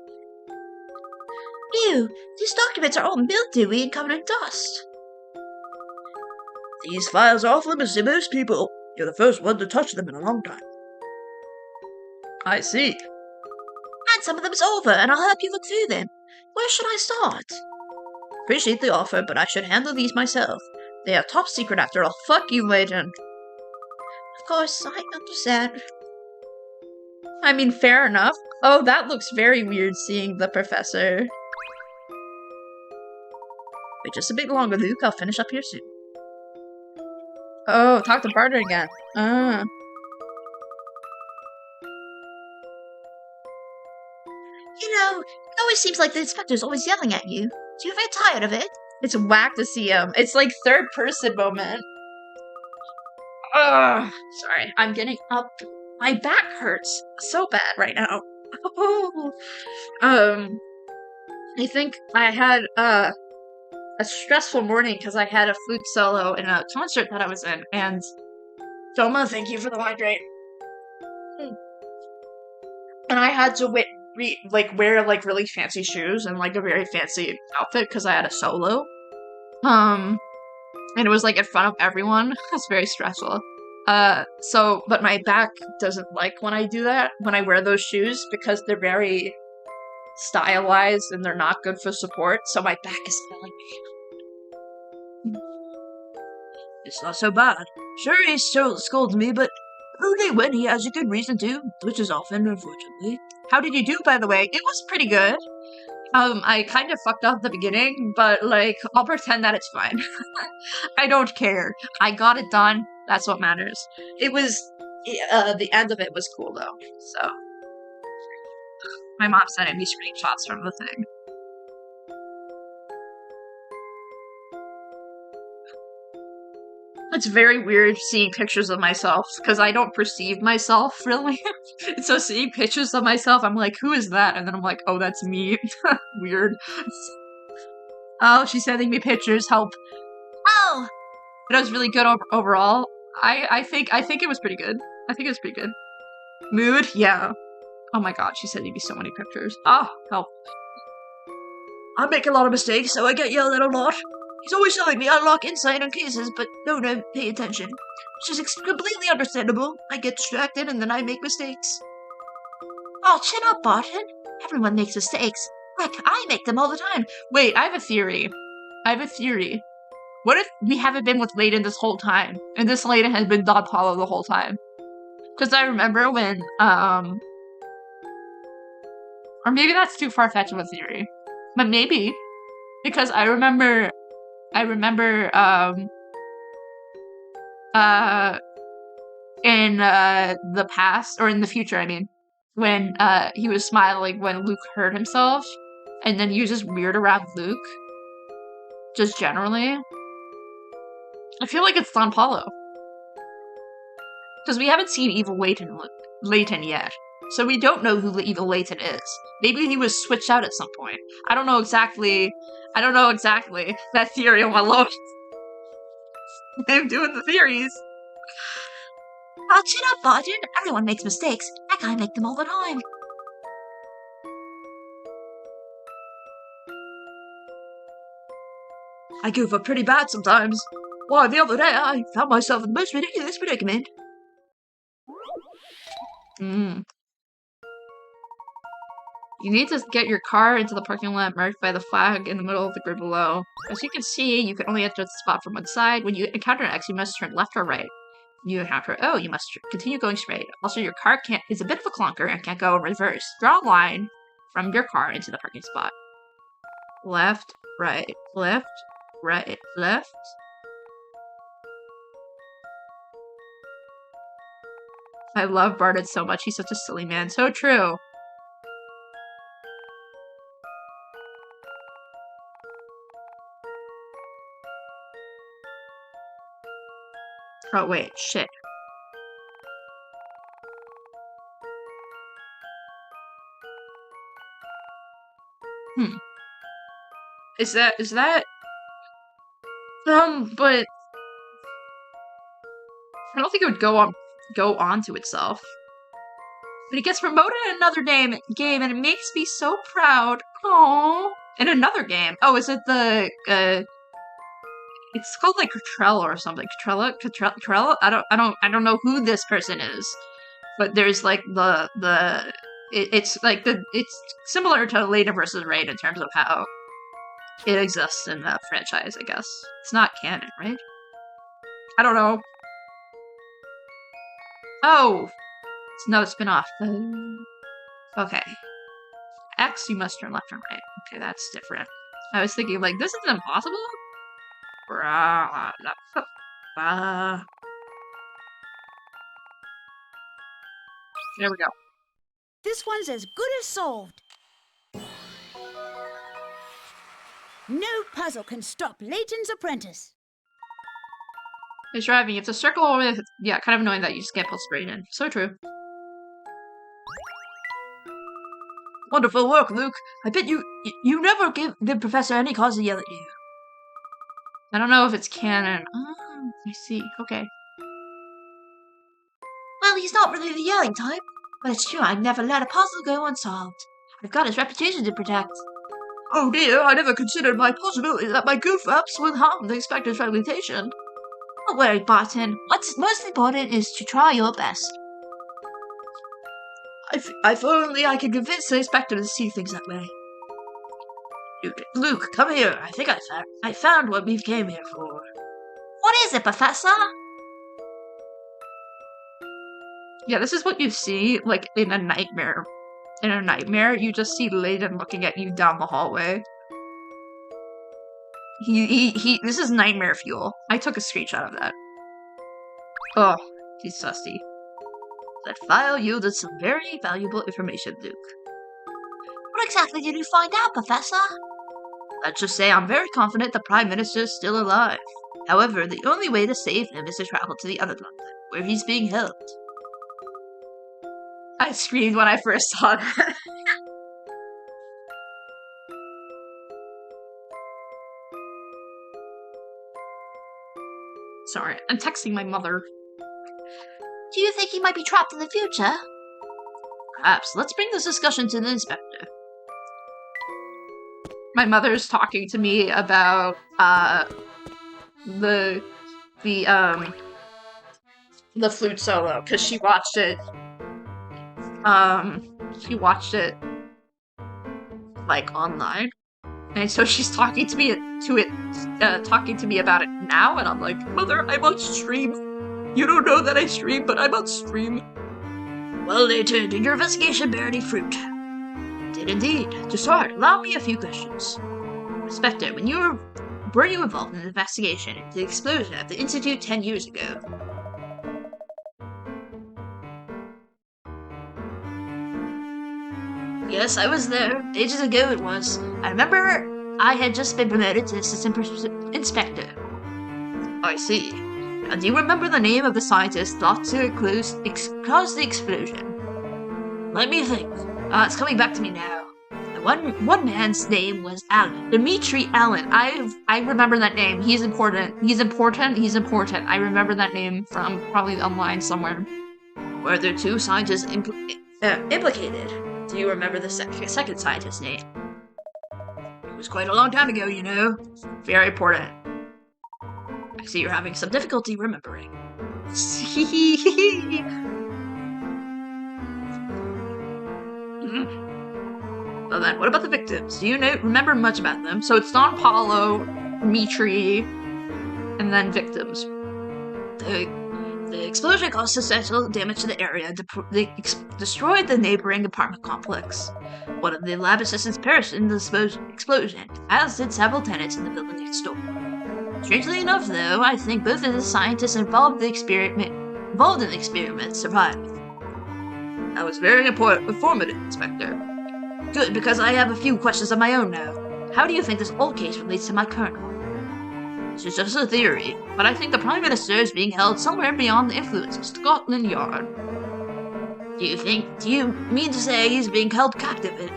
Ew, these documents are all mildewy and covered in dust. These files are off limits to most people. You're the first one to touch them in a long time. I see. And some of them's over, and I'll help you look through them. Where should I start? Appreciate the offer, but I should handle these myself. They are top secret after all. Fuck you, Layton. Of course, I understand. I mean, fair enough. Oh, that looks very weird seeing the professor. Wait just a bit longer, Luke. I'll finish up here soon. Oh, talk to Barter again. You know, it always seems like the inspector's always yelling at you. Do you ever get tired of it? It's whack to see him. It's like third person moment. Ugh. Sorry, I'm getting up. My back hurts so bad right now. I think I had a stressful morning because I had a flute solo in a concert that I was in, and Doma, thank you for the hydrate. And I had to wear like really fancy shoes and like a very fancy outfit because I had a solo. And it was like in front of everyone. It's very stressful. But my back doesn't like when I do that, when I wear those shoes, because they're very stylized and they're not good for support, so my back is killing me. It's not so bad. Sure, he still scolds me, but only when he has a good reason to, which is often, unfortunately. How did you do, by the way? It was pretty good. I kind of fucked up the beginning, but, like, I'll pretend that it's fine. I don't care. I got it done. That's what matters. It was, the end of it was cool, though, so. My mom sent me screenshots from the thing. It's very weird seeing pictures of myself, because I don't perceive myself, really. So seeing pictures of myself, I'm like, who is that? And then I'm like, oh, that's me. Weird. Oh, she's sending me pictures, help. Oh! But it was really good overall. I think it was pretty good. I think it was pretty good. Mood? Yeah. Oh my god, she's sending me so many pictures. Oh, help. I make a lot of mistakes, so I get yelled at a lot. He's always telling me unlock insight on cases, but no, pay attention. Which is completely understandable. I get distracted and then I make mistakes. Oh, chin up, Barton. Everyone makes mistakes. Heck, I make them all the time. Wait, I have a theory. What if we haven't been with Layton this whole time, and this Layton has been Don Paulo the whole time? Because I remember when, or maybe that's too far-fetched of a theory. But maybe. Because I remember, in, the past, or in the future, I mean, when, he was smiling when Luke hurt himself, and then he was just weird around Luke. Just generally. I feel like it's Don Paulo. Because we haven't seen Evil Layton yet. So we don't know who the Evil Layton is. Maybe he was switched out at some point. I don't know exactly. That theory, oh my lord. I'm doing the theories. Oh, chin up, Barton. Everyone makes mistakes. Heck, I make them all the time. I goof up pretty bad sometimes. Why, the other day, I found myself in the most ridiculous predicament. You need to get your car into the parking lot marked by the flag in the middle of the grid below. As you can see, you can only enter the spot from one side. When you encounter an X, you must turn left or right. When you encounter O, you must continue going straight. Also, your car is a bit of a clunker and can't go in reverse. Draw a line from your car into the parking spot. Left, right, left, right, left. I love Barton so much. He's such a silly man. So true. Oh, wait. Shit. Is that... but... I don't think it would go on to itself. But it gets promoted in another game, and it makes me so proud. Aww. In another game. Oh, is it the, it's called like Catrella or something. Catrella? I don't know who this person is. But there's like the it's like it's similar to Layton versus Raid in terms of how it exists in the franchise, I guess. It's not canon, right? I don't know. Oh! It's another spin-off. Okay. X, you must turn left and right. Okay, that's different. I was thinking, like, this is impossible? There we go. This one's as good as solved. No puzzle can stop Layton's apprentice. It's driving. You have to circle with... Yeah, kind of annoying that you just can't pull straight in. So true. Wonderful work, Luke. I bet you never give the professor any cause to yell at you. I don't know if it's canon. Oh, I see. Okay. Well, he's not really the yelling type, but it's true I'd never let a puzzle go unsolved. I've got his reputation to protect. Oh dear, I never considered my possibility that my goof-ups would harm the inspector's reputation. Don't worry, Barton. What's most important is to try your best. If only I could convince the inspector to see things that way. Luke, come here. I think I found what we came here for. What is it, Professor? Yeah, this is what you see, like, in a nightmare. In a nightmare, you just see Layton looking at you down the hallway. This is nightmare fuel. I took a screenshot of that. Oh, he's sussy. That file yielded some very valuable information, Luke. What exactly did you find out, Professor? Let's just say I'm very confident the Prime Minister is still alive. However, the only way to save him is to travel to the other London, where he's being held. I screamed when I first saw that. Sorry, I'm texting my mother. Do you think he might be trapped in the future? Perhaps. Let's bring this discussion to the inspector. My mother's talking to me about the flute solo because she watched it. She watched it like online, and so she's talking to me about it now, and I'm like, Mother, I'm on stream. You don't know that I stream, but I'm on stream. Well, Layton, did your investigation bear any fruit? Did indeed. To start, allow me a few questions. Inspector, were you involved in the investigation into the explosion at the Institute 10 years ago? Yes, I was there. Ages ago it was. I remember I had just been promoted to assistant inspector. I see. Now, do you remember the name of the scientist thought to cause the explosion? Let me think. It's coming back to me now. The one man's name was Allen. Dimitri Allen. I remember that name. He's important. He's important. I remember that name from probably online somewhere. Were there two scientists implicated? Do you remember the second scientist's name? It was quite a long time ago, you know. Very important. I see you're having some difficulty remembering. Well then, what about the victims? Do you remember much about them? So it's Don Paulo, Dimitri, and then victims. The explosion caused substantial damage to the area. They destroyed the neighboring apartment complex. One of the lab assistants perished in the explosion, as did several tenants in the building next door. Strangely enough, though, I think both of the scientists involved in the experiment survived. That was very informative, Inspector. Good, because I have a few questions of my own now. How do you think this old case relates to my current one? This is just a theory, but I think the Prime Minister is being held somewhere beyond the influence of Scotland Yard. Do you mean to say he's being held captive in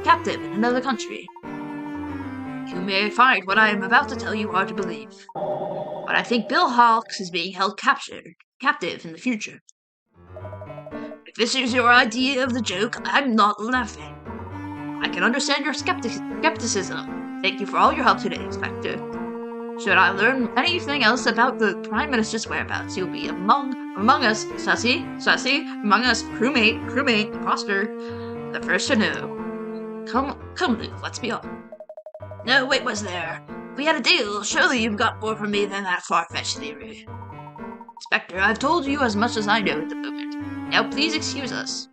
another country? You may find what I am about to tell you hard to believe, but I think Bill Hawks is being held captive in the future. If this is your idea of the joke, I'm not laughing. I can understand your skepticism. Thank you for all your help today, Inspector. Should I learn anything else about the Prime Minister's whereabouts, you'll be among us, Sussy, among us, crewmate, imposter. The first to know. Come, Luke, let's be off. No, wait, was there? We had a deal. Surely you've got more from me than that far-fetched theory. Spectre, I've told you as much as I know at the moment. Now please excuse us.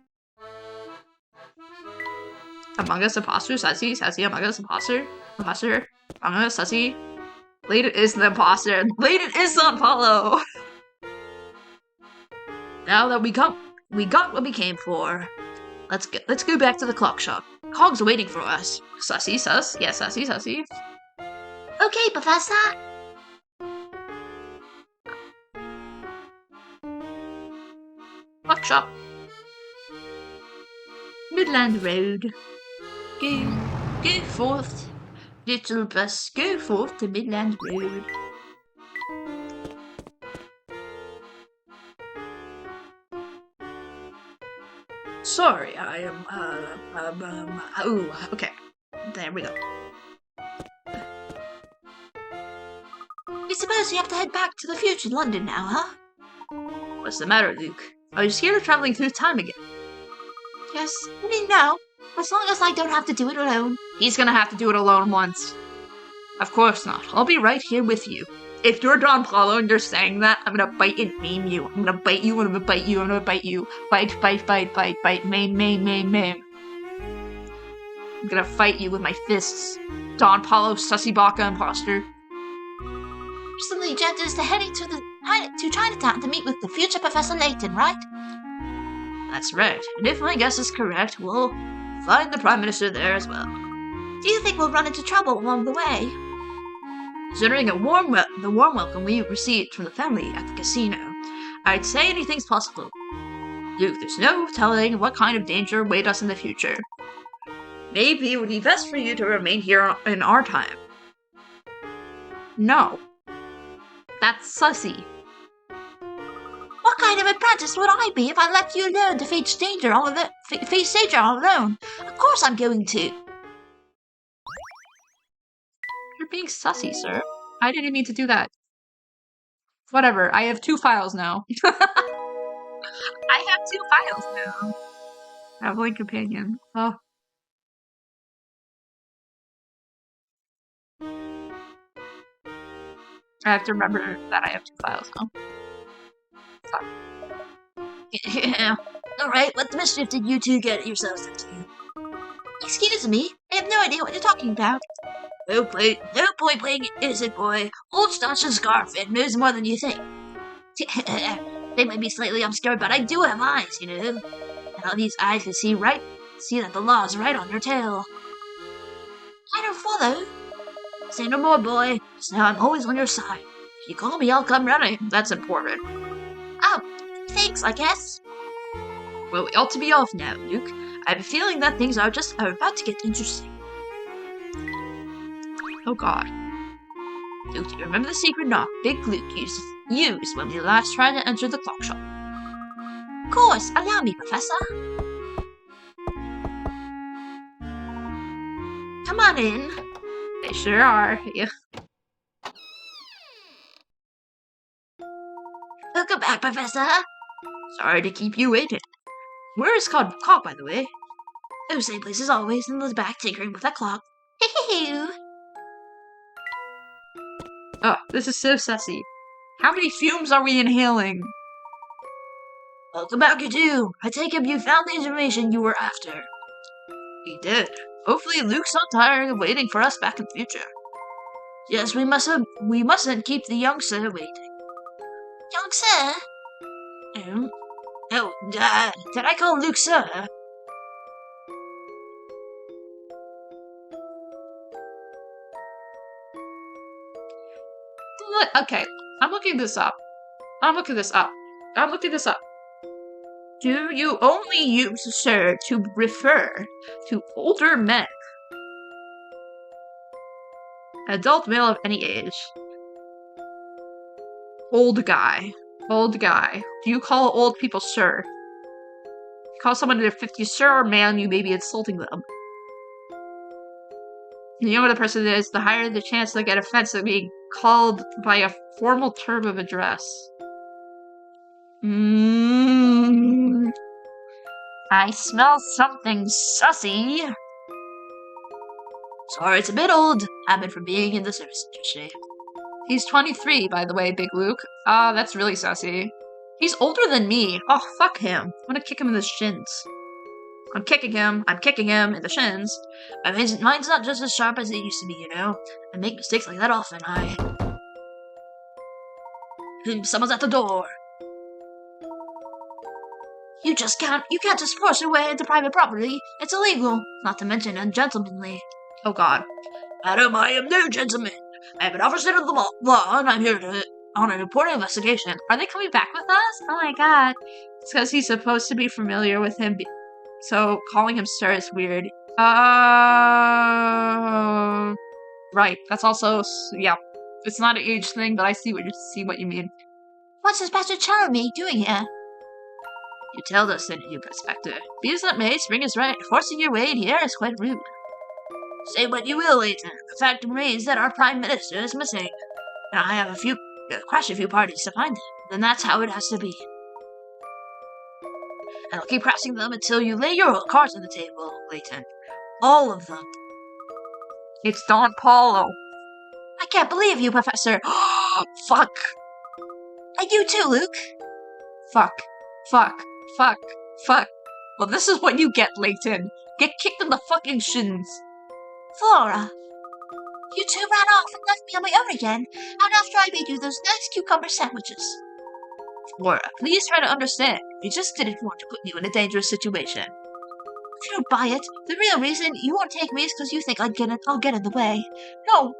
Among Us imposter, Sassy, Among Us imposter, Among Us, Sassy. Layton is the imposter. Layton is on follow. Now that we got what we came for, let's go back to the clock shop. Cog's waiting for us. Sassy, sus. Yeah, Sassy. Okay, Professor. Clock shop. Midland Road. Go forth, little bus. Go forth to Midland Road. Sorry, I am, oh, okay. There we go. I suppose you have to head back to the future London now, huh? What's the matter, Luke? Are you scared of traveling through time again? Yes, I mean, no. As long as I don't have to do it alone. He's gonna have to do it alone once. Of course not. I'll be right here with you. If you're Don Paulo and you're saying that, I'm gonna bite and maim you. I'm gonna bite you, I'm gonna bite you, I'm gonna bite you. Bite, maim. I'm gonna fight you with my fists. Don Paulo, sussy baka imposter. Recently, the agenda is heading to Chinatown to meet with the future Professor Layton, right? That's right. And if my guess is correct, we'll find the Prime Minister there as well. Do you think we'll run into trouble along the way? Considering the warm welcome we received from the family at the casino, I'd say anything's possible. Luke, there's no telling what kind of danger await us in the future. Maybe it would be best for you to remain here in our time. No. That's sussy. What kind of apprentice would I be if I left you alone to face danger all alone? Of course I'm going to. You're being sussy, sir. I didn't mean to do that. Whatever, I have 2 files now. I have 2 files now. Traveling companion. Oh. I have to remember that I have 2 files now. Sorry. Yeah. Alright, what the mischief did you two get yourselves into? Excuse me, I have no idea what you're talking about. No point playing innocent boy. Old Staunch and Scarfin knows more than you think. They might be slightly obscure, but I do have eyes, you know. And all these eyes can see that the law is right on your tail. I don't follow. Say no more, boy. Just know I'm always on your side. If you call me, I'll come running. That's important. Oh, thanks, I guess. Well, we ought to be off now, Luke. I have a feeling that things are about to get interesting. Oh god. Luke, do you remember the secret knock Big Luke used when we last tried to enter the clock shop? Of course, allow me, Professor. Come on in. They sure are. Yeah. Welcome back, Professor. Sorry to keep you waiting. Where is Cog, by the way? Oh, same place as always, in the back tinkering with that clock. Hee-hee-hoo. Oh, this is so sussy. How many fumes are we inhaling? Welcome back, you two. I take it you found the information you were after. We did. Hopefully Luke's not tired of waiting for us back in the future. Yes, we mustn't keep the young sir waiting. Young sir? Oh, did I call Luke sir? Okay, I'm looking this up. Do you only use sir to refer to older men? Adult male of any age. Old guy. Do you call old people sir? If you call someone in their 50s sir or man, you may be insulting them. The younger the person is, the higher the chance they get offensive of being called by a formal term of address. I smell something sussy. Sorry, it's a bit old. Habit from being in the service industry. He's 23, by the way, Big Luke. That's really sassy. He's older than me. Oh, fuck him. I'm gonna kick him in the shins. I'm kicking him in the shins. I mean, mine's not just as sharp as it used to be, you know? I make mistakes like that often. Someone's at the door. You can't just force your way into private property. It's illegal. Not to mention ungentlemanly. Oh god. Madam, I am no gentleman. I am an officer of the law, and I'm here on an important investigation. Are they coming back with us? Oh my god. It's because he's supposed to be familiar with him, so calling him sir is weird. Right. That's also, yeah. It's not an age thing, but I see what you mean. What's this Master Charmy doing here? You tell us, didn't you, Inspector? Be as that may, Spring is right. Forcing your way in here is quite rude. Say what you will, Layton. The fact remains that our Prime Minister is missing. And I have crashed a few parties to find him. Then that's how it has to be. And I'll keep crashing them until you lay your cards on the table, Layton. All of them. It's Don Paulo. I can't believe you, Professor. Fuck. And you too, Luke. Fuck. Well, this is what you get, Layton. Get kicked in the fucking shins. Flora, you two ran off and left me on my own again, and after I made you those nice cucumber sandwiches. Flora, please try to understand. We just didn't want to put you in a dangerous situation. If you don't buy it, the real reason you won't take me is because you think I'll get in the way. No,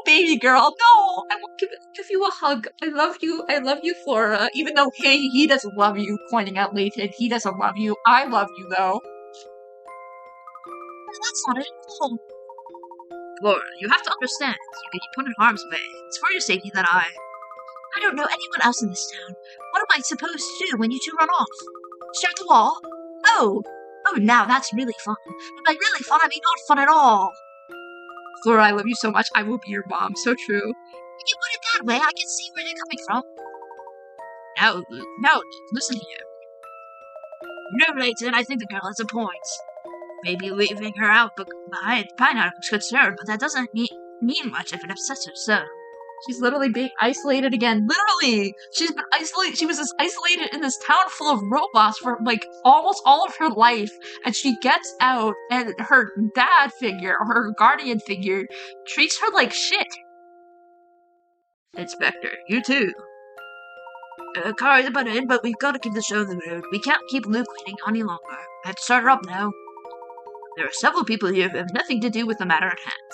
baby girl, no! I will give you a hug. I love you, Flora. Even though, hey, he doesn't love you, pointing out Layton, he doesn't love you. I love you, though. No, that's not it at all. Flora, you have to understand. You can be put in harm's way. It's for your safety that I don't know anyone else in this town. What am I supposed to do when you two run off? Stare at the wall? Oh, now that's really fun. And by really fun, I mean not fun at all. Flora, I love you so much. I will be your mom. So true. When you put it that way, I can see where you're coming from. Now, listen here. No, Layton, I think the girl has a point. Maybe leaving her out behind is concerned, but that doesn't mean much if it upsets her so. She's literally being isolated again. Literally! She's been isolated. She was isolated in this town full of robots for, like, almost all of her life. And she gets out, and her dad figure, or her guardian figure, treats her like shit. Inspector, you too. Car is about in, but we've got to keep the show on the road. We can't keep Luke waiting any longer. I have to start her up now. There are several people here who have nothing to do with the matter at hand.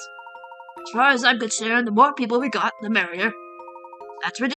As far as I'm concerned, the more people we got, the merrier. That's ridiculous.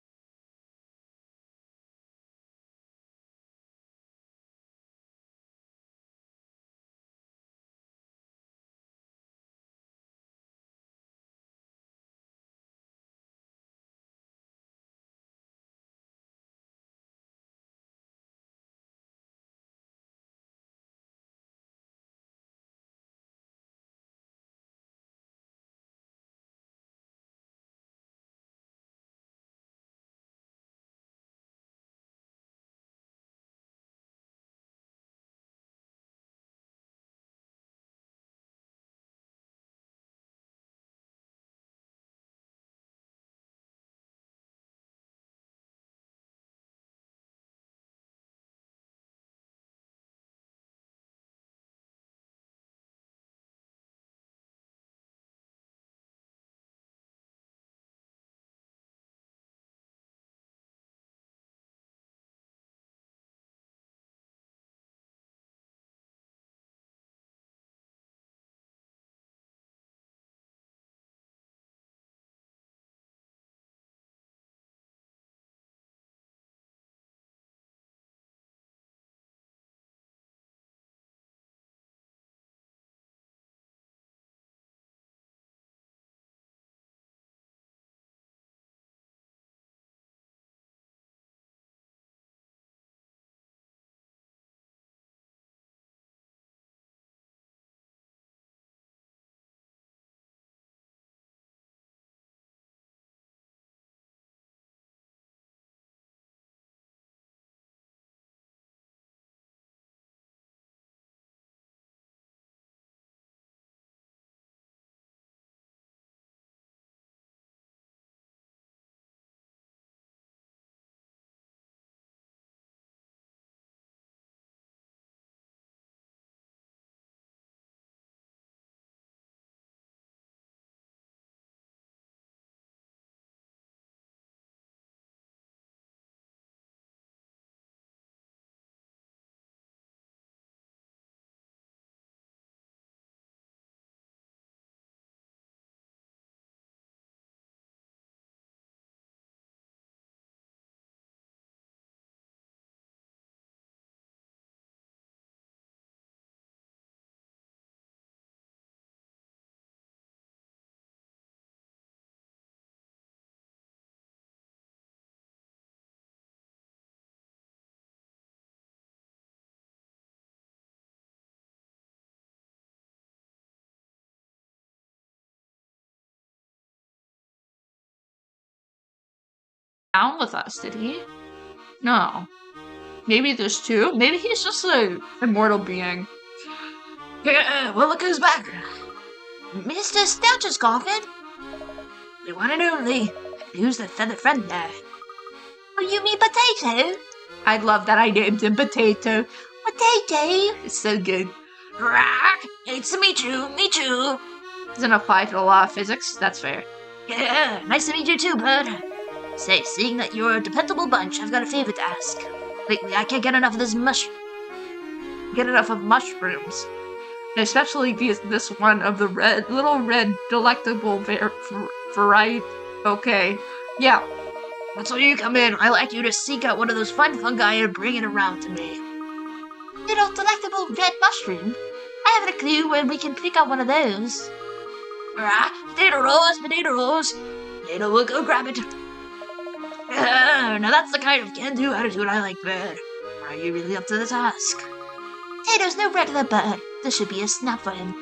down with us, did he? No. Maybe there's two? Maybe he's just an immortal being. Yeah, well, look who's back. Mr. Stouch's coffin. The one and only. Who's that feathered friend there? Oh, you mean Potato? I love that I named him Potato. Potato? It's so good. It's to meet you, meet you. Doesn't apply to the law of physics, that's fair. Yeah, nice to meet you too, bud. Say, seeing that you're a dependable bunch, I've got a favor to ask. Lately, I can't get enough of this Get enough of mushrooms. Especially this one of the little red delectable variety. Okay. Yeah. That's where you come in. I like you to seek out one of those fun fungi and bring it around to me. Little delectable red mushroom? I haven't a clue when we can pick out one of those. Potato rolls, potato rolls. Potato will go grab it. Now that's the kind of can-do attitude I like, bird. Are you really up to the task? Potato's no regular bird. This should be a snap for him.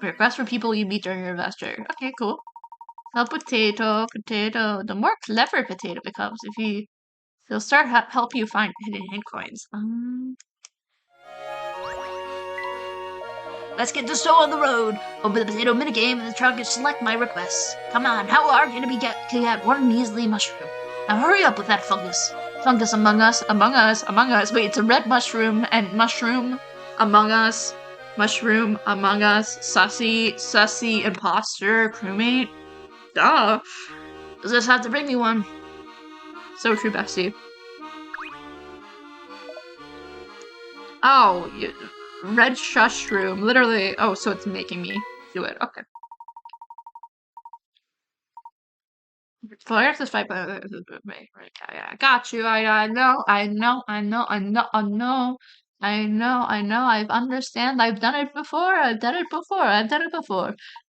Request for people you meet during your adventure. Okay, cool. Tell Potato. The more clever Potato becomes, he'll start help you find hidden hint coins. Let's get the show on the road. Open the potato minigame and the trunk and select my requests. Come on, how hard can it be to get one measly mushroom? Now hurry up with that fungus. Fungus among us. Wait, it's a red mushroom and mushroom among us. Mushroom among us. Sussy, imposter, crewmate. Duh. You'll just have to bring me one. So true, Bessie. Oh, red shushroom. Literally. Oh, so it's making me do it. Okay. Fire this fight, but yeah, got you. I know. I understand. I've done it before.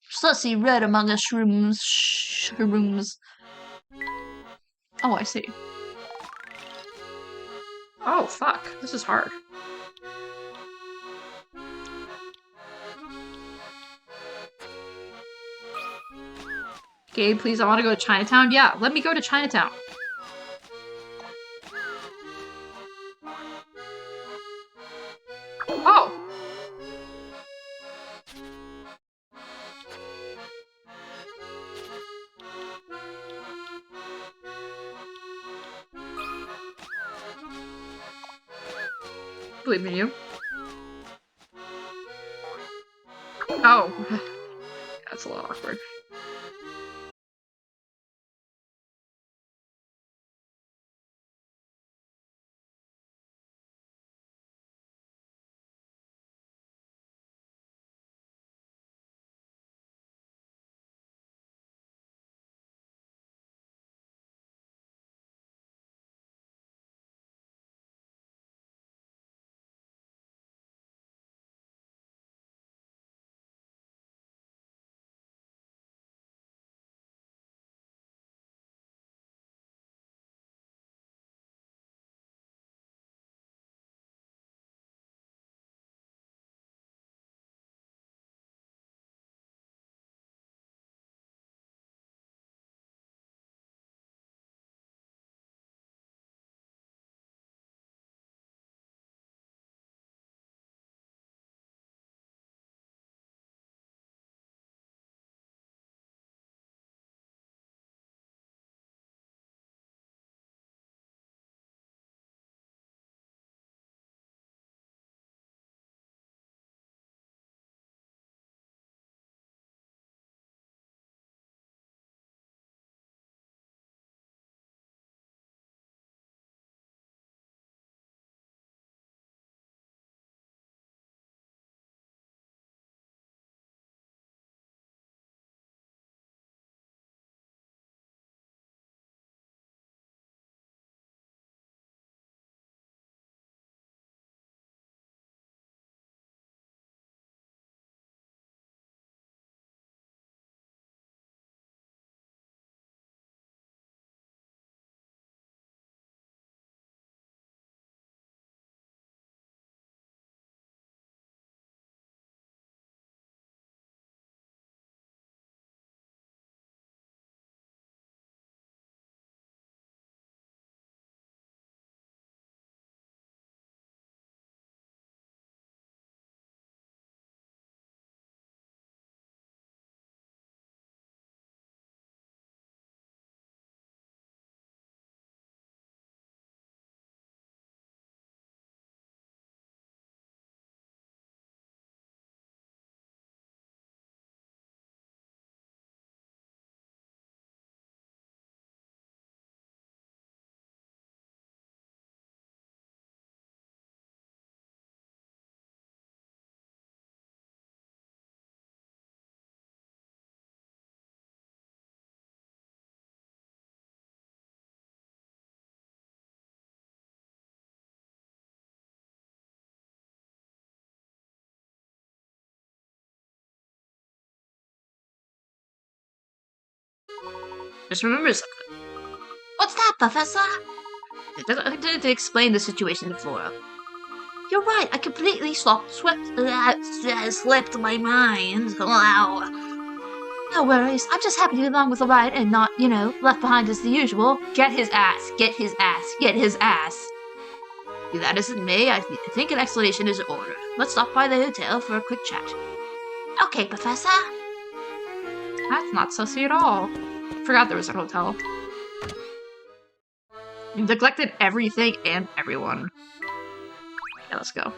Sussy red among us shrooms. Oh, I see. Oh, fuck. This is hard. Gabe, please, I want to go to Chinatown. Yeah, let me go to Chinatown. Oh! Believe in you. Oh. That's a little awkward. Just remember something. What's that, Professor? I did to explain the situation to Flora. You're right, I completely slipped my mind. Wow. No worries, I'm just happy to be along with the ride and not, you know, left behind as the usual. Get his ass, get his ass, get his ass. That isn't me. I think an explanation is in order. Let's stop by the hotel for a quick chat. Okay, Professor. That's not sussy at all. Forgot there was a hotel. You've neglected everything and everyone. Yeah, let's go.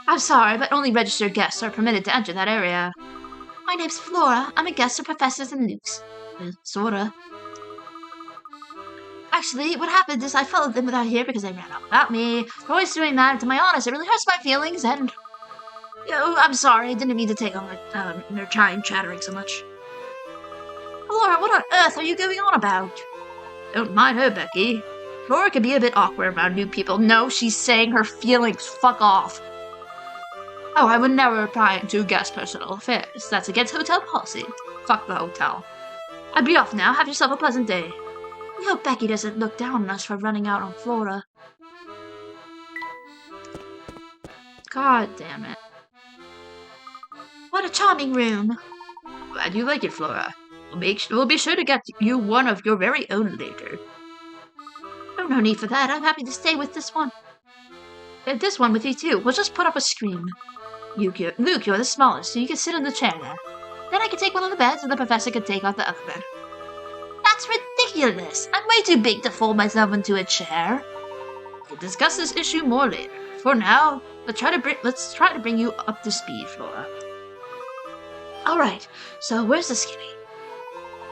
I'm sorry, but only registered guests are permitted to enter that area. My name's Flora. I'm a guest of Professors and Luke's. Sorta. Actually, what happened is I followed them without here because they ran out without me. They're always doing that, and to my honest, it really hurts my feelings, and... You know, I'm sorry, I didn't mean to take on their time chattering so much. Flora, what on earth are you going on about? Don't mind her, Becky. Flora can be a bit awkward around new people. No, she's saying her feelings. Fuck off. Oh, I would never pry into guest personal affairs. That's against hotel policy. Fuck the hotel. I'd be off now. Have yourself a pleasant day. We hope Becky doesn't look down on us for running out on Flora. God damn it. What a charming room. Glad you like it, Flora. We'll be sure to get you one of your very own later. Oh, no need for that. I'm happy to stay with this one. And this one with you too. We'll just put up a screen. Luke, you're the smallest, so you can sit in the chair there. Then I can take one of the beds, and the professor can take out the other bed. That's ridiculous! I'm way too big to fold myself into a chair. We'll discuss this issue more later. For now, let's try to bring you up to speed, Flora. Alright, so where's the skinny?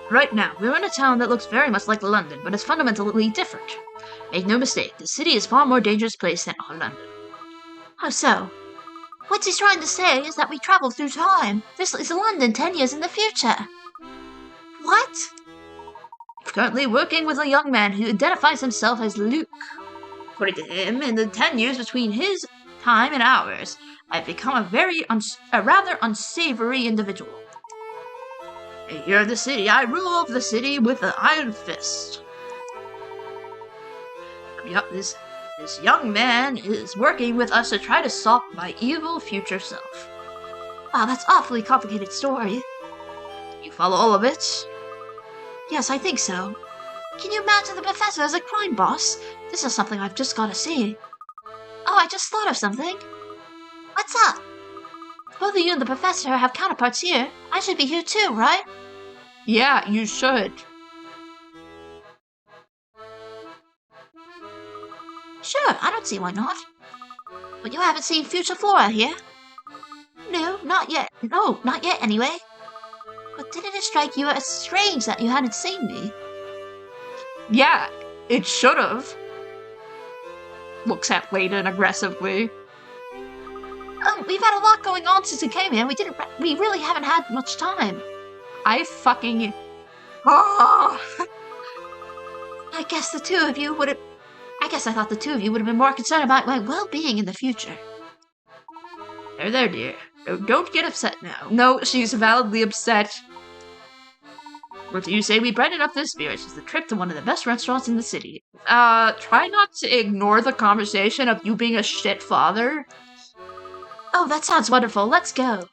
Right now, we're in a town that looks very much like London, but is fundamentally different. Make no mistake, the city is a far more dangerous place than London. How so? What he's trying to say is that we travel through time. This is London 10 years in the future. What? Currently working with a young man who identifies himself as Luke. According to him, in the 10 years between his time and ours, I've become a rather unsavory individual. Here in the city, I rule the city with an iron fist. This young man is working with us to try to stop my evil future self. Wow, that's an awfully complicated story. You follow all of it? Yes, I think so. Can you imagine the professor as a crime boss? This is something I've just got to see. Oh, I just thought of something. What's up? Both of you and the professor have counterparts here. I should be here too, right? Yeah, you should. Sure, I don't see why not. But you haven't seen future Flora here? No, not yet. No, not yet anyway. But didn't it strike you as strange that you hadn't seen me? Yeah, it should've. Looks at Layton aggressively. We've had a lot going on since we came here. We really haven't had much time. I fucking... Oh! I guess the two of you would have... I guess I thought the two of you would have been more concerned about my well-being in the future. There, dear. Don't get upset now. No, she's validly upset. What do you say we brighten up this spirits with a trip to one of the best restaurants in the city? Try not to ignore the conversation of you being a shit father. Oh, that sounds wonderful. Let's go.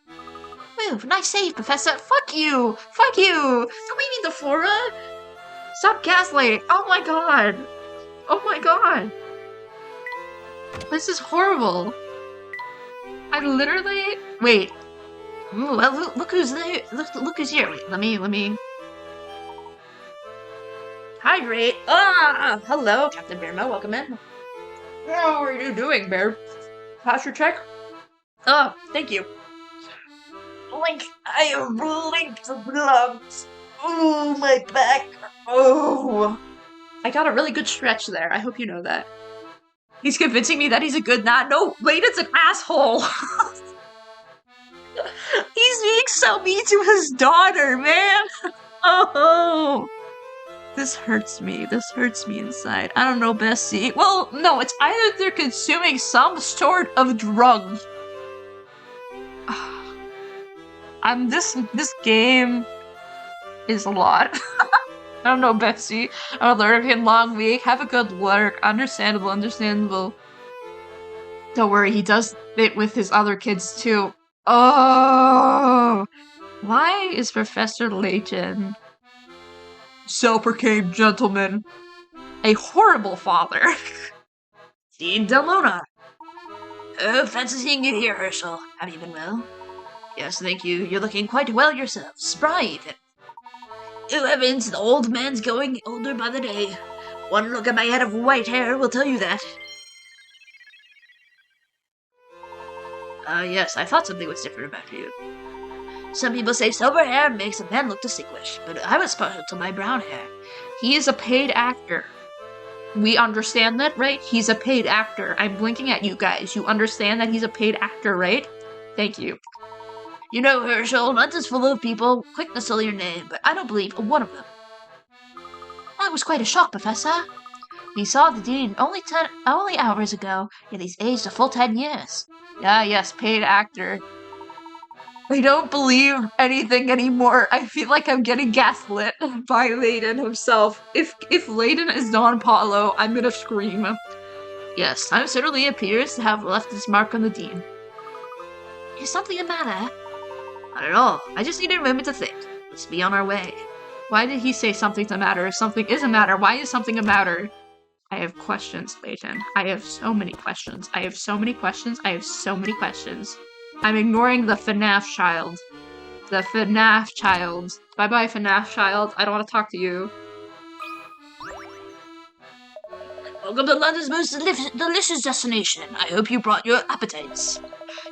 Woo, nice save, Professor. Fuck you! Fuck you! Do we need the Flora? Stop gaslighting! Oh my god! Oh my god! This is horrible. I literally... Wait. Ooh, well, look who's there. Look who's here. Wait, let me... Hydrate! Hello, Captain Bearmo. Welcome in. How are you doing, Bear? Pass your check? Oh, thank you. Blink. I have blinked gloves. Oh, my back. Oh. I got a really good stretch there. I hope you know that. He's convincing me that he's a good knot. No, Layton's an asshole. He's being so mean to his daughter, man. Oh. This hurts me. This hurts me inside. I don't know, Bessie. Well, no, it's either they're consuming some sort of drug. This game is a lot. I don't know, Betsy. I'm lurking long week. Have a good lurk. Understandable, understandable. Don't worry, he does it with his other kids too. Oh! Why is Professor Layton self-proclaimed gentleman a horrible father? Dean Delmona. Oh, fancy seeing you here, Herschel. Have you been well? Yes, thank you. You're looking quite well yourself. Spry, even. Oh, heavens, the old man's going older by the day. One look at my head of white hair will tell you that. Yes, I thought something was different about you. Some people say silver hair makes a man look distinguished, but I was partial to my brown hair. He is a paid actor. We understand that, right? He's a paid actor. I'm blinking at you guys. You understand that he's a paid actor, right? Thank you. You know, Herschel, London's full of people quick to sell your name, but I don't believe one of them. That was quite a shock, Professor. We saw the Dean only hours ago, yet he's aged a full 10 years. Yeah, yes, paid actor. I don't believe anything anymore. I feel like I'm getting gaslit by Layton himself. If Layton is Don Paulo, I'm gonna scream. Yes, time certainly appears to have left its mark on the Dean. Is something the matter? Not at all. I just needed a moment to think. Let's be on our way. Why did he say something's a matter? If something is a matter, why is something a matter? I have questions, Layton. I have so many questions. I have so many questions. I have so many questions. I'm ignoring the FNAF child. The FNAF child. Bye-bye, FNAF child. I don't want to talk to you. Welcome to London's most delicious destination. I hope you brought your appetites.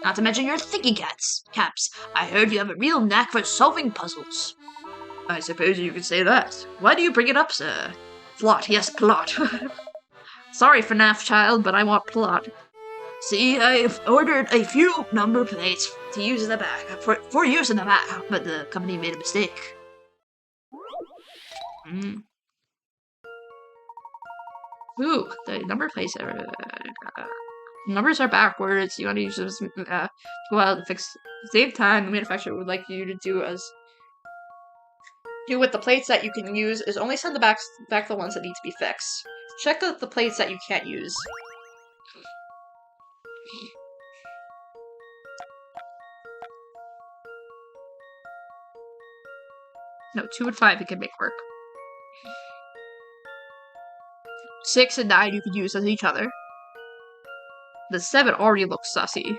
Not to mention your thinking caps. I heard you have a real knack for solving puzzles. I suppose you could say that. Why do you bring it up, sir? Plot, yes, plot. Sorry, FNAF child, but I want plot. See, I've ordered a few number plates to use in the back, for use in the back, but the company made a mistake. Ooh, the number plates are... numbers are backwards. You want to use those well to save time. The manufacturer would like you to do with the plates that you can use is only send back the ones that need to be fixed. Check out the plates that you can't use. No, 2 and 5 you can make work. 6 and 9 you could use as each other. The 7 already looks sussy.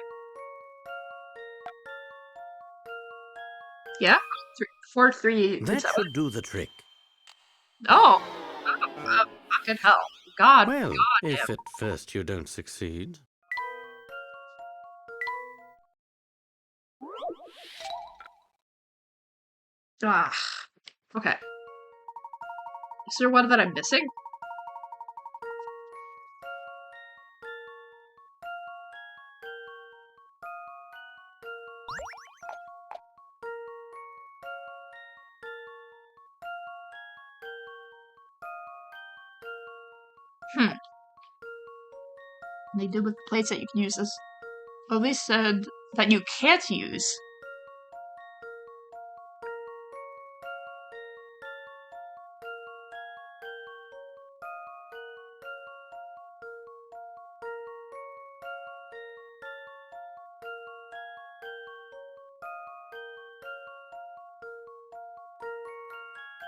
Yeah? 4, 3, That 7. should do the trick. Oh! Fucking hell. God. Well, God if damn. at first you don't succeed. Ah. Okay. Is there one that I'm missing? They did with the plates that you can use this. Well, they said that you can't use.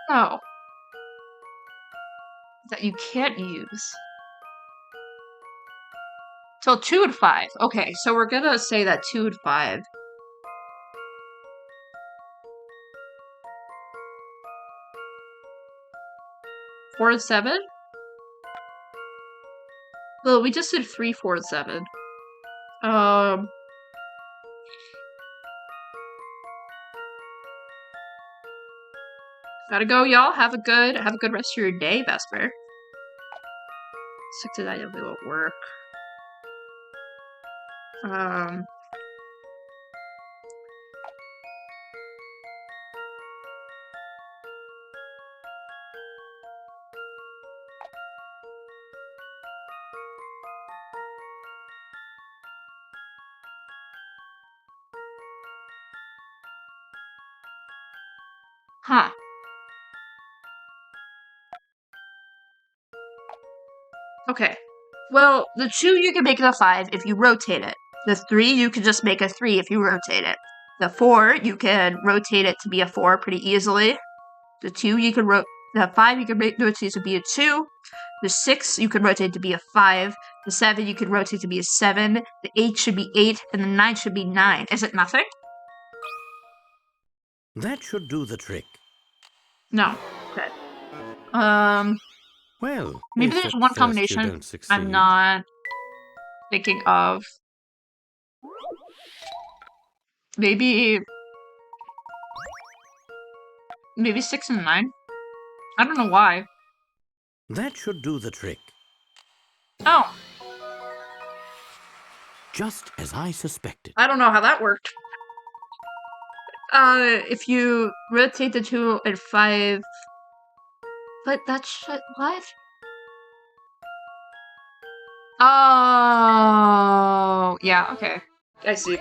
Oh. That you can't use. So 2 and 5. Okay, so we're gonna say that 2 and 5. Four and 7? Well, we just did 3, 4, and 7. Gotta go, y'all. Have a good rest of your day, Vesper. 6 to 9 definitely won't work. Huh. Okay. Well, the 2 you can make it a 5 if you rotate it. The 3 you can just make a 3 if you rotate it. The 4 you can rotate it to be a 4 pretty easily. The 2 you can the 5 you can rotate to be a 2. The 6 you can rotate to be a 5. The 7 you can rotate to be a 7. The 8 should be 8, and the 9 should be 9. Is it nothing? That should do the trick. No. Okay. Well, maybe if there's at one first combination you don't succeed. I'm not thinking of. Maybe 6 and 9. I don't know why. That should do the trick. Oh. Just as I suspected. I don't know how that worked. If you rotate the 2 and 5... But that's... What? Oh... Yeah, okay. I see.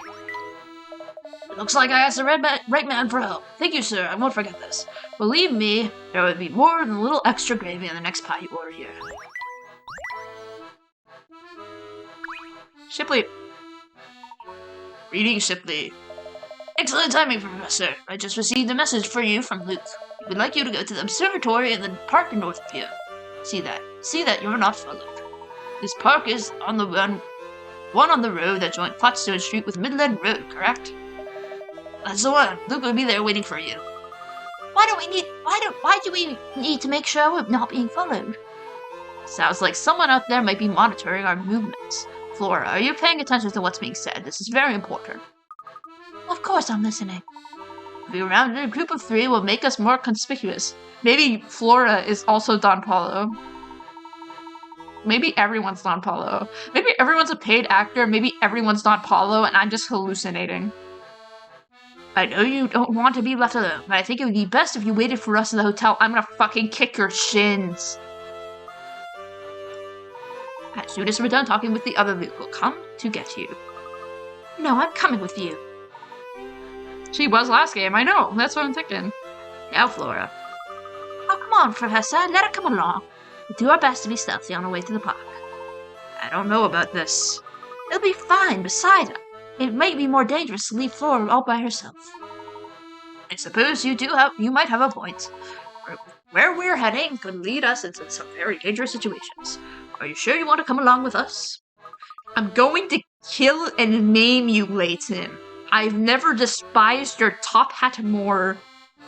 Looks like I asked the right man for help. Thank you, sir. I won't forget this. Believe me, there would be more than a little extra gravy in the next pie you order here. Shipley. Reading Shipley. Excellent timing, Professor. I just received a message for you from Luke. He would like you to go to the observatory in the park north of here. See that you're not followed. This park is on the one on the road that joins Potstone Street with Midland Road, correct? That's the one. Luke will be there waiting for you. Why do we need to make sure we're not being followed? Sounds like someone out there might be monitoring our movements. Flora, are you paying attention to what's being said? This is very important. Of course I'm listening. Being around in a group of 3 will make us more conspicuous. Maybe Flora is also Don Paulo. Maybe everyone's Don Paulo. Maybe everyone's a paid actor. Maybe everyone's Don Paulo, and I'm just hallucinating. I know you don't want to be left alone, but I think it would be best if you waited for us in the hotel. I'm gonna fucking kick your shins. As soon as we're done talking with the other Luke, we'll come to get you. No, I'm coming with you. She was last game, I know. That's what I'm thinking. Now, Flora. Oh, come on, Professor. Let her come along. We'll do our best to be stealthy on our way to the park. I don't know about this. It'll be fine. Besides, it might be more dangerous to leave Flora all by herself. I suppose you might have a point. Where we're heading could lead us into some very dangerous situations. Are you sure you want to come along with us? I'm going to kill and maim you, Layton. I've never despised your top hat more.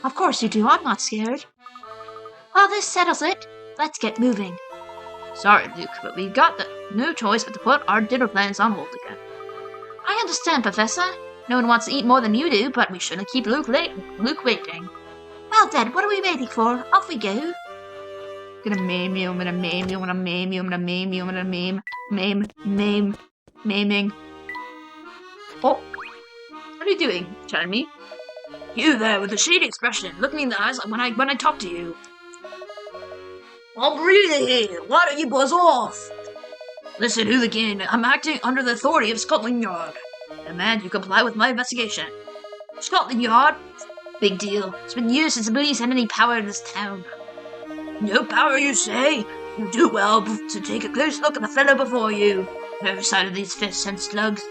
Of course you do. I'm not scared. Well, this settles it. Let's get moving. Sorry, Luke, but we've got no choice but to put our dinner plans on hold again. I understand, Professor. No one wants to eat more than you do, but we shouldn't keep Luke waiting. Well, then, what are we waiting for? Off we go. I'm gonna maim you, I'm gonna maim you, I'm gonna maim you, I'm gonna maim you, I'm gonna maim. Maiming. Oh. What are you doing, Jeremy? You there with the shady expression. Look me in the eyes when I talk to you. I'm breathing here. Why don't you buzz off? Listen, hooligan, I'm acting under the authority of Scotland Yard. I demand you comply with my investigation. Scotland Yard? Big deal. It's been years since the police had any power in this town. No power, you say? You do well to take a close look at the fellow before you. No sign of these fists and slugs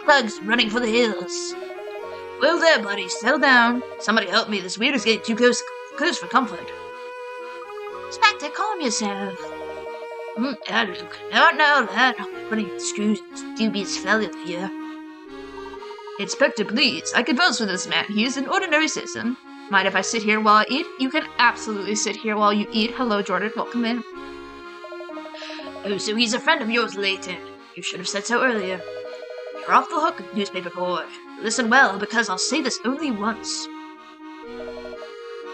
running for the hills. Well there, buddy, settle down. Somebody help me, this weird is getting too close for comfort. Inspector, calm yourself. Yeah, Luke. No, lad. Running screws this dubious fellow here. Inspector, please. I converse with this man. He is an ordinary citizen. Mind if I sit here while I eat? You can absolutely sit here while you eat. Hello, Jordan. Welcome in. Oh, so he's a friend of yours, Layton. You should have said so earlier. You're off the hook, newspaper boy. Listen well, because I'll say this only once.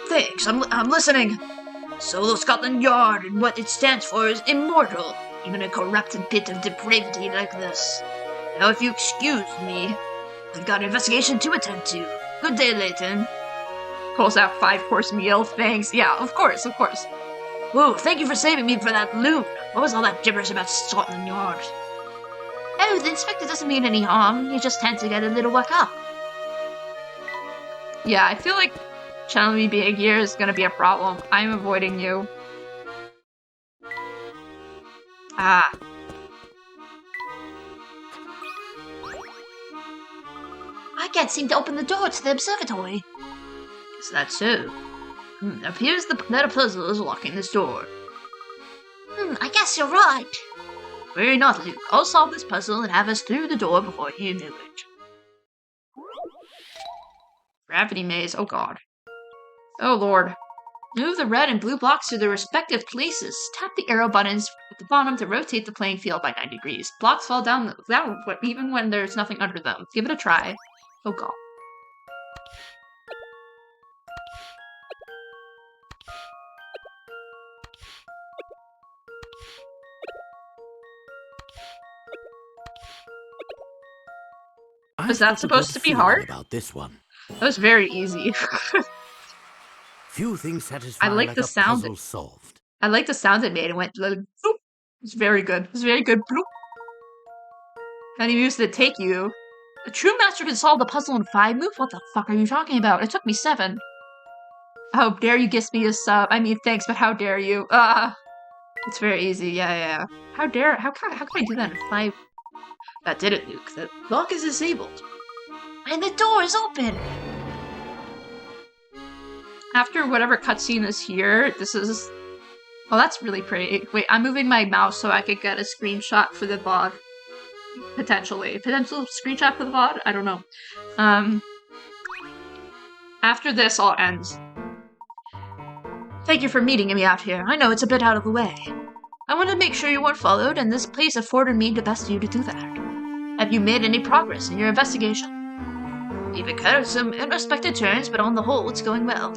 Thanks, I'm listening. Solo Scotland Yard, and what it stands for is immortal, even a corrupted pit of depravity like this. Now, if you excuse me, I've got an investigation to attend to. Good day, Layton. Pulls out 5-course meal. Thanks. Yeah, of course. Whoa, thank you for saving me for that loot. What was all that gibberish about Scotland Yard? Oh, the inspector doesn't mean any harm. You just tend to get a little worked up. Yeah, I feel like Challenby being here is gonna be a problem. I'm avoiding you. Ah. I can't seem to open the door to the observatory. Is that so? It appears that a puzzle is locking this door. I guess you're right. Worry not, Luke. I'll solve this puzzle and have us through the door before you knew it. Gravity maze. Oh god. Oh lord. Move the red and blue blocks to their respective places. Tap the arrow buttons at the bottom to rotate the playing field by 90 degrees. Blocks fall down even when there's nothing under them. Give it a try. Oh god. Was that supposed to be hard? About this one. That was very easy. Few things satisfy I like the sound. Puzzle solved. I like the sound it made. It went like, bloop. It's very good. It's very good. Bloop. And he used to take you. A true master can solve the puzzle in 5 moves? What the fuck are you talking about? It took me 7. How dare you give me a sub? I mean, thanks, but how dare you? It's very easy. Yeah. How can I do that in 5? That did it, Luke. The lock is disabled. And the door is open! After whatever cutscene is here, this is... Oh, that's really pretty. Wait, I'm moving my mouse so I could get a screenshot for the VOD. Potentially. Potential screenshot for the VOD? I don't know. After this all ends. Thank you for meeting me out here. I know it's a bit out of the way. I wanted to make sure you weren't followed, and this place afforded me the best view to do that. Have you made any progress in your investigation? We've occurred some unexpected turns, but on the whole, it's going well.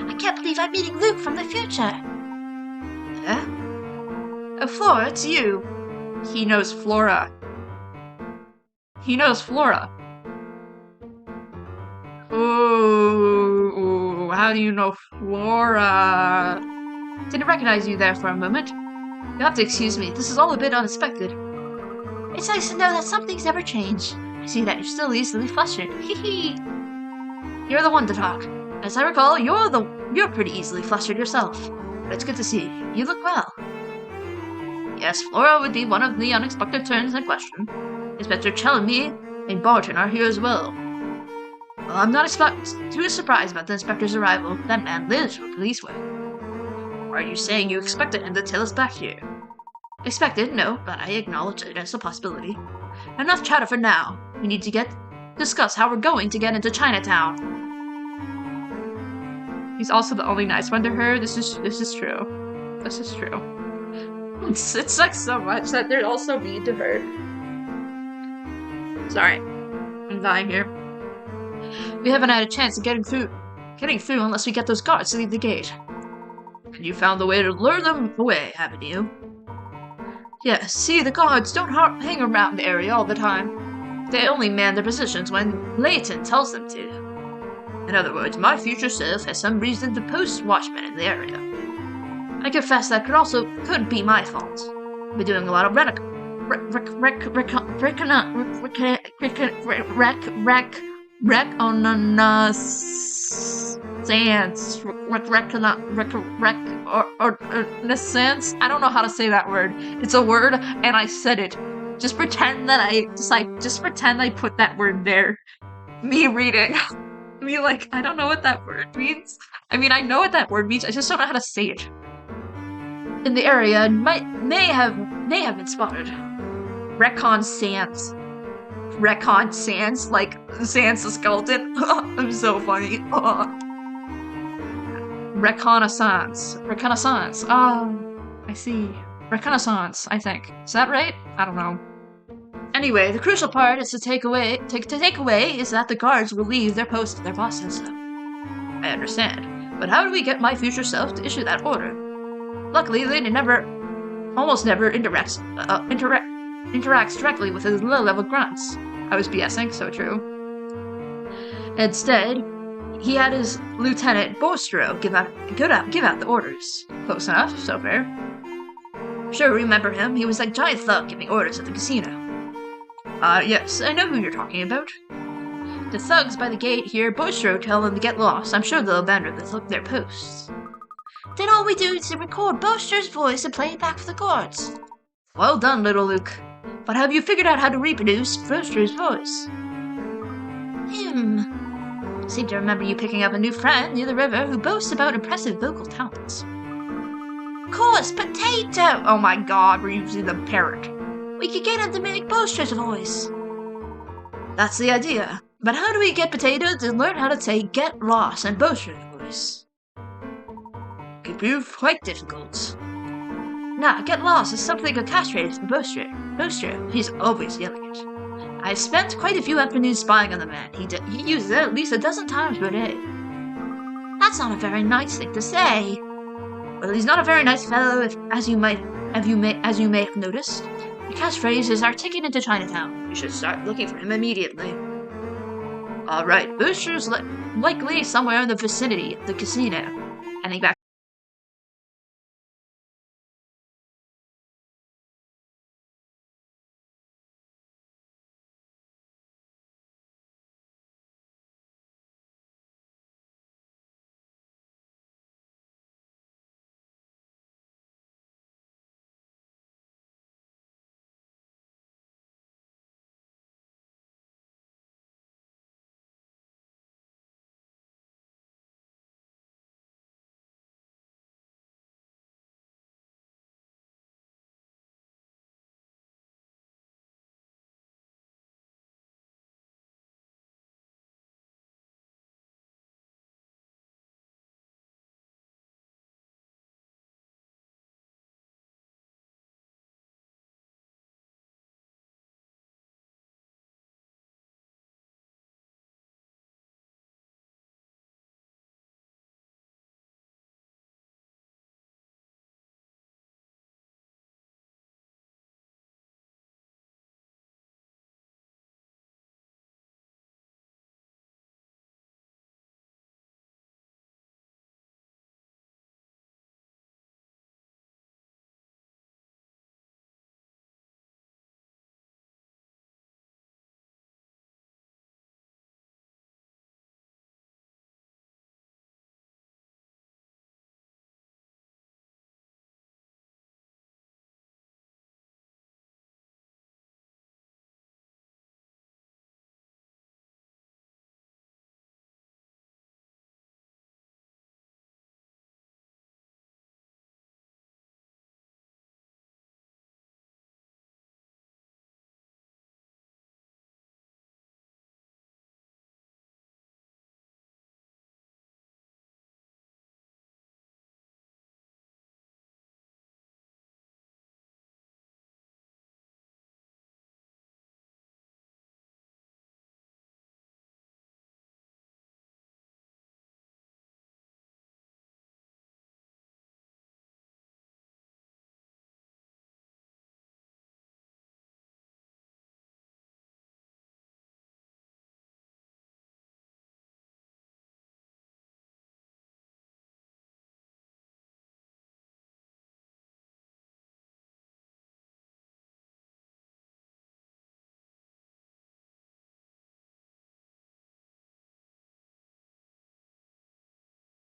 I can't believe I'm meeting Luke from the future. Yeah? Oh, Flora, it's you. He knows Flora. He knows Flora. Ooh, how do you know Flora? Didn't recognize you there for a moment. You'll have to excuse me, this is all a bit unexpected. It's nice to know that some things never change. I see that you're still easily flustered. Hee. You're the one to talk. As I recall, you're pretty easily flustered yourself. But it's good to see. You look well. Yes, Flora would be one of the unexpected turns in question. Inspector Chelmy and Barton are here as well. Well, I'm not too surprised about the inspector's arrival. That man lives for police work. Are you saying you expected him to tail us back here? Expected? No, but I acknowledge it as a possibility. Enough chatter for now. We need to discuss how we're going to get into Chinatown. He's also the only nice one to her. This is true. This is true. It sucks so much that they're also mean to her. Sorry. I'm dying here. We haven't had a chance of getting through unless we get those guards to leave the gate. And you found the way to lure them away, haven't you? Yes, see, the guards don't hang around the area all the time. They only man their positions when Layton tells them to. In other words, my future self has some reason to post watchmen in the area. I confess that could be my fault. I've been doing a lot of reconnaissance. I don't know how to say that word. It's a word, and I said it. Just pretend that I put that word there. Me reading. Me like, I don't know what that word means. I mean, I know what that word means. I just don't know how to say it. In the area, may have been spotted. Reconnaissance, like Sans the skeleton. I'm so funny. Reconnaissance. Oh, I see. Reconnaissance, I think. Is that right? I don't know. Anyway, the crucial part is to take away is that the guards will leave their post if their boss says so. I understand, but how do we get my future self to issue that order? Luckily, Layton almost never interacts directly with his low-level grunts. I was BSing, so true. Instead, he had his lieutenant Bostro give out the orders. Close enough, so fair. Sure, remember him? He was that giant thug giving orders at the casino. Yes, I know who you're talking about. The thugs by the gate hear Bostro tell them to get lost. I'm sure they'll abandon their posts. Then all we do is to record Bostro's voice and play it back for the guards. Well done, little Luke. But have you figured out how to reproduce Bostro's voice? Seem to remember you picking up a new friend near the river who boasts about impressive vocal talents. Of course, Potato! Oh my god, we're using the parrot. We could get him to make Boaster's voice. That's the idea. But how do we get Potato to learn how to say get lost in Boaster's voice? Could prove quite difficult. Nah, get lost is something a catchphrase for Boaster. Boaster, he's always yelling it. I've spent quite a few afternoons spying on the man. He uses it at least a dozen times per day. That's not a very nice thing to say. Well, he's not a very nice fellow, as you may have noticed. The catchphrase is our ticket into Chinatown. You should start looking for him immediately. Alright, Booster's likely somewhere in the vicinity of the casino. Heading back